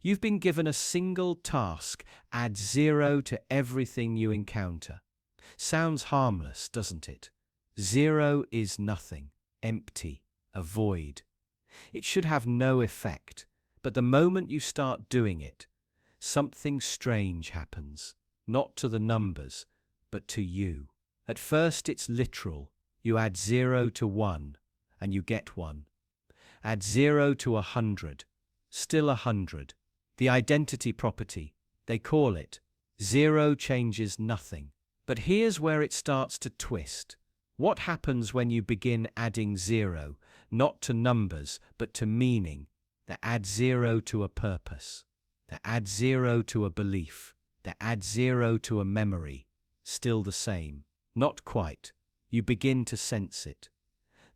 S1: You've been given a single task, add 0 to everything you encounter. Sounds harmless, doesn't it? 0 is nothing, empty, a void. It should have no effect, but the moment you start doing it, something strange happens, not to the numbers, but to you. At first it's literal. You add 0 to 1, and you get 1. Add 0 to 100, still 100. The identity property, they call it. 0 changes nothing. But here's where it starts to twist. What happens when you begin adding 0, not to numbers, but to meaning? That add 0 to a purpose. That add 0 to a belief. That add 0 to a memory. Still the same. Not quite. You begin to sense it.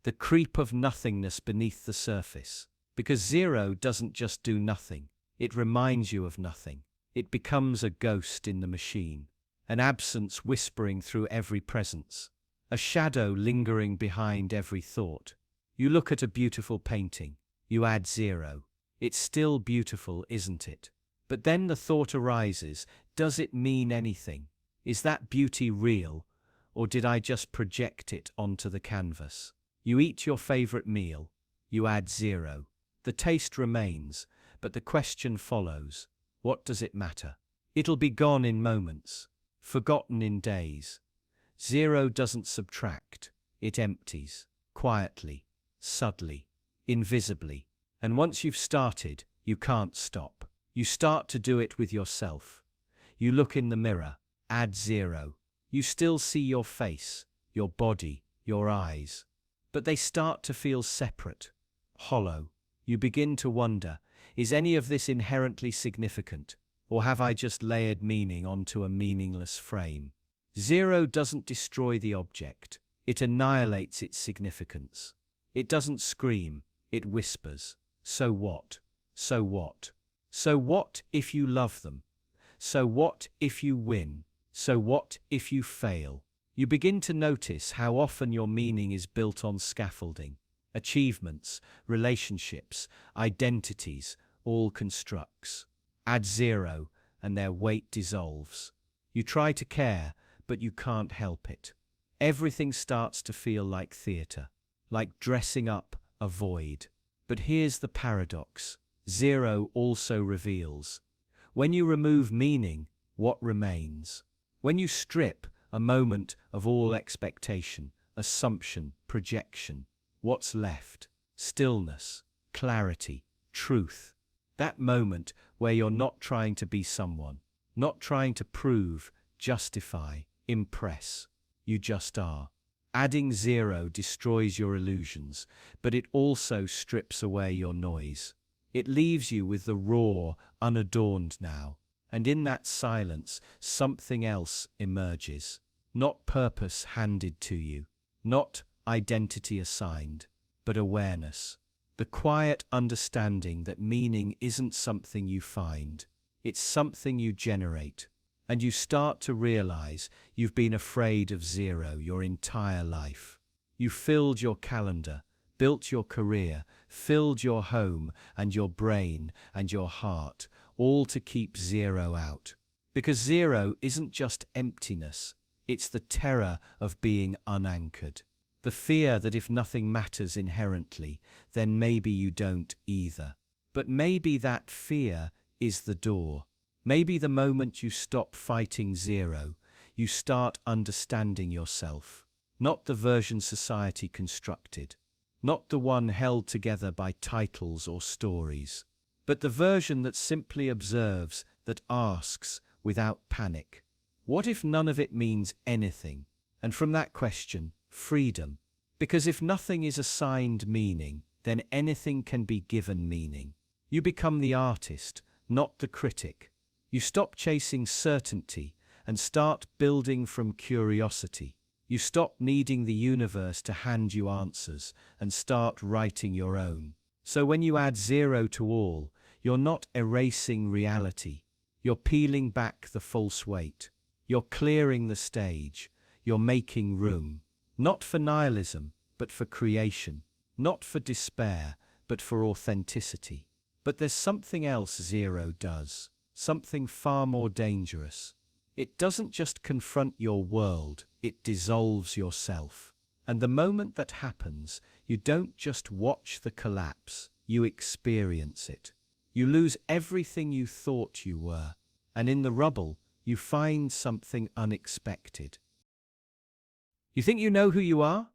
S1: The creep of nothingness beneath the surface. Because 0 doesn't just do nothing. It reminds you of nothing. It becomes a ghost in the machine. An absence whispering through every presence. A shadow lingering behind every thought. You look at a beautiful painting. You add 0. It's still beautiful, isn't it? But then the thought arises, does it mean anything? Is that beauty real, or did I just project it onto the canvas? You eat your favorite meal. You add 0. The taste remains, but the question follows. What does it matter? It'll be gone in moments, forgotten in days. 0 doesn't subtract, it empties, quietly, subtly, invisibly. And once you've started, you can't stop. You start to do it with yourself. You look in the mirror, add 0. You still see your face, your body, your eyes. But they start to feel separate, hollow. You begin to wonder, is any of this inherently significant, or have I just layered meaning onto a meaningless frame? Zero doesn't destroy the object, it annihilates its significance. It doesn't scream, it whispers. So what? So what? So what if you love them? So what if you win? So what if you fail? You begin to notice how often your meaning is built on scaffolding. Achievements, relationships, identities, all constructs. Add zero, and their weight dissolves. You try to care, but you can't help it. Everything starts to feel like theatre, like dressing up a void. But here's the paradox. Zero also reveals. When you remove meaning, what remains? When you strip a moment of all expectation, assumption, projection, what's left? Stillness, clarity, truth. That moment where you're not trying to be someone, not trying to prove, justify, impress. You just are. Adding zero destroys your illusions, but it also strips away your noise. It leaves you with the raw, unadorned now. And in that silence, something else emerges. Not purpose handed to you, not identity assigned, but awareness. The quiet understanding that meaning isn't something you find, it's something you generate. And you start to realize you've been afraid of zero your entire life. You filled your calendar, built your career, filled your home and your brain and your heart, all to keep zero out. Because zero isn't just emptiness, it's the terror of being unanchored. The fear that if nothing matters inherently, then maybe you don't either. But maybe that fear is the door. Maybe the moment you stop fighting zero, you start understanding yourself. Not the version society constructed, not the one held together by titles or stories, but the version that simply observes, that asks, without panic, what if none of it means anything? And from that question, freedom. Because if nothing is assigned meaning, then anything can be given meaning. You become the artist, not the critic. You stop chasing certainty and start building from curiosity. You stop needing the universe to hand you answers and start writing your own. So when you add zero to all, you're not erasing reality. You're peeling back the false weight. You're clearing the stage. You're making room. Not for nihilism, but for creation. Not for despair, but for authenticity. But there's something else zero does. Something far more dangerous. It doesn't just confront your world, it dissolves yourself. And the moment that happens, you don't just watch the collapse, you experience it. You lose everything you thought you were, and in the rubble, you find something unexpected. You think you know who you are?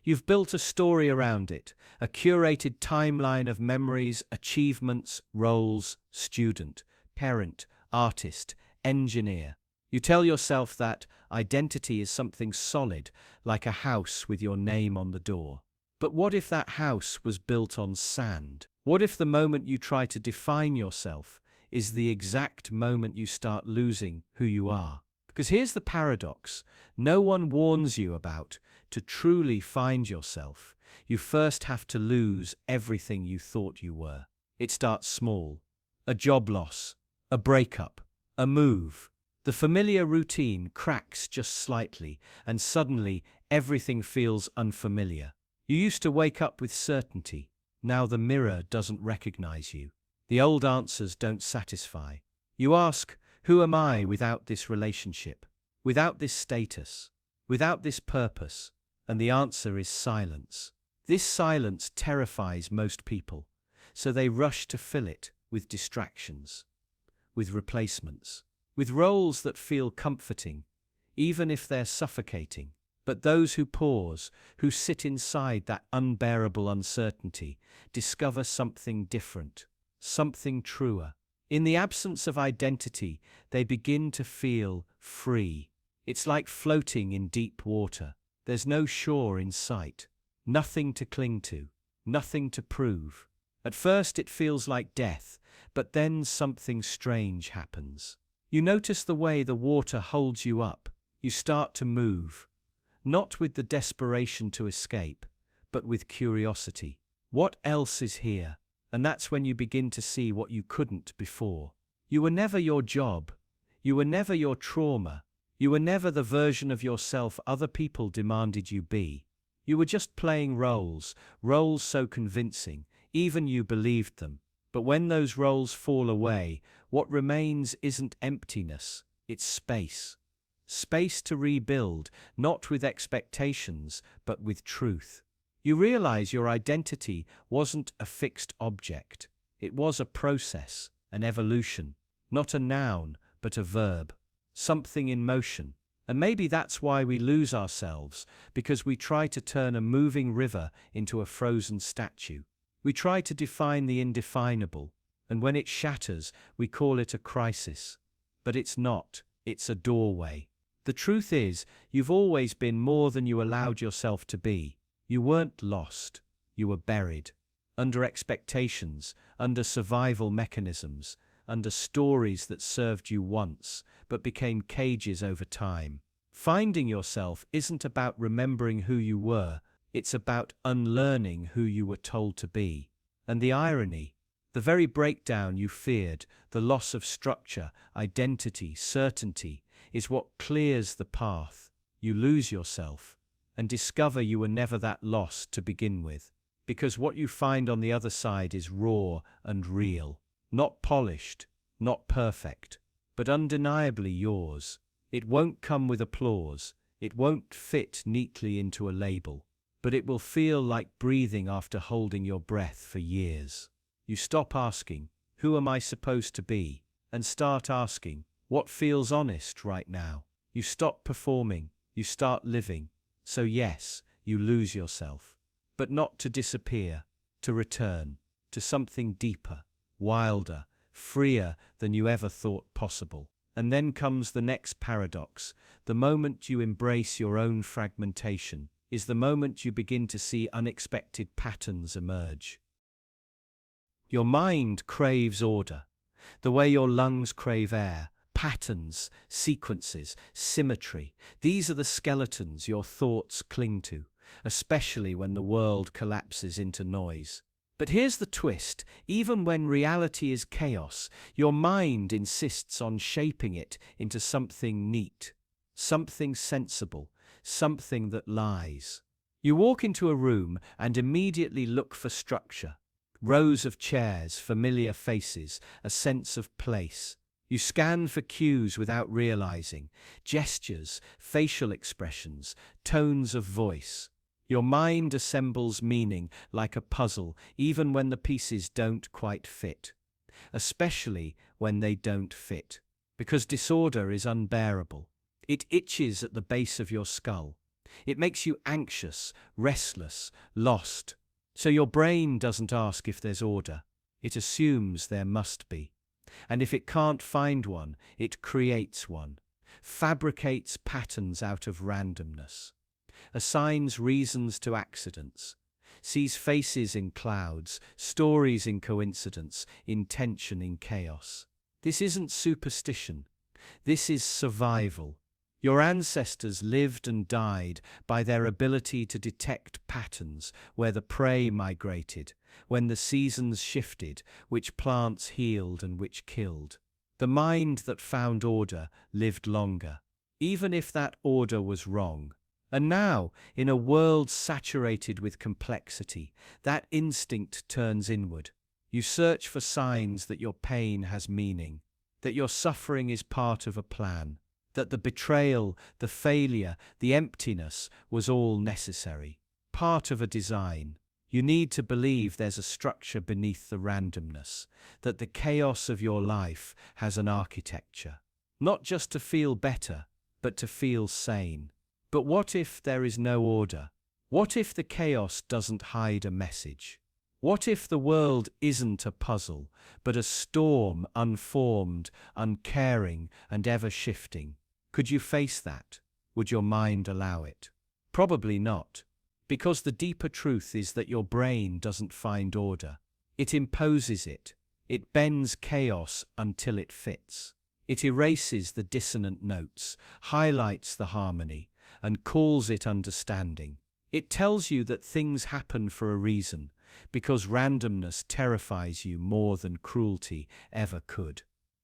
S1: You've built a story around it, a curated timeline of memories, achievements, roles, student, parent, artist, engineer. You tell yourself that identity is something solid, like a house with your name on the door. But what if that house was built on sand? What if the moment you try to define yourself is the exact moment you start losing who you are? Because here's the paradox. No one warns you about to truly find yourself. You first have to lose everything you thought you were. It starts small. A job loss, a breakup, a move. The familiar routine cracks just slightly, and suddenly everything feels unfamiliar. You used to wake up with certainty. Now the mirror doesn't recognize you. The old answers don't satisfy. You ask, who am I without this relationship? Without this status? Without this purpose? And the answer is silence. This silence terrifies most people, so they rush to fill it with distractions, with replacements, with roles that feel comforting, even if they're suffocating. But those who pause, who sit inside that unbearable uncertainty, discover something different, something truer. In the absence of identity, they begin to feel free. It's like floating in deep water. There's no shore in sight, nothing to cling to, nothing to prove. At first it feels like death, but then something strange happens. You notice the way the water holds you up. You start to move, not with the desperation to escape, but with curiosity. What else is here? And that's when you begin to see what you couldn't before. You were never your job. You were never your trauma. You were never the version of yourself other people demanded you be. You were just playing roles so convincing, even you believed them. But when those roles fall away, what remains isn't emptiness, it's space. Space to rebuild, not with expectations, but with truth. You realize your identity wasn't a fixed object. It was a process, an evolution, not a noun, but a verb, something in motion. And maybe that's why we lose ourselves, because we try to turn a moving river into a frozen statue. We try to define the indefinable, and when it shatters, we call it a crisis. But it's not, it's a doorway. The truth is, you've always been more than you allowed yourself to be. You weren't lost, you were buried. Under expectations, under survival mechanisms, under stories that served you once, but became cages over time. Finding yourself isn't about remembering who you were, it's about unlearning who you were told to be. And the irony, the very breakdown you feared, the loss of structure, identity, certainty, is what clears the path. You lose yourself and discover you were never that lost to begin with. Because what you find on the other side is raw and real. Not polished, not perfect, but undeniably yours. It won't come with applause. It won't fit neatly into a label. But it will feel like breathing after holding your breath for years. You stop asking, who am I supposed to be? And start asking, what feels honest right now? You stop performing, you start living. So yes, you lose yourself. But not to disappear, to return, to something deeper, wilder, freer than you ever thought possible. And then comes the next paradox. The moment you embrace your own fragmentation is the moment you begin to see unexpected patterns emerge. Your mind craves order, the way your lungs crave air. Patterns, sequences, symmetry. These are the skeletons your thoughts cling to, especially when the world collapses into noise. But here's the twist. Even when reality is chaos, your mind insists on shaping it into something neat, something sensible, something that lies. You walk into a room and immediately look for structure. Rows of chairs, familiar faces, a sense of place. You scan for cues without realizing, gestures, facial expressions, tones of voice. Your mind assembles meaning like a puzzle, even when the pieces don't quite fit. Especially when they don't fit. Because disorder is unbearable. It itches at the base of your skull. It makes you anxious, restless, lost. So your brain doesn't ask if there's order. It assumes there must be. And if it can't find one, it creates one. Fabricates patterns out of randomness. Assigns reasons to accidents. Sees faces in clouds, stories in coincidence, intention in chaos. This isn't superstition. This is survival. Your ancestors lived and died by their ability to detect patterns, where the prey migrated, when the seasons shifted, which plants healed and which killed. The mind that found order lived longer, even if that order was wrong. And now, in a world saturated with complexity, that instinct turns inward. You search for signs that your pain has meaning, that your suffering is part of a plan. That the betrayal, the failure, the emptiness was all necessary, part of a design. You need to believe there's a structure beneath the randomness, that the chaos of your life has an architecture. Not just to feel better, but to feel sane. But what if there is no order? What if the chaos doesn't hide a message? What if the world isn't a puzzle, but a storm, unformed, uncaring, and ever-shifting? Could you face that? Would your mind allow it? Probably not. Because the deeper truth is that your brain doesn't find order. It imposes it. It bends chaos until it fits. It erases the dissonant notes, highlights the harmony, and calls it understanding. It tells you that things happen for a reason, because randomness terrifies you more than cruelty ever could.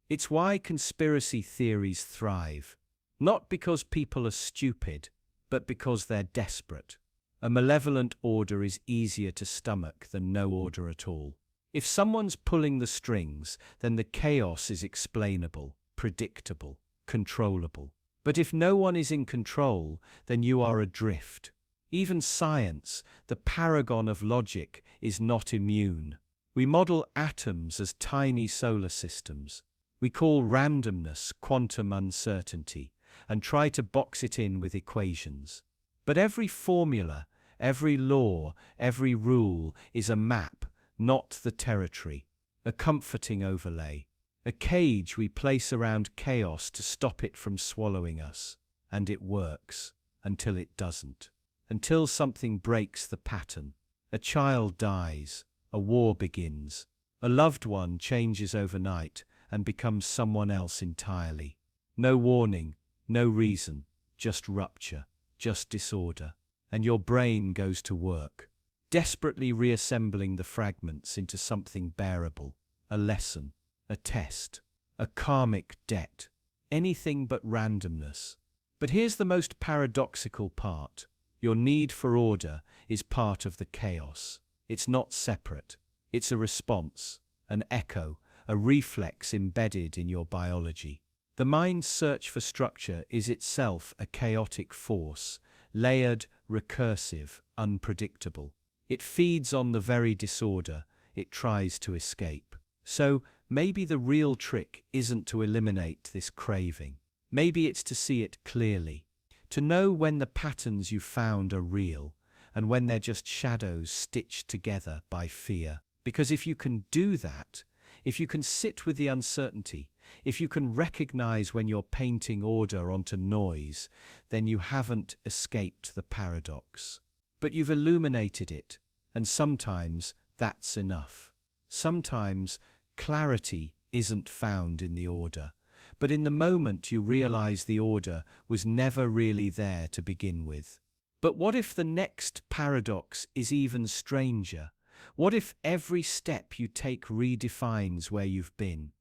S1: It's why conspiracy theories thrive. Not because people are stupid, but because they're desperate. A malevolent order is easier to stomach than no order at all. If someone's pulling the strings, then the chaos is explainable, predictable, controllable. But if no one is in control, then you are adrift. Even science, the paragon of logic, is not immune. We model atoms as tiny solar systems. We call randomness quantum uncertainty, and try to box it in with equations. But every formula, every law, every rule is a map, not the territory, a comforting overlay, a cage we place around chaos to stop it from swallowing us. And it works, until it doesn't. Until something breaks the pattern. A child dies, a war begins, a loved one changes overnight and becomes someone else entirely. No warning, no reason, just rupture, just disorder. And your brain goes to work, desperately reassembling the fragments into something bearable, a lesson, a test, a karmic debt, anything but randomness. But here's the most paradoxical part. Your need for order is part of the chaos. It's not separate. It's a response, an echo, a reflex embedded in your biology. The mind's search for structure is itself a chaotic force, layered, recursive, unpredictable. It feeds on the very disorder it tries to escape. So, maybe the real trick isn't to eliminate this craving. Maybe it's to see it clearly. To know when the patterns you found are real, and when they're just shadows stitched together by fear. Because if you can do that, if you can sit with the uncertainty, if you can recognize when you're painting order onto noise, then you haven't escaped the paradox. But you've illuminated it, and sometimes that's enough. Sometimes clarity isn't found in the order, but in the moment you realize the order was never really there to begin with. But what if the next paradox is even stranger? What if every step you take redefines where you've been?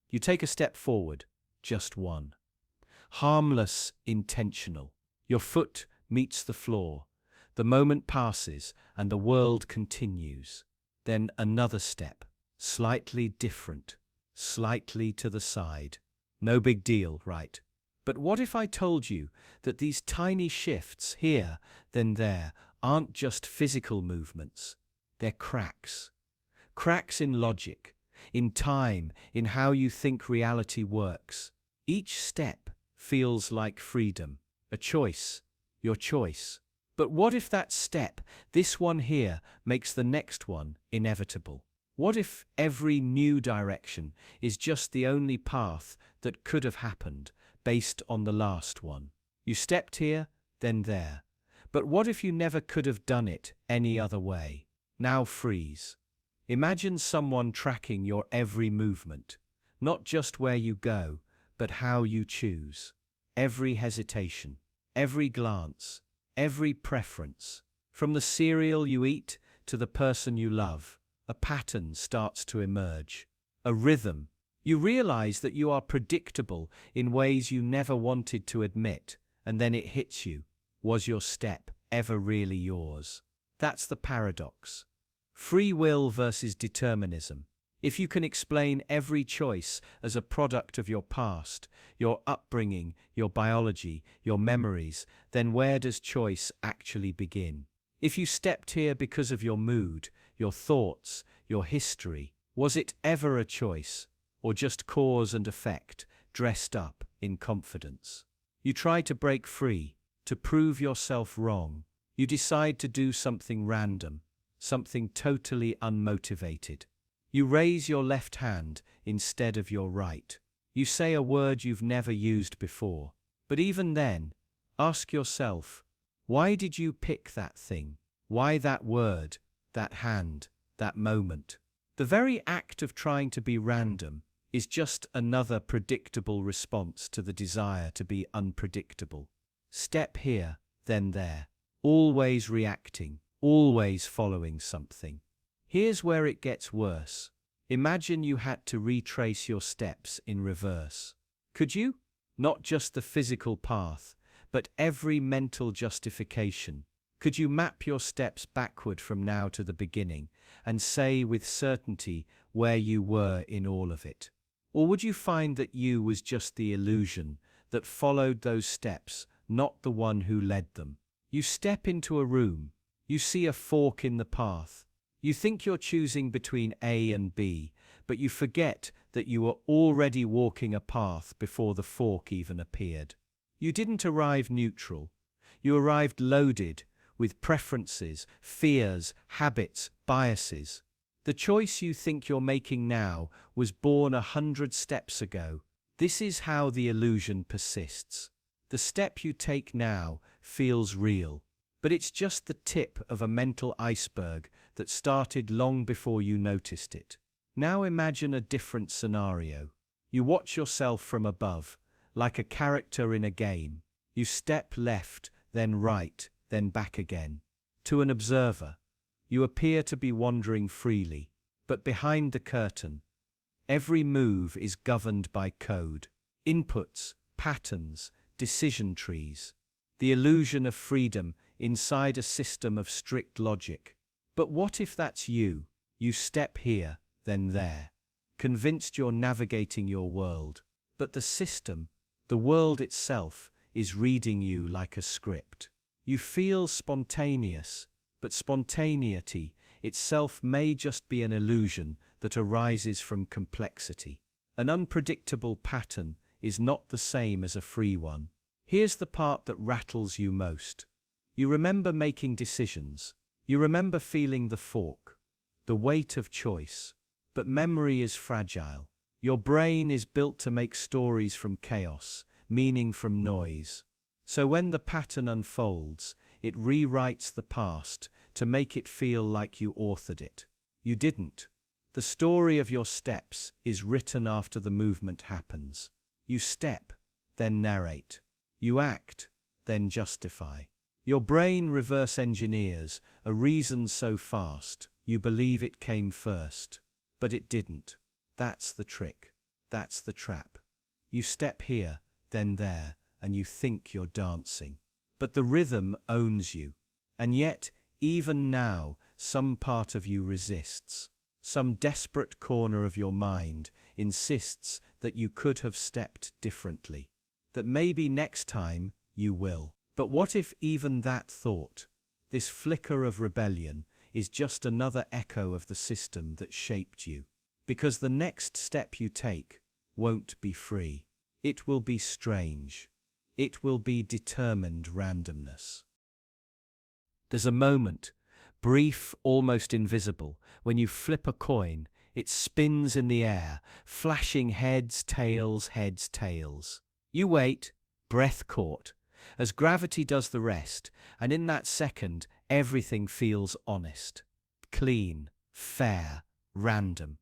S1: You take a step forward, just one. Harmless, intentional. Your foot meets the floor. The moment passes and the world continues. Then another step, slightly different, slightly to the side. No big deal, right? But what if I told you that these tiny shifts here, then there, aren't just physical movements? They're cracks. Cracks in logic, in time, in how you think reality works. Each step feels like freedom, a choice, your choice. But what if that step, this one here, makes the next one inevitable? What if every new direction is just the only path that could have happened based on the last one? You stepped here, then there. But what if you never could have done it any other way? Now freeze. Imagine someone tracking your every movement, not just where you go, but how you choose. Every hesitation, every glance, every preference. From the cereal you eat to the person you love, a pattern starts to emerge. A rhythm. You realize that you are predictable in ways you never wanted to admit, and then it hits you. Was your step ever really yours? That's the paradox. Free will versus determinism. If you can explain every choice as a product of your past, your upbringing, your biology, your memories, then where does choice actually begin? If you stepped here because of your mood, your thoughts, your history, was it ever a choice, or just cause and effect, dressed up in confidence? You try to break free, to prove yourself wrong. You decide to do something random, something totally unmotivated. You raise your left hand instead of your right. You say a word you've never used before. But even then, ask yourself, Why did you pick that thing? Why that word, that hand, that moment? The very act of trying to be random is just another predictable response to the desire to be unpredictable. Step here, then there. Always reacting, always following something. Here's where it gets worse. Imagine you had to retrace your steps in reverse. Could you? Not just the physical path, but every mental justification. Could you map your steps backward from now to the beginning and say with certainty where you were in all of it? Or would you find that you was just the illusion that followed those steps, not the one who led them? You step into a room, you see a fork in the path. You think you're choosing between A and B, but you forget that you were already walking a path before the fork even appeared. You didn't arrive neutral. You arrived loaded with preferences, fears, habits, biases. The choice you think you're making now was born 100 steps ago. This is how the illusion persists. The step you take now feels real, but it's just the tip of a mental iceberg that started long before you noticed it. Now imagine a different scenario. You watch yourself from above, like a character in a game. You step left, then right, then back again. To an observer, you appear to be wandering freely, but behind the curtain, every move is governed by code, inputs, patterns, decision trees. The illusion of freedom inside a system of strict logic. But what if that's you? You step here, then there, convinced you're navigating your world. But the system, the world itself, is reading you like a script. You feel spontaneous, but spontaneity itself may just be an illusion that arises from complexity. An unpredictable pattern is not the same as a free one. Here's the part that rattles you most. You remember making decisions. You remember feeling the fork, the weight of choice. But memory is fragile. Your brain is built to make stories from chaos, meaning from noise. So when the pattern unfolds, it rewrites the past to make it feel like you authored it. You didn't. The story of your steps is written after the movement happens. You step, then narrate. You act, then justify. Your brain reverse engineers a reason so fast, you believe it came first. But it didn't. That's the trick. That's the trap. You step here, then there, and you think you're dancing. But the rhythm owns you. And yet, even now, some part of you resists. Some desperate corner of your mind insists that you could have stepped differently. That maybe next time you will. But what if even that thought, this flicker of rebellion, is just another echo of the system that shaped you? Because the next step you take won't be free. It will be strange. It will be determined randomness. There's a moment, brief, almost invisible, when you flip a coin. It spins in the air, flashing heads, tails, heads, tails. You wait, breath caught, as gravity does the rest, and in that second, everything feels honest, clean, fair, random.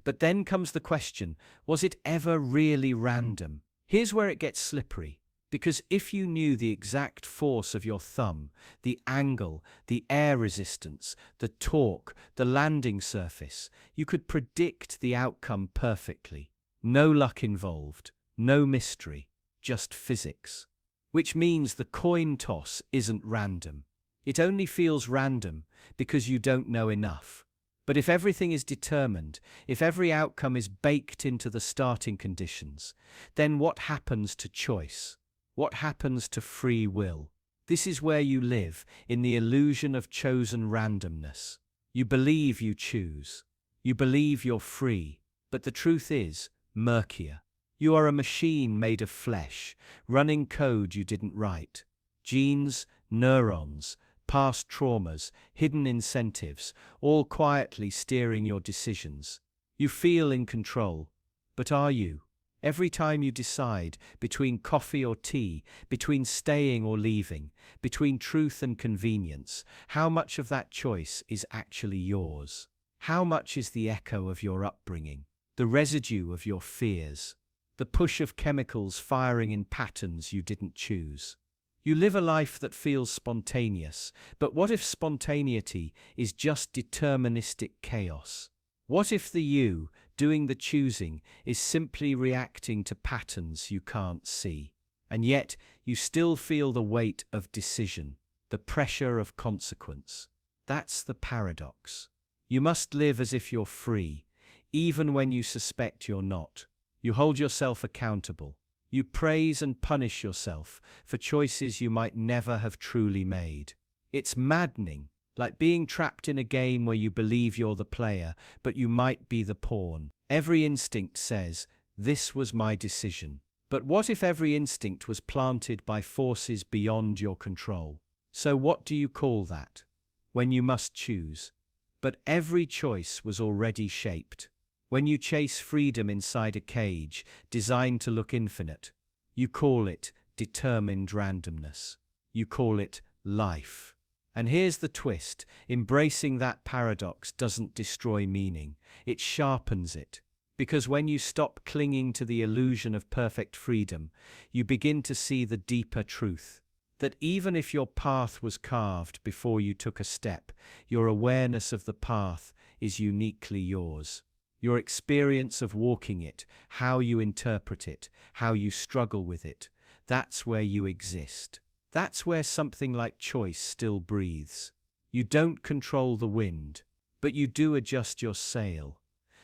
S1: But then comes the question, was it ever really random? Here's where it gets slippery. Because if you knew the exact force of your thumb, the angle, the air resistance, the torque, the landing surface, you could predict the outcome perfectly. No luck involved, no mystery, just physics. Which means the coin toss isn't random. It only feels random because you don't know enough. But if everything is determined, if every outcome is baked into the starting conditions, then what happens to choice? What happens to free will? This is where you live, in the illusion of chosen randomness. You believe you choose. You believe you're free. But the truth is murkier. You are a machine made of flesh, running code you didn't write. Genes, neurons, past traumas, hidden incentives, all quietly steering your decisions. You feel in control. But are you? Every time you decide between coffee or tea, between staying or leaving, between truth and convenience, how much of that choice is actually yours? How much is the echo of your upbringing, the residue of your fears, the push of chemicals firing in patterns you didn't choose? You live a life that feels spontaneous, but what if spontaneity is just deterministic chaos? What if the you, doing the choosing, is simply reacting to patterns you can't see? And yet, you still feel the weight of decision, the pressure of consequence. That's the paradox. You must live as if you're free, even when you suspect you're not. You hold yourself accountable. You praise and punish yourself for choices you might never have truly made. It's maddening, like being trapped in a game where you believe you're the player, but you might be the pawn. Every instinct says, "This was my decision." But what if every instinct was planted by forces beyond your control? So what do you call that? When you must choose. But every choice was already shaped. When you chase freedom inside a cage designed to look infinite, you call it determined randomness. You call it life. And here's the twist: embracing that paradox doesn't destroy meaning, it sharpens it. Because when you stop clinging to the illusion of perfect freedom, you begin to see the deeper truth. That even if your path was carved before you took a step, your awareness of the path is uniquely yours. Your experience of walking it, how you interpret it, how you struggle with it, that's where you exist. That's where something like choice still breathes. You don't control the wind, but you do adjust your sail.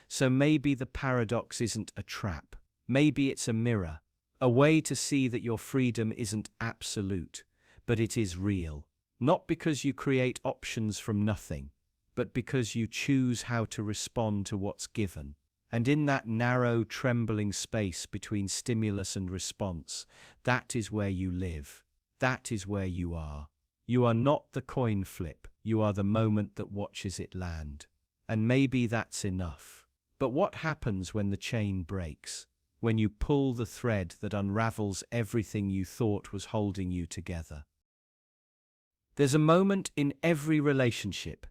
S1: So maybe the paradox isn't a trap. Maybe it's a mirror, a way to see that your freedom isn't absolute, but it is real. Not because you create options from nothing, but because you choose how to respond to what's given. And in that narrow, trembling space between stimulus and response, that is where you live. That is where you are. You are not the coin flip, you are the moment that watches it land. And maybe that's enough. But what happens when the chain breaks? When you pull the thread that unravels everything you thought was holding you together? There's a moment in every relationship,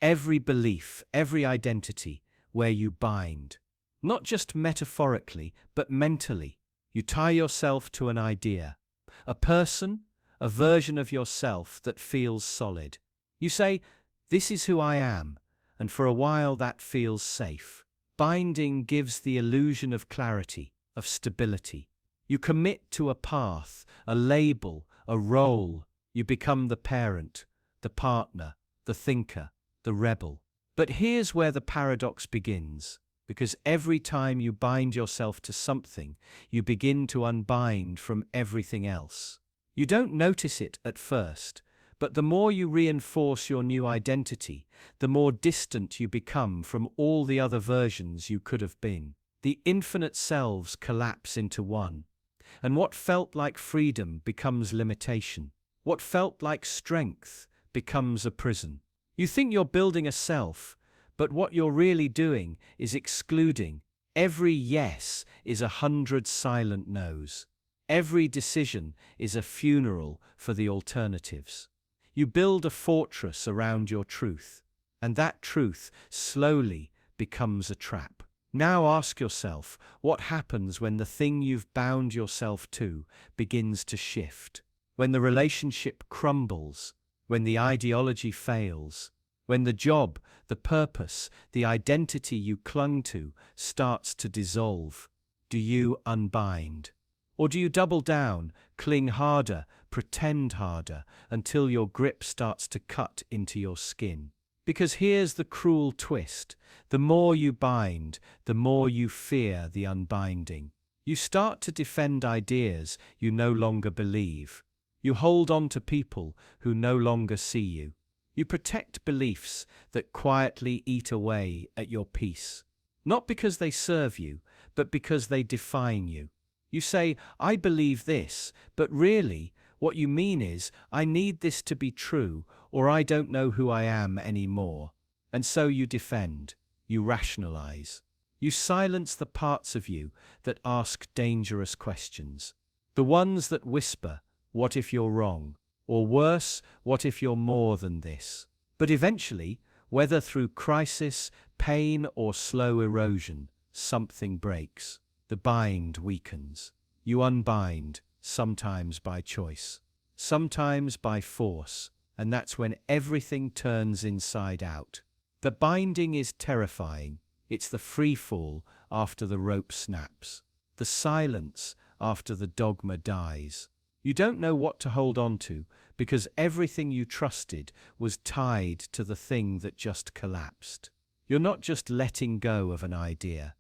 S1: every belief, every identity, where you bind. Not just metaphorically, but mentally. You tie yourself to an idea, a person, a version of yourself that feels solid. You say, "This is who I am," and for a while that feels safe. Binding gives the illusion of clarity, of stability. You commit to a path, a label, a role. You become the parent, the partner, the thinker, the rebel. But here's where the paradox begins, because every time you bind yourself to something, you begin to unbind from everything else. You don't notice it at first, but the more you reinforce your new identity, the more distant you become from all the other versions you could have been. The infinite selves collapse into one, and what felt like freedom becomes limitation. What felt like strength becomes a prison. You think you're building a self, but what you're really doing is excluding. Every yes is 100 silent no's. Every decision is a funeral for the alternatives. You build a fortress around your truth, and that truth slowly becomes a trap. Now ask yourself, what happens when the thing you've bound yourself to begins to shift? When the relationship crumbles, when the ideology fails, when the job, the purpose, the identity you clung to starts to dissolve, do you unbind? Or do you double down, cling harder, pretend harder, until your grip starts to cut into your skin? Because here's the cruel twist: the more you bind, the more you fear the unbinding. You start to defend ideas you no longer believe. You hold on to people who no longer see you. You protect beliefs that quietly eat away at your peace. Not because they serve you, but because they define you. You say, "I believe this," but really, what you mean is, "I need this to be true, or I don't know who I am anymore." And so you defend, you rationalize. You silence the parts of you that ask dangerous questions. The ones that whisper, "What if you're wrong?" Or worse, "What if you're more than this?" But eventually, whether through crisis, pain, or slow erosion, something breaks. The bind weakens. You unbind, sometimes by choice, sometimes by force, and that's when everything turns inside out. The binding is terrifying. It's the free fall after the rope snaps, the silence after the dogma dies. You don't know what to hold on to because everything you trusted was tied to the thing that just collapsed. You're not just letting go of an idea,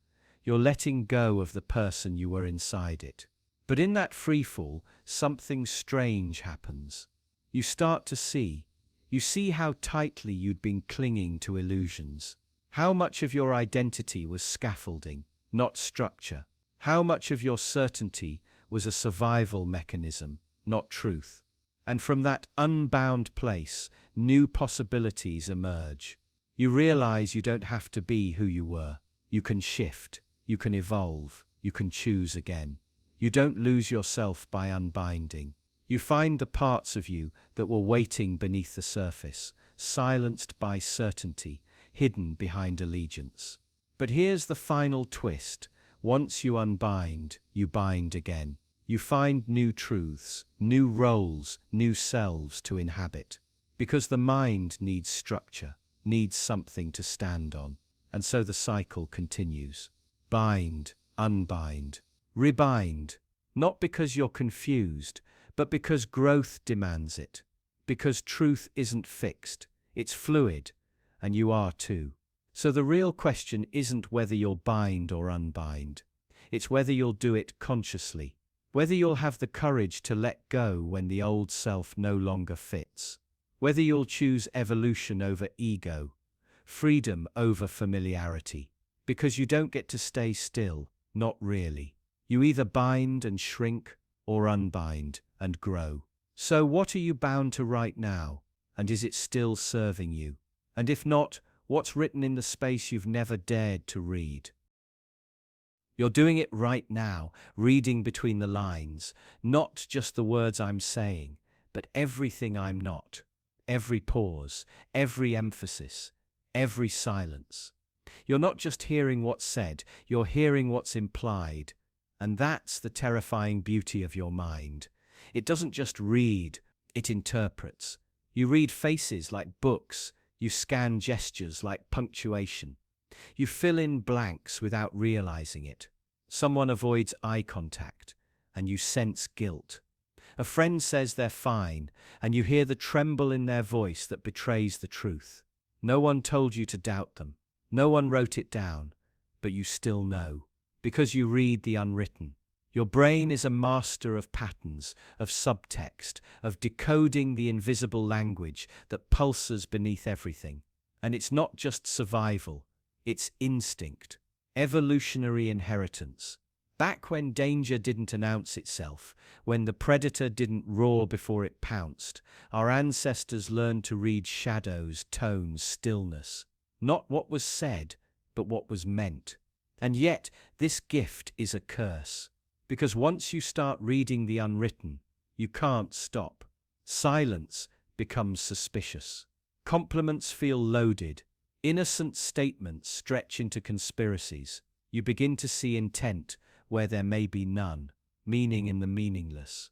S1: you're letting go of the person you were inside it. But in that freefall, something strange happens. You start to see. You see how tightly you'd been clinging to illusions. How much of your identity was scaffolding, not structure. How much of your certainty was a survival mechanism, not truth. And from that unbound place, new possibilities emerge. You realize you don't have to be who you were. You can shift, you can evolve, you can choose again. You don't lose yourself by unbinding. You find the parts of you that were waiting beneath the surface, silenced by certainty, hidden behind allegiance. But here's the final twist. Once you unbind, you bind again. You find new truths, new roles, new selves to inhabit. Because the mind needs structure, needs something to stand on. And so the cycle continues. Bind, unbind, rebind. Not because you're confused, but because growth demands it. Because truth isn't fixed, it's fluid, and you are too. So the real question isn't whether you'll bind or unbind. It's whether you'll do it consciously. Whether you'll have the courage to let go when the old self no longer fits. Whether you'll choose evolution over ego, freedom over familiarity. Because you don't get to stay still, not really. You either bind and shrink, or unbind and grow. So what are you bound to right now? And is it still serving you? And if not, what's written in the space you've never dared to read? You're doing it right now, reading between the lines, not just the words I'm saying, but everything I'm not. Every pause, every emphasis, every silence. You're not just hearing what's said, you're hearing what's implied. And that's the terrifying beauty of your mind. It doesn't just read, it interprets. You read faces like books, you scan gestures like punctuation. You fill in blanks without realizing it. Someone avoids eye contact, and you sense guilt. A friend says they're fine, and you hear the tremble in their voice that betrays the truth. No one told you to doubt them. No one wrote it down, but you still know. Because you read the unwritten. Your brain is a master of patterns, of subtext, of decoding the invisible language that pulses beneath everything. And it's not just survival, it's instinct, evolutionary inheritance. Back when danger didn't announce itself, when the predator didn't roar before it pounced, our ancestors learned to read shadows, tones, stillness. Not what was said, but what was meant. And yet, this gift is a curse. Because once you start reading the unwritten, you can't stop. Silence becomes suspicious. Compliments feel loaded. Innocent statements stretch into conspiracies. You begin to see intent where there may be none, meaning in the meaningless.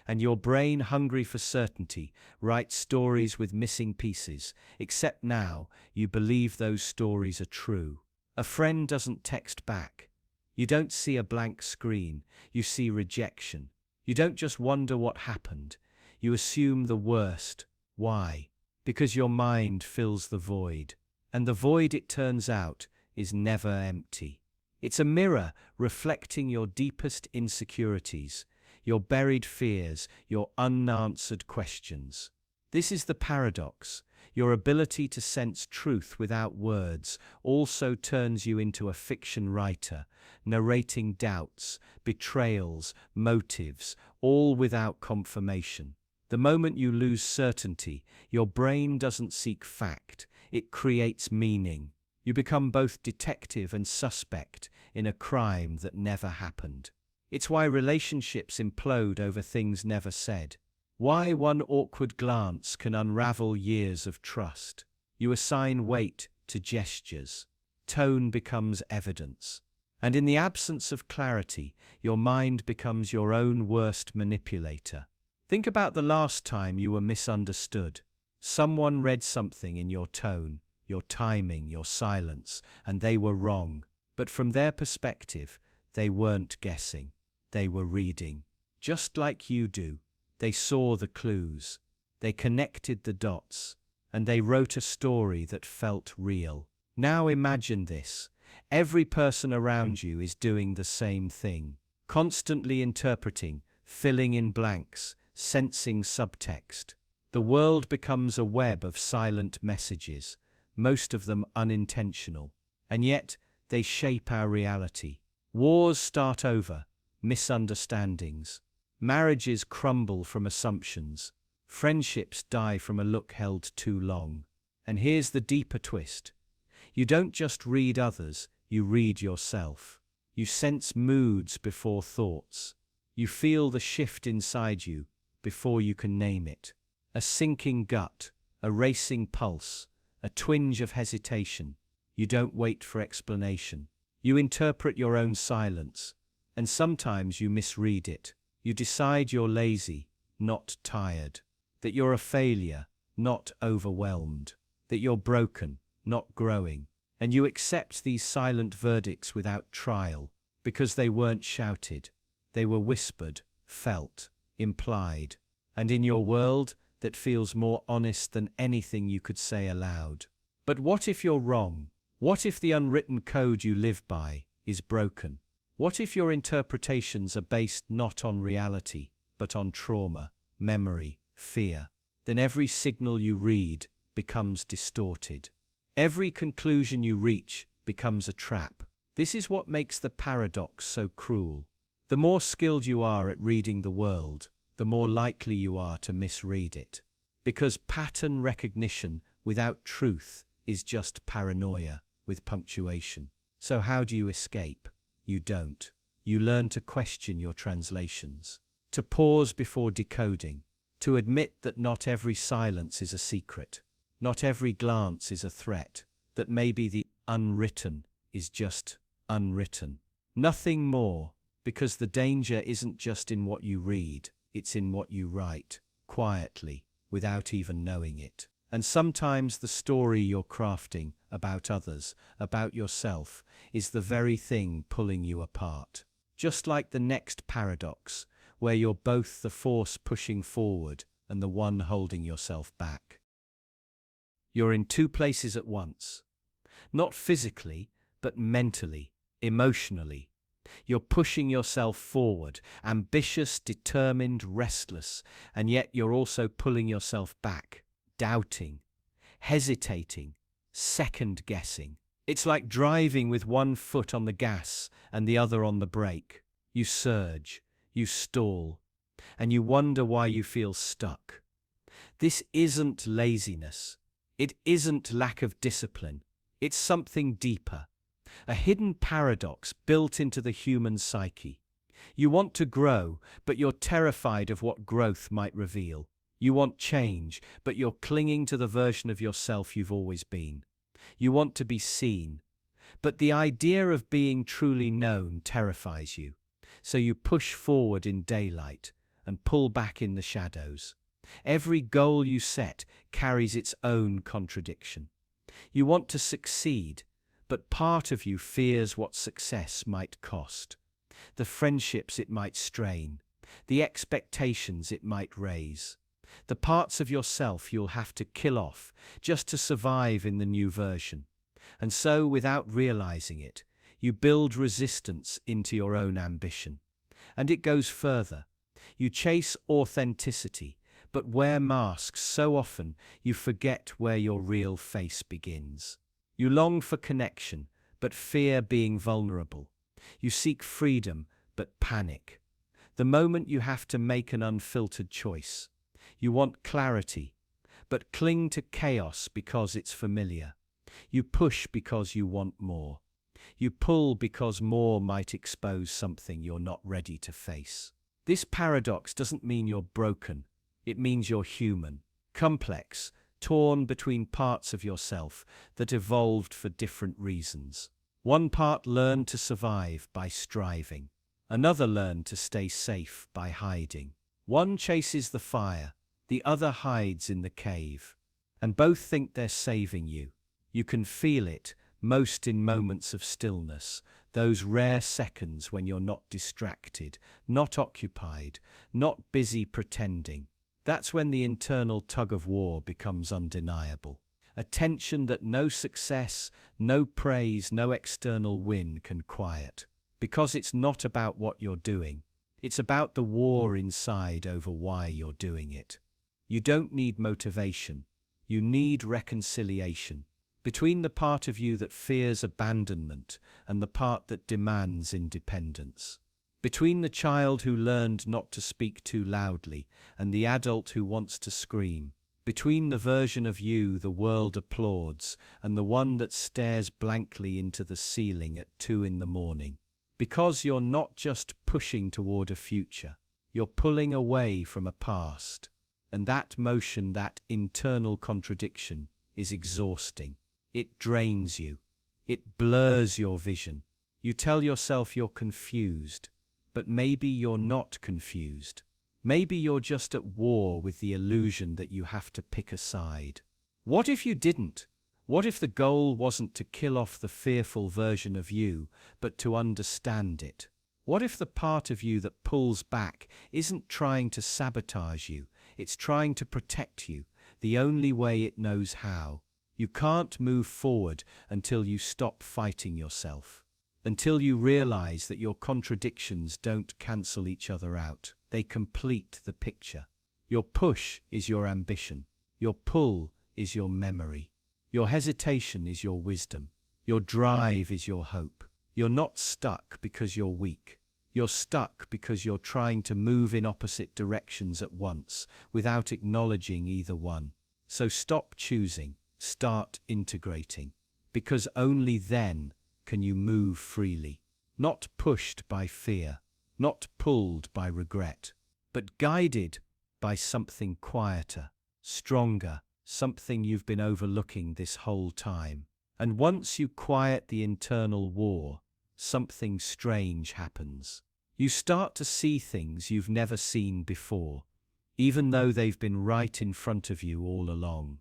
S1: And your brain, hungry for certainty, writes stories with missing pieces, except now you believe those stories are true. A friend doesn't text back. You don't see a blank screen, you see rejection. You don't just wonder what happened, you assume the worst. Why? Because your mind fills the void. And the void, it turns out, is never empty. It's a mirror reflecting your deepest insecurities, your buried fears, your unanswered questions. This is the paradox. Your ability to sense truth without words also turns you into a fiction writer, narrating doubts, betrayals, motives, all without confirmation. The moment you lose certainty, your brain doesn't seek fact, it creates meaning. You become both detective and suspect in a crime that never happened. It's why relationships implode over things never said. Why one awkward glance can unravel years of trust. You assign weight to gestures. Tone becomes evidence. And in the absence of clarity, your mind becomes your own worst manipulator. Think about the last time you were misunderstood. Someone read something in your tone, your timing, your silence, and they were wrong. But from their perspective, they weren't guessing. They were reading. Just like you do. They saw the clues. They connected the dots. And they wrote a story that felt real. Now imagine this. Every person around you is doing the same thing. Constantly interpreting, filling in blanks, sensing subtext. The world becomes a web of silent messages, most of them unintentional. And yet, they shape our reality. Wars start over misunderstandings. Marriages crumble from assumptions. Friendships die from a look held too long. And here's the deeper twist. You don't just read others, you read yourself. You sense moods before thoughts. You feel the shift inside you before you can name it. A sinking gut, a racing pulse, a twinge of hesitation. You don't wait for explanation. You interpret your own silence, and sometimes you misread it. You decide you're lazy, not tired. That you're a failure, not overwhelmed. That you're broken, not growing. And you accept these silent verdicts without trial, because they weren't shouted. They were whispered, felt, implied. And in your world, that feels more honest than anything you could say aloud. But what if you're wrong? What if the unwritten code you live by is broken? What if your interpretations are based not on reality, but on trauma, memory, fear? Then every signal you read becomes distorted. Every conclusion you reach becomes a trap. This is what makes the paradox so cruel. The more skilled you are at reading the world, the more likely you are to misread it. Because pattern recognition without truth is just paranoia with punctuation. So how do you escape? You don't. You learn to question your translations, to pause before decoding, to admit that not every silence is a secret, not every glance is a threat, that maybe the unwritten is just unwritten. Nothing more, because the danger isn't just in what you read, it's in what you write, quietly, without even knowing it. And sometimes the story you're crafting about others, about yourself, is the very thing pulling you apart. Just like the next paradox, where you're both the force pushing forward and the one holding yourself back. You're in two places at once. Not physically, but mentally, emotionally. You're pushing yourself forward, ambitious, determined, restless, and yet you're also pulling yourself back, doubting, hesitating, second-guessing. It's like driving with one foot on the gas and the other on the brake. You surge, you stall, and you wonder why you feel stuck. This isn't laziness. It isn't lack of discipline. It's something deeper. A hidden paradox built into the human psyche. You want to grow, but you're terrified of what growth might reveal. You want change, but you're clinging to the version of yourself you've always been. You want to be seen, but the idea of being truly known terrifies you. So you push forward in daylight and pull back in the shadows. Every goal you set carries its own contradiction. You want to succeed, but part of you fears what success might cost. The friendships it might strain, the expectations it might raise. The parts of yourself you'll have to kill off just to survive in the new version. And so, without realizing it, you build resistance into your own ambition. And it goes further. You chase authenticity, but wear masks so often you forget where your real face begins. You long for connection, but fear being vulnerable. You seek freedom, but panic the moment you have to make an unfiltered choice. You want clarity, but cling to chaos because it's familiar. You push because you want more. You pull because more might expose something you're not ready to face. This paradox doesn't mean you're broken. It means you're human, complex, torn between parts of yourself that evolved for different reasons. One part learned to survive by striving. Another learned to stay safe by hiding. One chases the fire, the other hides in the cave. And both think they're saving you. You can feel it, most in moments of stillness, those rare seconds when you're not distracted, not occupied, not busy pretending. That's when the internal tug-of-war becomes undeniable. A tension that no success, no praise, no external win can quiet. Because it's not about what you're doing. It's about the war inside over why you're doing it. You don't need motivation. You need reconciliation. Between the part of you that fears abandonment and the part that demands independence. Between the child who learned not to speak too loudly and the adult who wants to scream. Between the version of you the world applauds and the one that stares blankly into the ceiling at 2 a.m. Because you're not just pushing toward a future, you're pulling away from a past. And that motion, that internal contradiction, is exhausting. It drains you. It blurs your vision. You tell yourself you're confused, but maybe you're not confused. Maybe you're just at war with the illusion that you have to pick a side. What if you didn't? What if the goal wasn't to kill off the fearful version of you, but to understand it? What if the part of you that pulls back isn't trying to sabotage you, it's trying to protect you, the only way it knows how? You can't move forward until you stop fighting yourself. Until you realize that your contradictions don't cancel each other out. They complete the picture. Your push is your ambition. Your pull is your memory. Your hesitation is your wisdom. Your drive is your hope. You're not stuck because you're weak. You're stuck because you're trying to move in opposite directions at once without acknowledging either one. So stop choosing. Start integrating. Because only then can you move freely. Not pushed by fear. Not pulled by regret. But guided by something quieter, stronger, something you've been overlooking this whole time. And once you quiet the internal war, something strange happens. You start to see things you've never seen before, even though they've been right in front of you all along.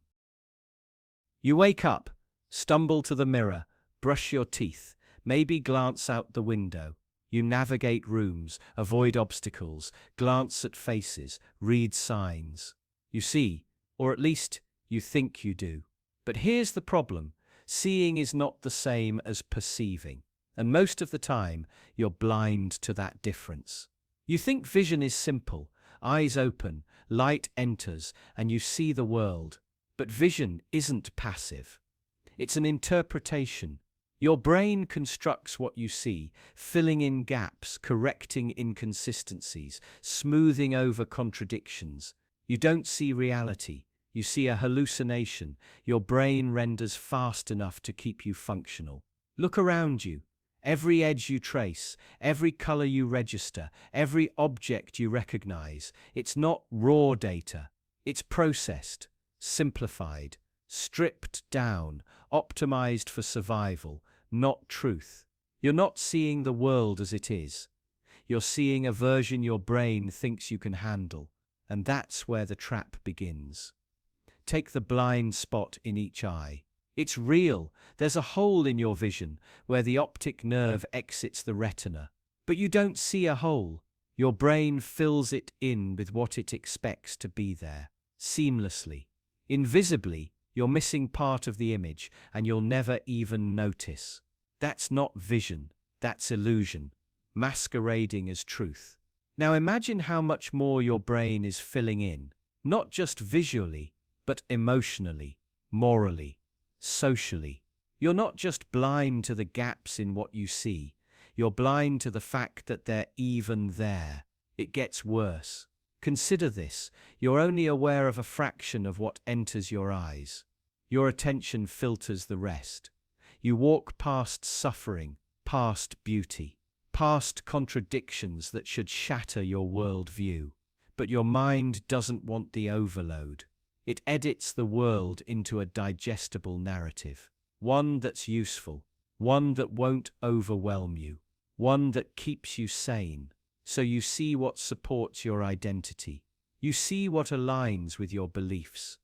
S1: You wake up, stumble to the mirror, brush your teeth, maybe glance out the window. You navigate rooms, avoid obstacles, glance at faces, read signs. You see, or at least you think you do. But here's the problem. Seeing is not the same as perceiving. And most of the time, you're blind to that difference. You think vision is simple, eyes open, light enters, and you see the world. But vision isn't passive. It's an interpretation. Your brain constructs what you see, filling in gaps, correcting inconsistencies, smoothing over contradictions. You don't see reality. You see a hallucination. Your brain renders fast enough to keep you functional. Look around you. Every edge you trace, every color you register, every object you recognize, it's not raw data. It's processed, simplified, stripped down, optimized for survival, not truth. You're not seeing the world as it is. You're seeing a version your brain thinks you can handle, and that's where the trap begins. Take the blind spot in each eye. It's real. There's a hole in your vision where the optic nerve exits the retina. But you don't see a hole. Your brain fills it in with what it expects to be there, seamlessly. Invisibly, you're missing part of the image, and you'll never even notice. That's not vision. That's illusion, masquerading as truth. Now imagine how much more your brain is filling in, not just visually, but emotionally, morally, socially. You're not just blind to the gaps in what you see. You're blind to the fact that they're even there. It gets worse. Consider this. You're only aware of a fraction of what enters your eyes. Your attention filters the rest. You walk past suffering, past beauty, past contradictions that should shatter your worldview. But your mind doesn't want the overload. It edits the world into a digestible narrative, one that's useful, one that won't overwhelm you, one that keeps you sane. So you see what supports your identity. You see what aligns with your beliefs,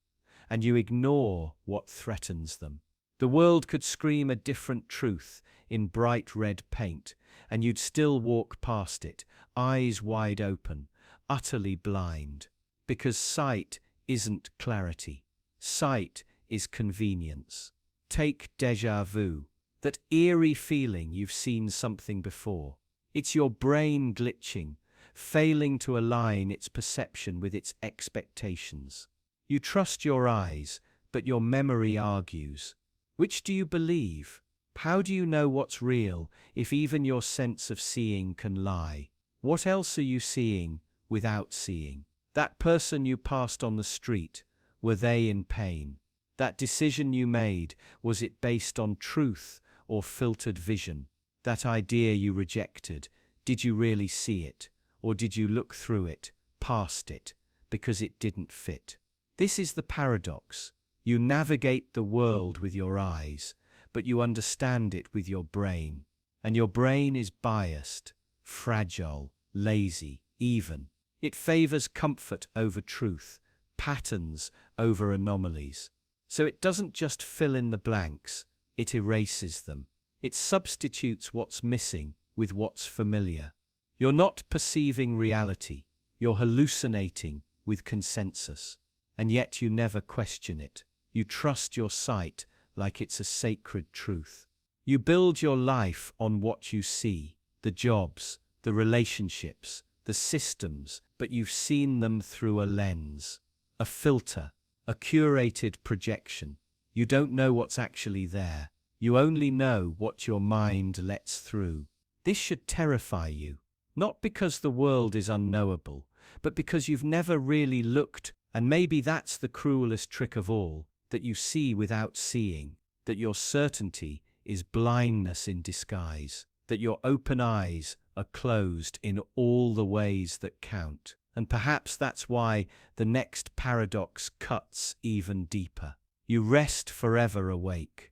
S1: and you ignore what threatens them. The world could scream a different truth in bright red paint, and you'd still walk past it, eyes wide open, utterly blind. Because sight isn't clarity. Sight is convenience. Take déjà vu, that eerie feeling you've seen something before. It's your brain glitching, failing to align its perception with its expectations. You trust your eyes, but your memory argues. Which do you believe? How do you know what's real if even your sense of seeing can lie? What else are you seeing without seeing? That person you passed on the street, were they in pain? That decision you made, was it based on truth or filtered vision? That idea you rejected, did you really see it? Or did you look through it, past it, because it didn't fit? This is the paradox. You navigate the world with your eyes, but you understand it with your brain. And your brain is biased, fragile, lazy, even. It favors comfort over truth, patterns over anomalies. So it doesn't just fill in the blanks, it erases them. It substitutes what's missing with what's familiar. You're not perceiving reality, you're hallucinating with consensus. And yet you never question it. You trust your sight like it's a sacred truth. You build your life on what you see, the jobs, the relationships, the systems, but you've seen them through a lens, a filter, a curated projection. You don't know what's actually there. You only know what your mind lets through. This should terrify you, not because the world is unknowable, but because you've never really looked. And maybe that's the cruelest trick of all, that you see without seeing, that your certainty is blindness in disguise, that your open eyes are closed in all the ways that count. And perhaps that's why the next paradox cuts even deeper. You rest forever awake.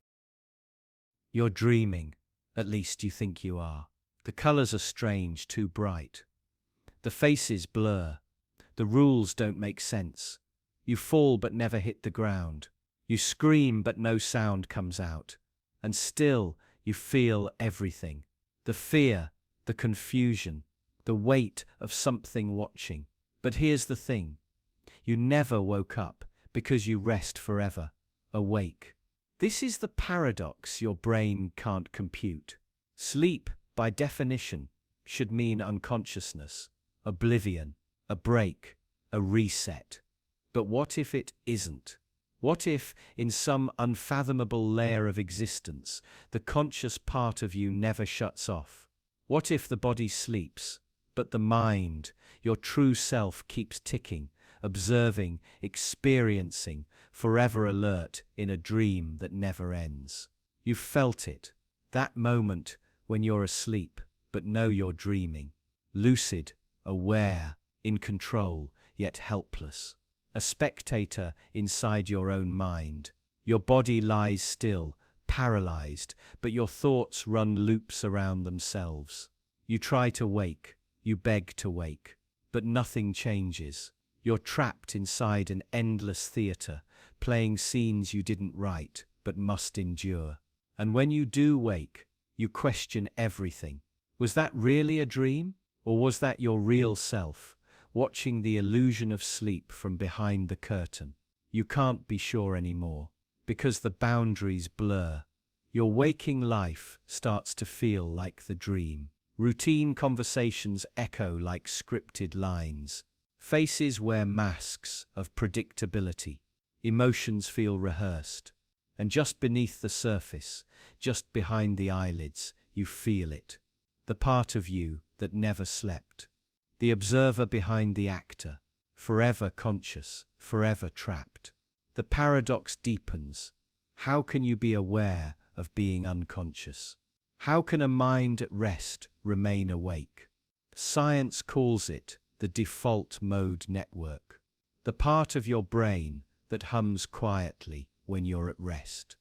S1: You're dreaming, at least you think you are. The colors are strange, too bright. The faces blur. The rules don't make sense. You fall but never hit the ground. You scream but no sound comes out. And still you feel everything. The fear, the confusion, the weight of something watching. But here's the thing. You never woke up because you rest forever, awake. This is the paradox your brain can't compute. Sleep, by definition, should mean unconsciousness, oblivion, a break, a reset. But what if it isn't? What if, in some unfathomable layer of existence, the conscious part of you never shuts off? What if the body sleeps, but the mind, your true self, keeps ticking, observing, experiencing, forever alert in a dream that never ends? You've felt it, that moment when you're asleep, but know you're dreaming. Lucid, aware, in control, yet helpless. A spectator inside your own mind. Your body lies still, paralyzed, but your thoughts run loops around themselves. You try to wake, you beg to wake, but nothing changes. You're trapped inside an endless theater, playing scenes you didn't write, but must endure. And when you do wake, you question everything. Was that really a dream? Or was that your real self, watching the illusion of sleep from behind the curtain? You can't be sure anymore, because the boundaries blur. Your waking life starts to feel like the dream. Routine conversations echo like scripted lines. Faces wear masks of predictability. Emotions feel rehearsed. And just beneath the surface, just behind the eyelids, you feel it. The part of you that never slept. The observer behind the actor, forever conscious, forever trapped. The paradox deepens. How can you be aware of being unconscious? How can a mind at rest remain awake? Science calls it the default mode network, the part of your brain that hums quietly when you're at rest.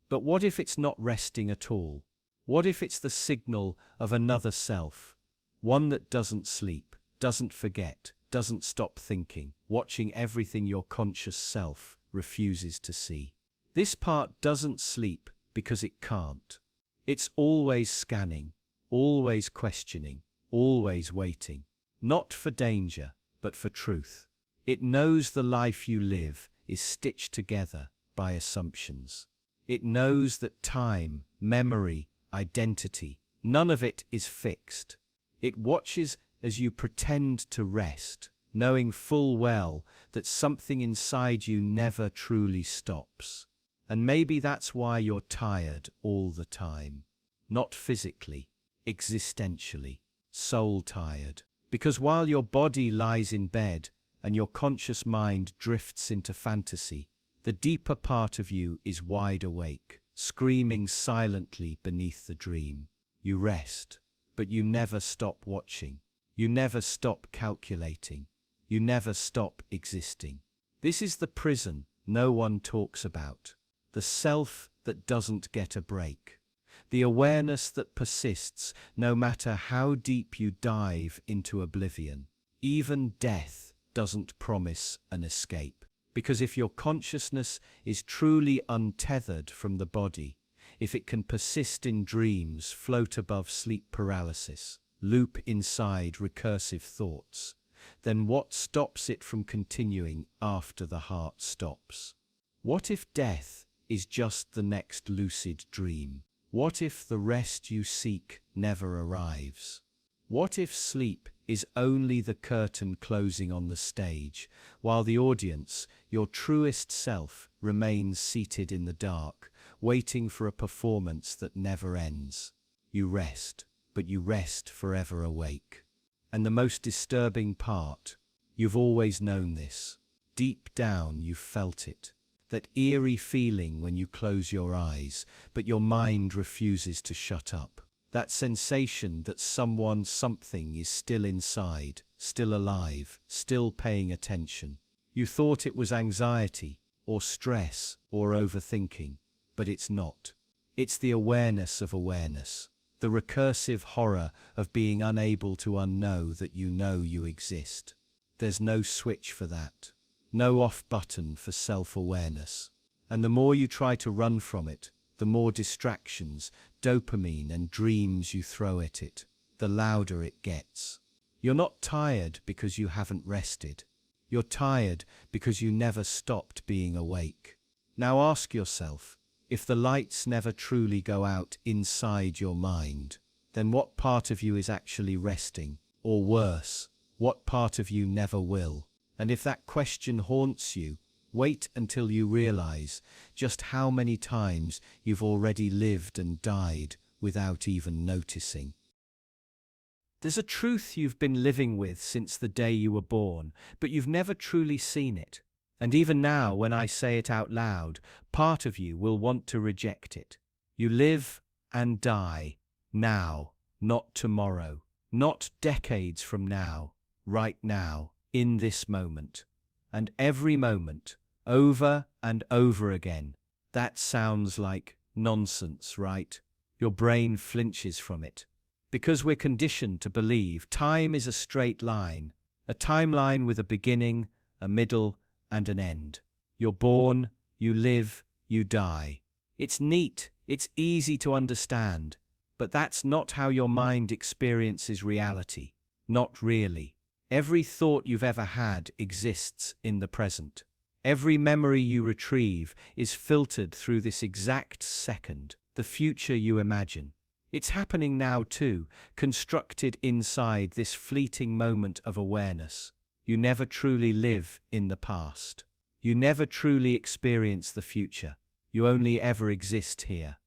S1: But what if it's not resting at all? What if it's the signal of another self, one that doesn't sleep, doesn't forget, doesn't stop thinking, watching everything your conscious self refuses to see? This part doesn't sleep because it can't. It's always scanning, always questioning, always waiting, not for danger, but for truth. It knows the life you live is stitched together by assumptions. It knows that time, memory, identity, none of it is fixed. It watches as you pretend to rest, knowing full well that something inside you never truly stops. And maybe that's why you're tired all the time. Not physically, existentially, soul tired. Because while your body lies in bed and your conscious mind drifts into fantasy, the deeper part of you is wide awake, screaming silently beneath the dream. You rest, but you never stop watching. You never stop calculating. You never stop existing. This is the prison no one talks about. The self that doesn't get a break. The awareness that persists no matter how deep you dive into oblivion. Even death doesn't promise an escape. Because if your consciousness is truly untethered from the body, if it can persist in dreams, float above sleep paralysis, loop inside recursive thoughts, then what stops it from continuing after the heart stops? What if death is just the next lucid dream? What if the rest you seek never arrives? What if sleep is only the curtain closing on the stage, while the audience, your truest self, remains seated in the dark, waiting for a performance that never ends? You rest, but you rest forever awake. And the most disturbing part, you've always known this. Deep down you've felt it. That eerie feeling when you close your eyes, but your mind refuses to shut up. That sensation that something is still inside, still alive, still paying attention. You thought it was anxiety, or stress, or overthinking, but it's not. It's the awareness of awareness, the recursive horror of being unable to unknow that you know you exist. There's no switch for that. No off button for self-awareness. And the more you try to run from it, the more distractions, dopamine and dreams you throw at it, the louder it gets. You're not tired because you haven't rested. You're tired because you never stopped being awake. Now ask yourself, if the lights never truly go out inside your mind, then what part of you is actually resting? Or worse, what part of you never will? And if that question haunts you, wait until you realize just how many times you've already lived and died without even noticing. There's a truth you've been living with since the day you were born, but you've never truly seen it. And even now, when I say it out loud, part of you will want to reject it. You live and die now, not tomorrow, not decades from now, right now. In this moment, and every moment, over and over again. That sounds like nonsense, right? Your brain flinches from it. Because we're conditioned to believe time is a straight line, a timeline with a beginning, a middle, and an end. You're born, you live, you die. It's neat, it's easy to understand, but that's not how your mind experiences reality. Not really. Every thought you've ever had exists in the present. Every memory you retrieve is filtered through this exact second, the future you imagine. It's happening now too, constructed inside this fleeting moment of awareness. You never truly live in the past. You never truly experience the future. You only ever exist here.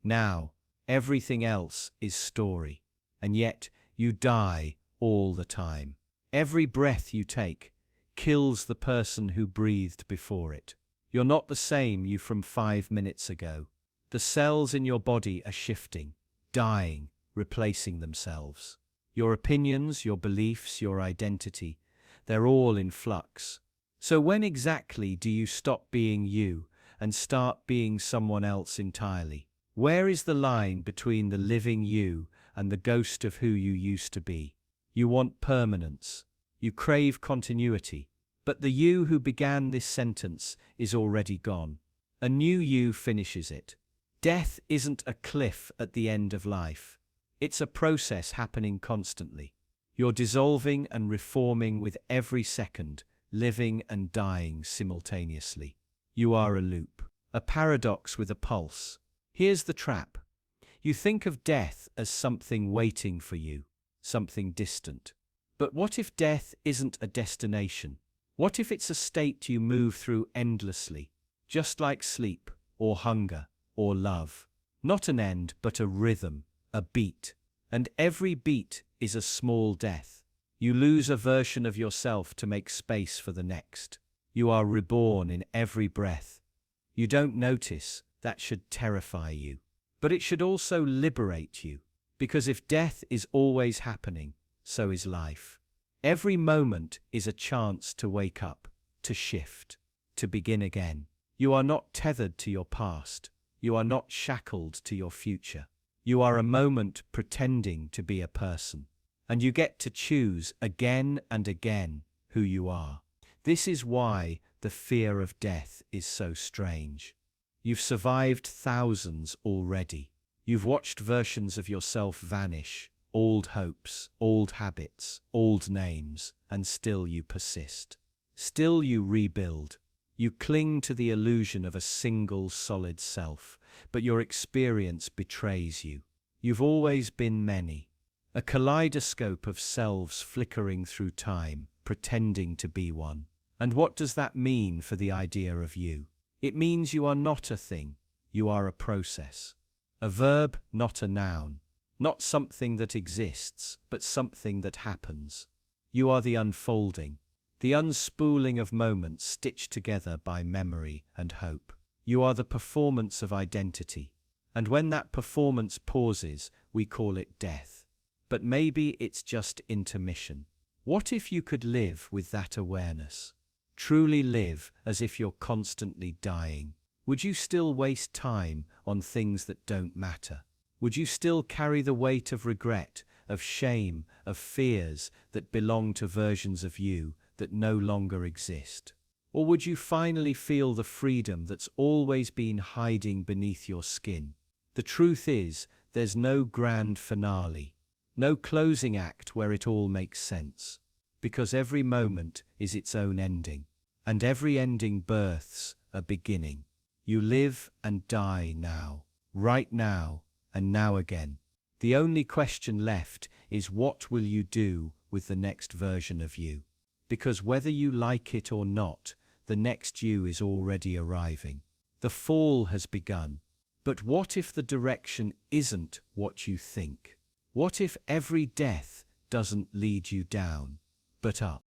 S1: Now, everything else is story. And yet, you die all the time. Every breath you take kills the person who breathed before it. You're not the same you from 5 minutes ago. The cells in your body are shifting, dying, replacing themselves. Your opinions, your beliefs, your identity, they're all in flux. So when exactly do you stop being you and start being someone else entirely? Where is the line between the living you and the ghost of who you used to be? You want permanence. You crave continuity. But the you who began this sentence is already gone. A new you finishes it. Death isn't a cliff at the end of life. It's a process happening constantly. You're dissolving and reforming with every second, living and dying simultaneously. You are a loop, a paradox with a pulse. Here's the trap. You think of death as something waiting for you, something distant. But what if death isn't a destination? What if it's a state you move through endlessly, just like sleep, or hunger, or love? Not an end, but a rhythm, a beat. And every beat is a small death. You lose a version of yourself to make space for the next. You are reborn in every breath. You don't notice. That should terrify you. But it should also liberate you. Because if death is always happening, so is life. Every moment is a chance to wake up, to shift, to begin again. You are not tethered to your past. You are not shackled to your future. You are a moment pretending to be a person. And you get to choose again and again who you are. This is why the fear of death is so strange. You've survived thousands already. You've watched versions of yourself vanish, old hopes, old habits, old names, and still you persist. Still you rebuild. You cling to the illusion of a single solid self, but your experience betrays you. You've always been many. A kaleidoscope of selves flickering through time, pretending to be one. And what does that mean for the idea of you? It means you are not a thing, you are a process. A verb, not a noun. Not something that exists, but something that happens. You are the unfolding, the unspooling of moments stitched together by memory and hope. You are the performance of identity. And when that performance pauses, we call it death. But maybe it's just intermission. What if you could live with that awareness? Truly live as if you're constantly dying. Would you still waste time on things that don't matter? Would you still carry the weight of regret, of shame, of fears that belong to versions of you that no longer exist? Or would you finally feel the freedom that's always been hiding beneath your skin? The truth is, there's no grand finale, no closing act where it all makes sense. Because every moment is its own ending, and every ending births a beginning. You live and die now, right now, and now again. The only question left is what will you do with the next version of you? Because whether you like it or not, the next you is already arriving. The fall has begun. But what if the direction isn't what you think? What if every death doesn't lead you down, but up?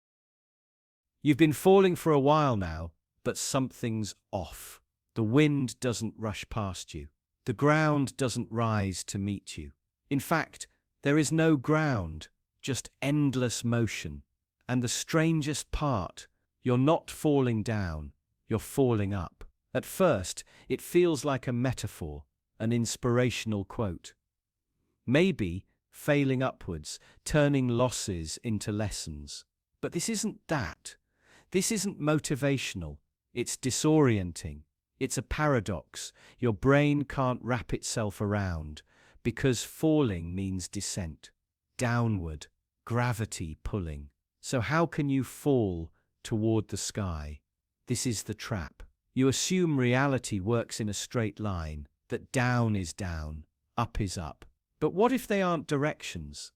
S1: You've been falling for a while now, but something's off. The wind doesn't rush past you. The ground doesn't rise to meet you. In fact, there is no ground, just endless motion. And the strangest part, you're not falling down, you're falling up. At first, it feels like a metaphor, an inspirational quote. Maybe failing upwards, turning losses into lessons. But this isn't that. This isn't motivational. It's disorienting. It's a paradox your brain can't wrap itself around, because falling means descent, downward, gravity pulling. So how can you fall toward the sky? This is the trap. You assume reality works in a straight line, that down is down, up is up. But what if they aren't directions?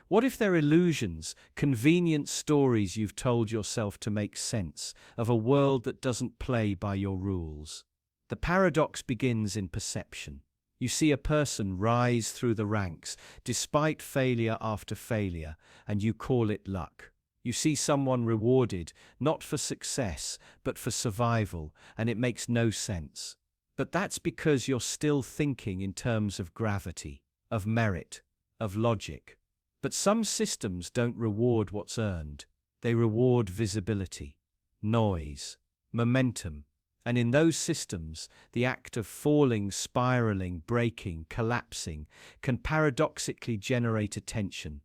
S1: What if they're illusions, convenient stories you've told yourself to make sense of a world that doesn't play by your rules? The paradox begins in perception. You see a person rise through the ranks, despite failure after failure, and you call it luck. You see someone rewarded, not for success, but for survival, and it makes no sense. But that's because you're still thinking in terms of gravity, of merit, of logic. But some systems don't reward what's earned. They reward visibility, noise, momentum. And in those systems, the act of falling, spiraling, breaking, collapsing can paradoxically generate attention.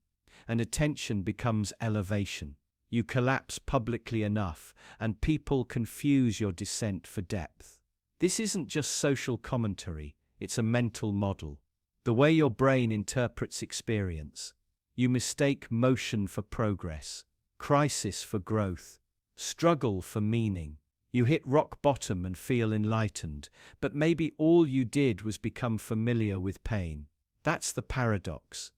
S1: And attention becomes elevation. You collapse publicly enough, and people confuse your descent for depth. This isn't just social commentary, it's a mental model. The way your brain interprets experience. You mistake motion for progress, crisis for growth, struggle for meaning. You hit rock bottom and feel enlightened, but maybe all you did was become familiar with pain. That's the paradox.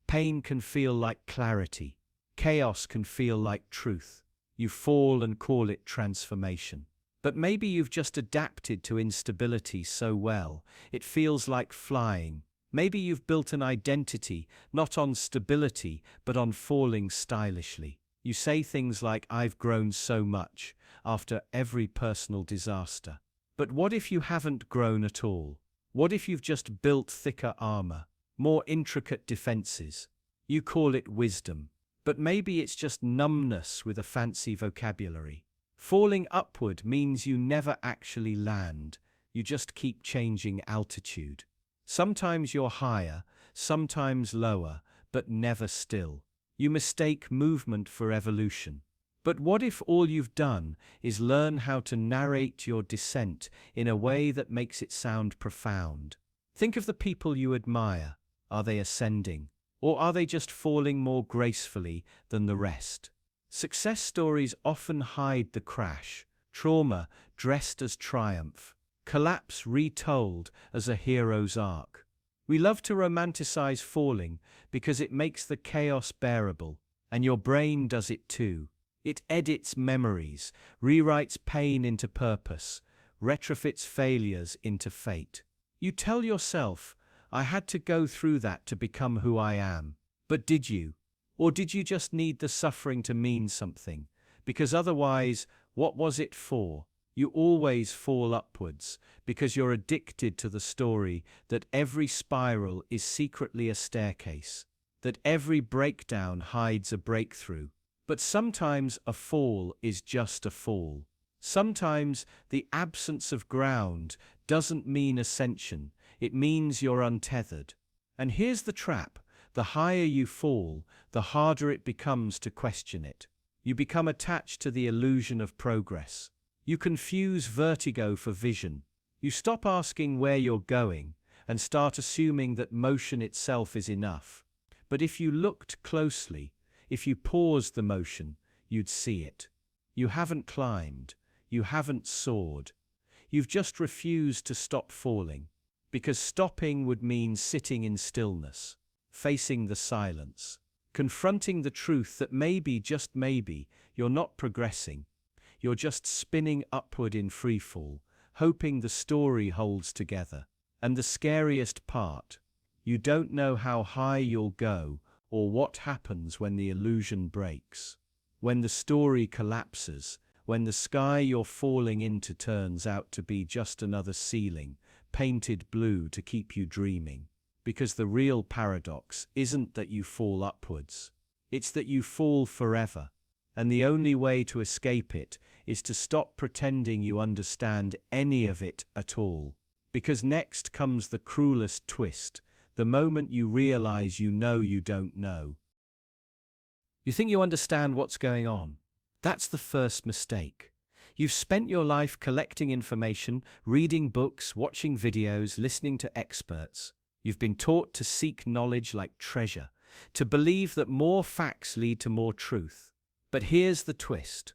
S1: Pain can feel like clarity. Chaos can feel like truth. You fall and call it transformation. But maybe you've just adapted to instability so well, it feels like flying. Maybe you've built an identity, not on stability, but on falling stylishly. You say things like, "I've grown so much," after every personal disaster. But what if you haven't grown at all? What if you've just built thicker armor, more intricate defenses? You call it wisdom. But maybe it's just numbness with a fancy vocabulary. Falling upward means you never actually land, you just keep changing altitude. Sometimes you're higher, sometimes lower, but never still. You mistake movement for evolution. But what if all you've done is learn how to narrate your descent in a way that makes it sound profound? Think of the people you admire. Are they ascending? Or are they just falling more gracefully than the rest? Success stories often hide the crash, trauma dressed as triumph, collapse retold as a hero's arc. We love to romanticize falling because it makes the chaos bearable, and your brain does it too. It edits memories, rewrites pain into purpose, retrofits failures into fate. You tell yourself, "I had to go through that to become who I am." But did you? Or did you just need the suffering to mean something? Because otherwise, what was it for? You always fall upwards because you're addicted to the story that every spiral is secretly a staircase, that every breakdown hides a breakthrough. But sometimes a fall is just a fall. Sometimes the absence of ground doesn't mean ascension, it means you're untethered. And here's the trap. The higher you fall, the harder it becomes to question it. You become attached to the illusion of progress. You confuse vertigo for vision. You stop asking where you're going and start assuming that motion itself is enough. But if you looked closely, if you paused the motion, you'd see it. You haven't climbed. You haven't soared. You've just refused to stop falling. Because stopping would mean sitting in stillness, facing the silence, confronting the truth that maybe, just maybe, you're not progressing. You're just spinning upward in freefall, hoping the story holds together. And the scariest part, you don't know how high you'll go or what happens when the illusion breaks. When the story collapses, when the sky you're falling into turns out to be just another ceiling, painted blue to keep you dreaming. Because the real paradox isn't that you fall upwards, it's that you fall forever. And the only way to escape it is to stop pretending you understand any of it at all. Because next comes the cruelest twist, the moment you realize you know you don't know. You think you understand what's going on. That's the first mistake. You've spent your life collecting information, reading books, watching videos, listening to experts. You've been taught to seek knowledge like treasure, to believe that more facts lead to more truth. But here's the twist.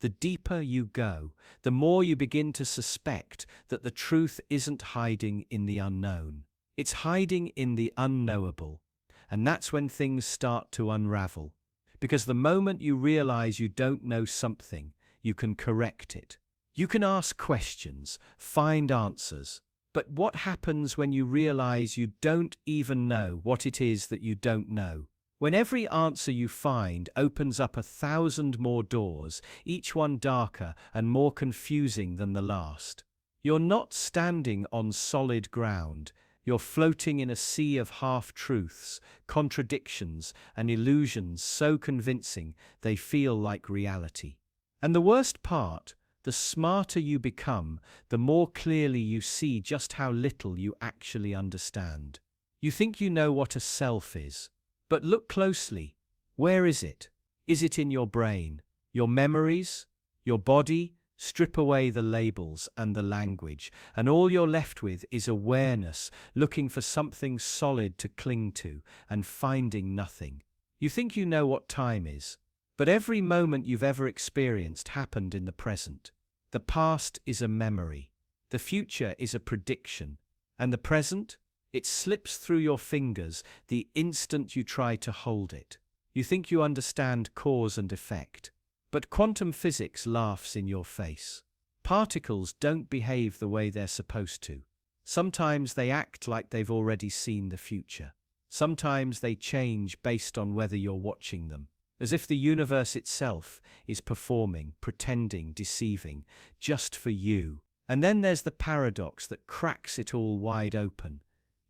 S1: The deeper you go, the more you begin to suspect that the truth isn't hiding in the unknown. It's hiding in the unknowable. And that's when things start to unravel. Because the moment you realize you don't know something, you can correct it. You can ask questions, find answers. But what happens when you realize you don't even know what it is that you don't know? When every answer you find opens up 1,000 more doors, each one darker and more confusing than the last. You're not standing on solid ground. You're floating in a sea of half-truths, contradictions, and illusions so convincing they feel like reality. And the worst part, the smarter you become, the more clearly you see just how little you actually understand. You think you know what a self is. But look closely. Where is it? Is it in your brain? Your memories? Your body? Strip away the labels and the language, and all you're left with is awareness, looking for something solid to cling to, and finding nothing. You think you know what time is, but every moment you've ever experienced happened in the present. The past is a memory. The future is a prediction. And the present? It slips through your fingers the instant you try to hold it. You think you understand cause and effect. But quantum physics laughs in your face. Particles don't behave the way they're supposed to. Sometimes they act like they've already seen the future. Sometimes they change based on whether you're watching them, as if the universe itself is performing, pretending, deceiving, just for you. And then there's the paradox that cracks it all wide open.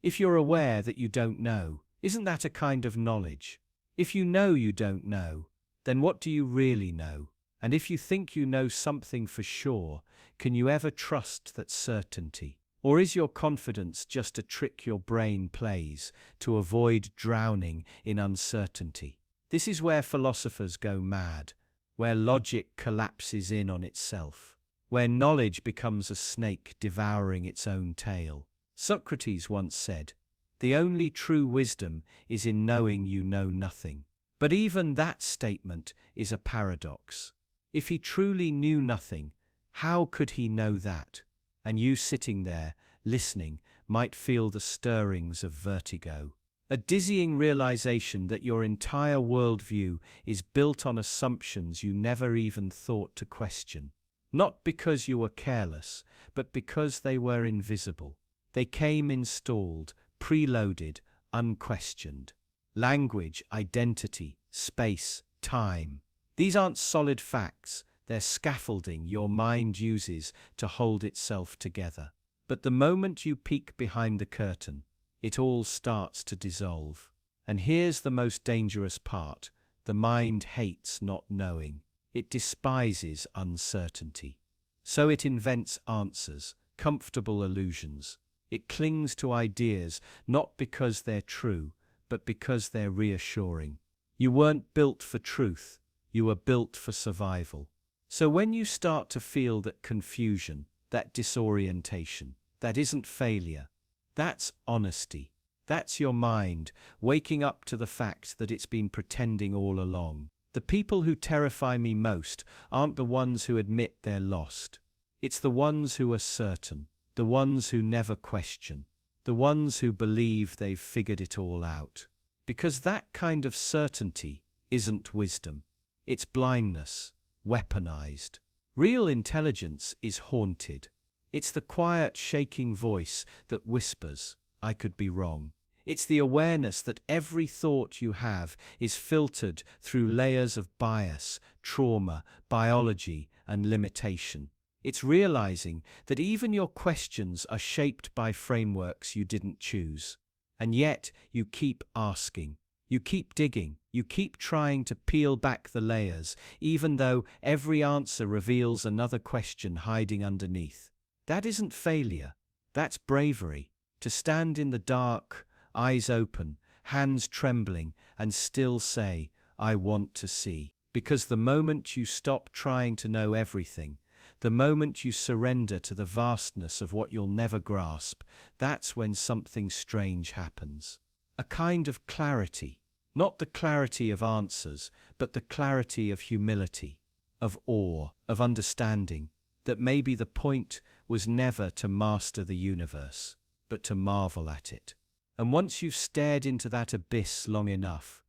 S1: If you're aware that you don't know, isn't that a kind of knowledge? If you know you don't know, then what do you really know? And if you think you know something for sure, can you ever trust that certainty? Or is your confidence just a trick your brain plays to avoid drowning in uncertainty? This is where philosophers go mad, where logic collapses in on itself, where knowledge becomes a snake devouring its own tail. Socrates once said, "The only true wisdom is in knowing you know nothing." But even that statement is a paradox. If he truly knew nothing, how could he know that? And you sitting there, listening, might feel the stirrings of vertigo. A dizzying realization that your entire worldview is built on assumptions you never even thought to question. Not because you were careless, but because they were invisible. They came installed, preloaded, unquestioned. Language, identity, space, time. These aren't solid facts, they're scaffolding your mind uses to hold itself together. But the moment you peek behind the curtain, it all starts to dissolve. And here's the most dangerous part. The mind hates not knowing. It despises uncertainty. So it invents answers, comfortable illusions. It clings to ideas not because they're true, but because they're reassuring. You weren't built for truth, you were built for survival. So when you start to feel that confusion, that disorientation, that isn't failure, that's honesty. That's your mind waking up to the fact that it's been pretending all along. The people who terrify me most aren't the ones who admit they're lost. It's the ones who are certain, the ones who never question, the ones who believe they've figured it all out. Because that kind of certainty isn't wisdom. It's blindness, weaponized. Real intelligence is haunted. It's the quiet, shaking voice that whispers, "I could be wrong." It's the awareness that every thought you have is filtered through layers of bias, trauma, biology, and limitation. It's realizing that even your questions are shaped by frameworks you didn't choose. And yet, you keep asking. You keep digging. You keep trying to peel back the layers, even though every answer reveals another question hiding underneath. That isn't failure. That's bravery. To stand in the dark, eyes open, hands trembling, and still say, "I want to see." Because the moment you stop trying to know everything, the moment you surrender to the vastness of what you'll never grasp, that's when something strange happens. A kind of clarity. Not the clarity of answers, but the clarity of humility, of awe, of understanding, that maybe the point was never to master the universe, but to marvel at it. And once you've stared into that abyss long enough,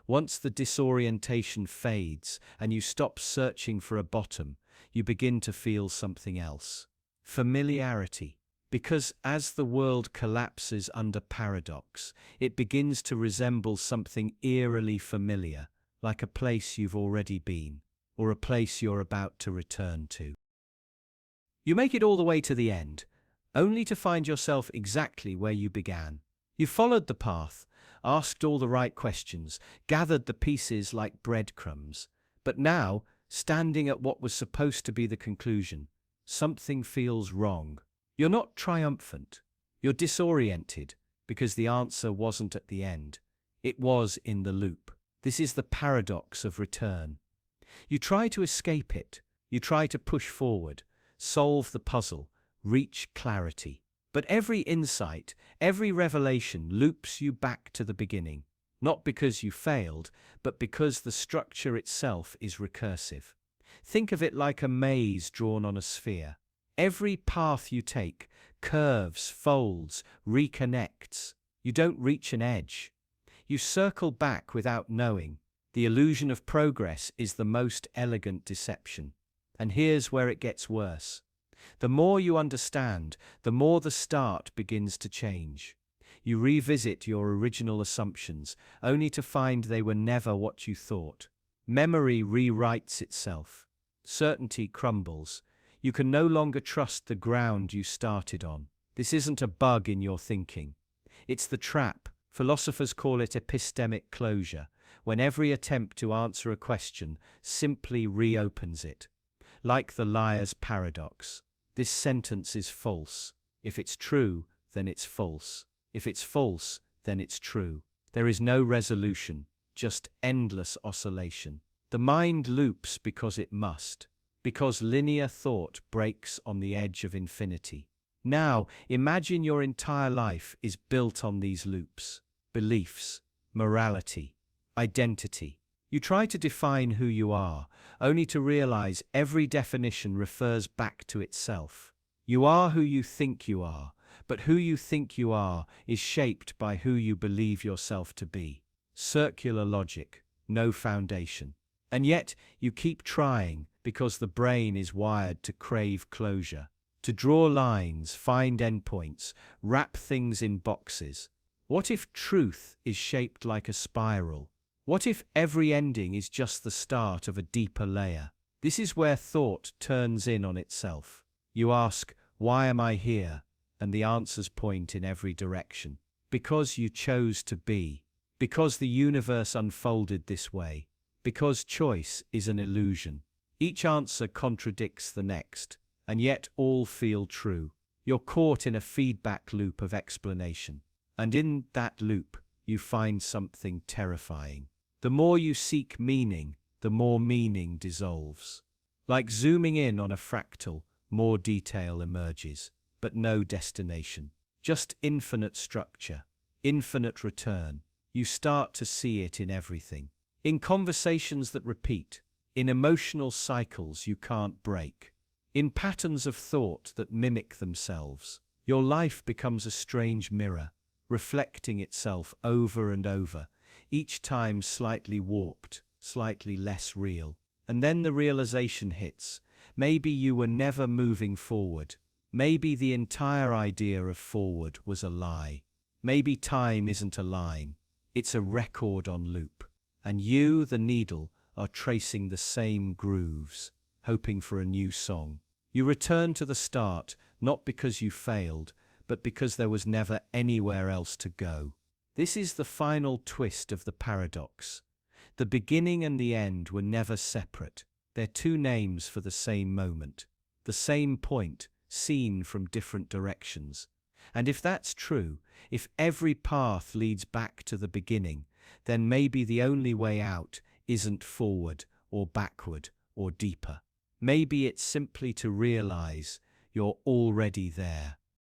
S1: once the disorientation fades and you stop searching for a bottom, you begin to feel something else. Familiarity. Because as the world collapses under paradox, it begins to resemble something eerily familiar, like a place you've already been, or a place you're about to return to. You make it all the way to the end, only to find yourself exactly where you began. You followed the path, asked all the right questions, gathered the pieces like breadcrumbs. But now, standing at what was supposed to be the conclusion, something feels wrong. You're not triumphant. You're disoriented, because the answer wasn't at the end. It was in the loop. This is the paradox of return. You try to escape it. You try to push forward, solve the puzzle, reach clarity. But every insight, every revelation loops you back to the beginning, not because you failed, but because the structure itself is recursive. Think of it like a maze drawn on a sphere. Every path you take curves, folds, reconnects. You don't reach an edge. You circle back without knowing. The illusion of progress is the most elegant deception. And here's where it gets worse. The more you understand, the more the start begins to change. You revisit your original assumptions, only to find they were never what you thought. Memory rewrites itself. Certainty crumbles. You can no longer trust the ground you started on. This isn't a bug in your thinking. It's the trap. Philosophers call it epistemic closure, when every attempt to answer a question simply reopens it. Like the liar's paradox. This sentence is false. If it's true, then it's false. If it's false, then it's true. There is no resolution, just endless oscillation. The mind loops because it must, because linear thought breaks on the edge of infinity. Now, imagine your entire life is built on these loops. Beliefs, morality, identity. You try to define who you are, only to realize every definition refers back to itself. You are who you think you are, but who you think you are is shaped by who you believe yourself to be. Circular logic, no foundation. And yet, you keep trying because the brain is wired to crave closure, to draw lines, find endpoints, wrap things in boxes. What if truth is shaped like a spiral? What if every ending is just the start of a deeper layer? This is where thought turns in on itself. You ask, why am I here? And the answers point in every direction. Because you chose to be. Because the universe unfolded this way. Because choice is an illusion. Each answer contradicts the next, and yet all feel true. You're caught in a feedback loop of explanation. And in that loop, you find something terrifying. The more you seek meaning, the more meaning dissolves. Like zooming in on a fractal, more detail emerges, but no destination. Just infinite structure, infinite return. You start to see it in everything. In conversations that repeat, in emotional cycles you can't break, in patterns of thought that mimic themselves. Your life becomes a strange mirror, reflecting itself over and over, each time slightly warped, slightly less real. And then the realization hits. Maybe you were never moving forward. Maybe the entire idea of forward was a lie. Maybe time isn't a line. It's a record on loop. And you, the needle, are tracing the same grooves, hoping for a new song. You return to the start, not because you failed, but because there was never anywhere else to go. This is the final twist of the paradox. The beginning and the end were never separate. They're two names for the same moment, the same point, seen from different directions. And if that's true, if every path leads back to the beginning, then maybe the only way out isn't forward or backward or deeper. Maybe it's simply to realize you're already there.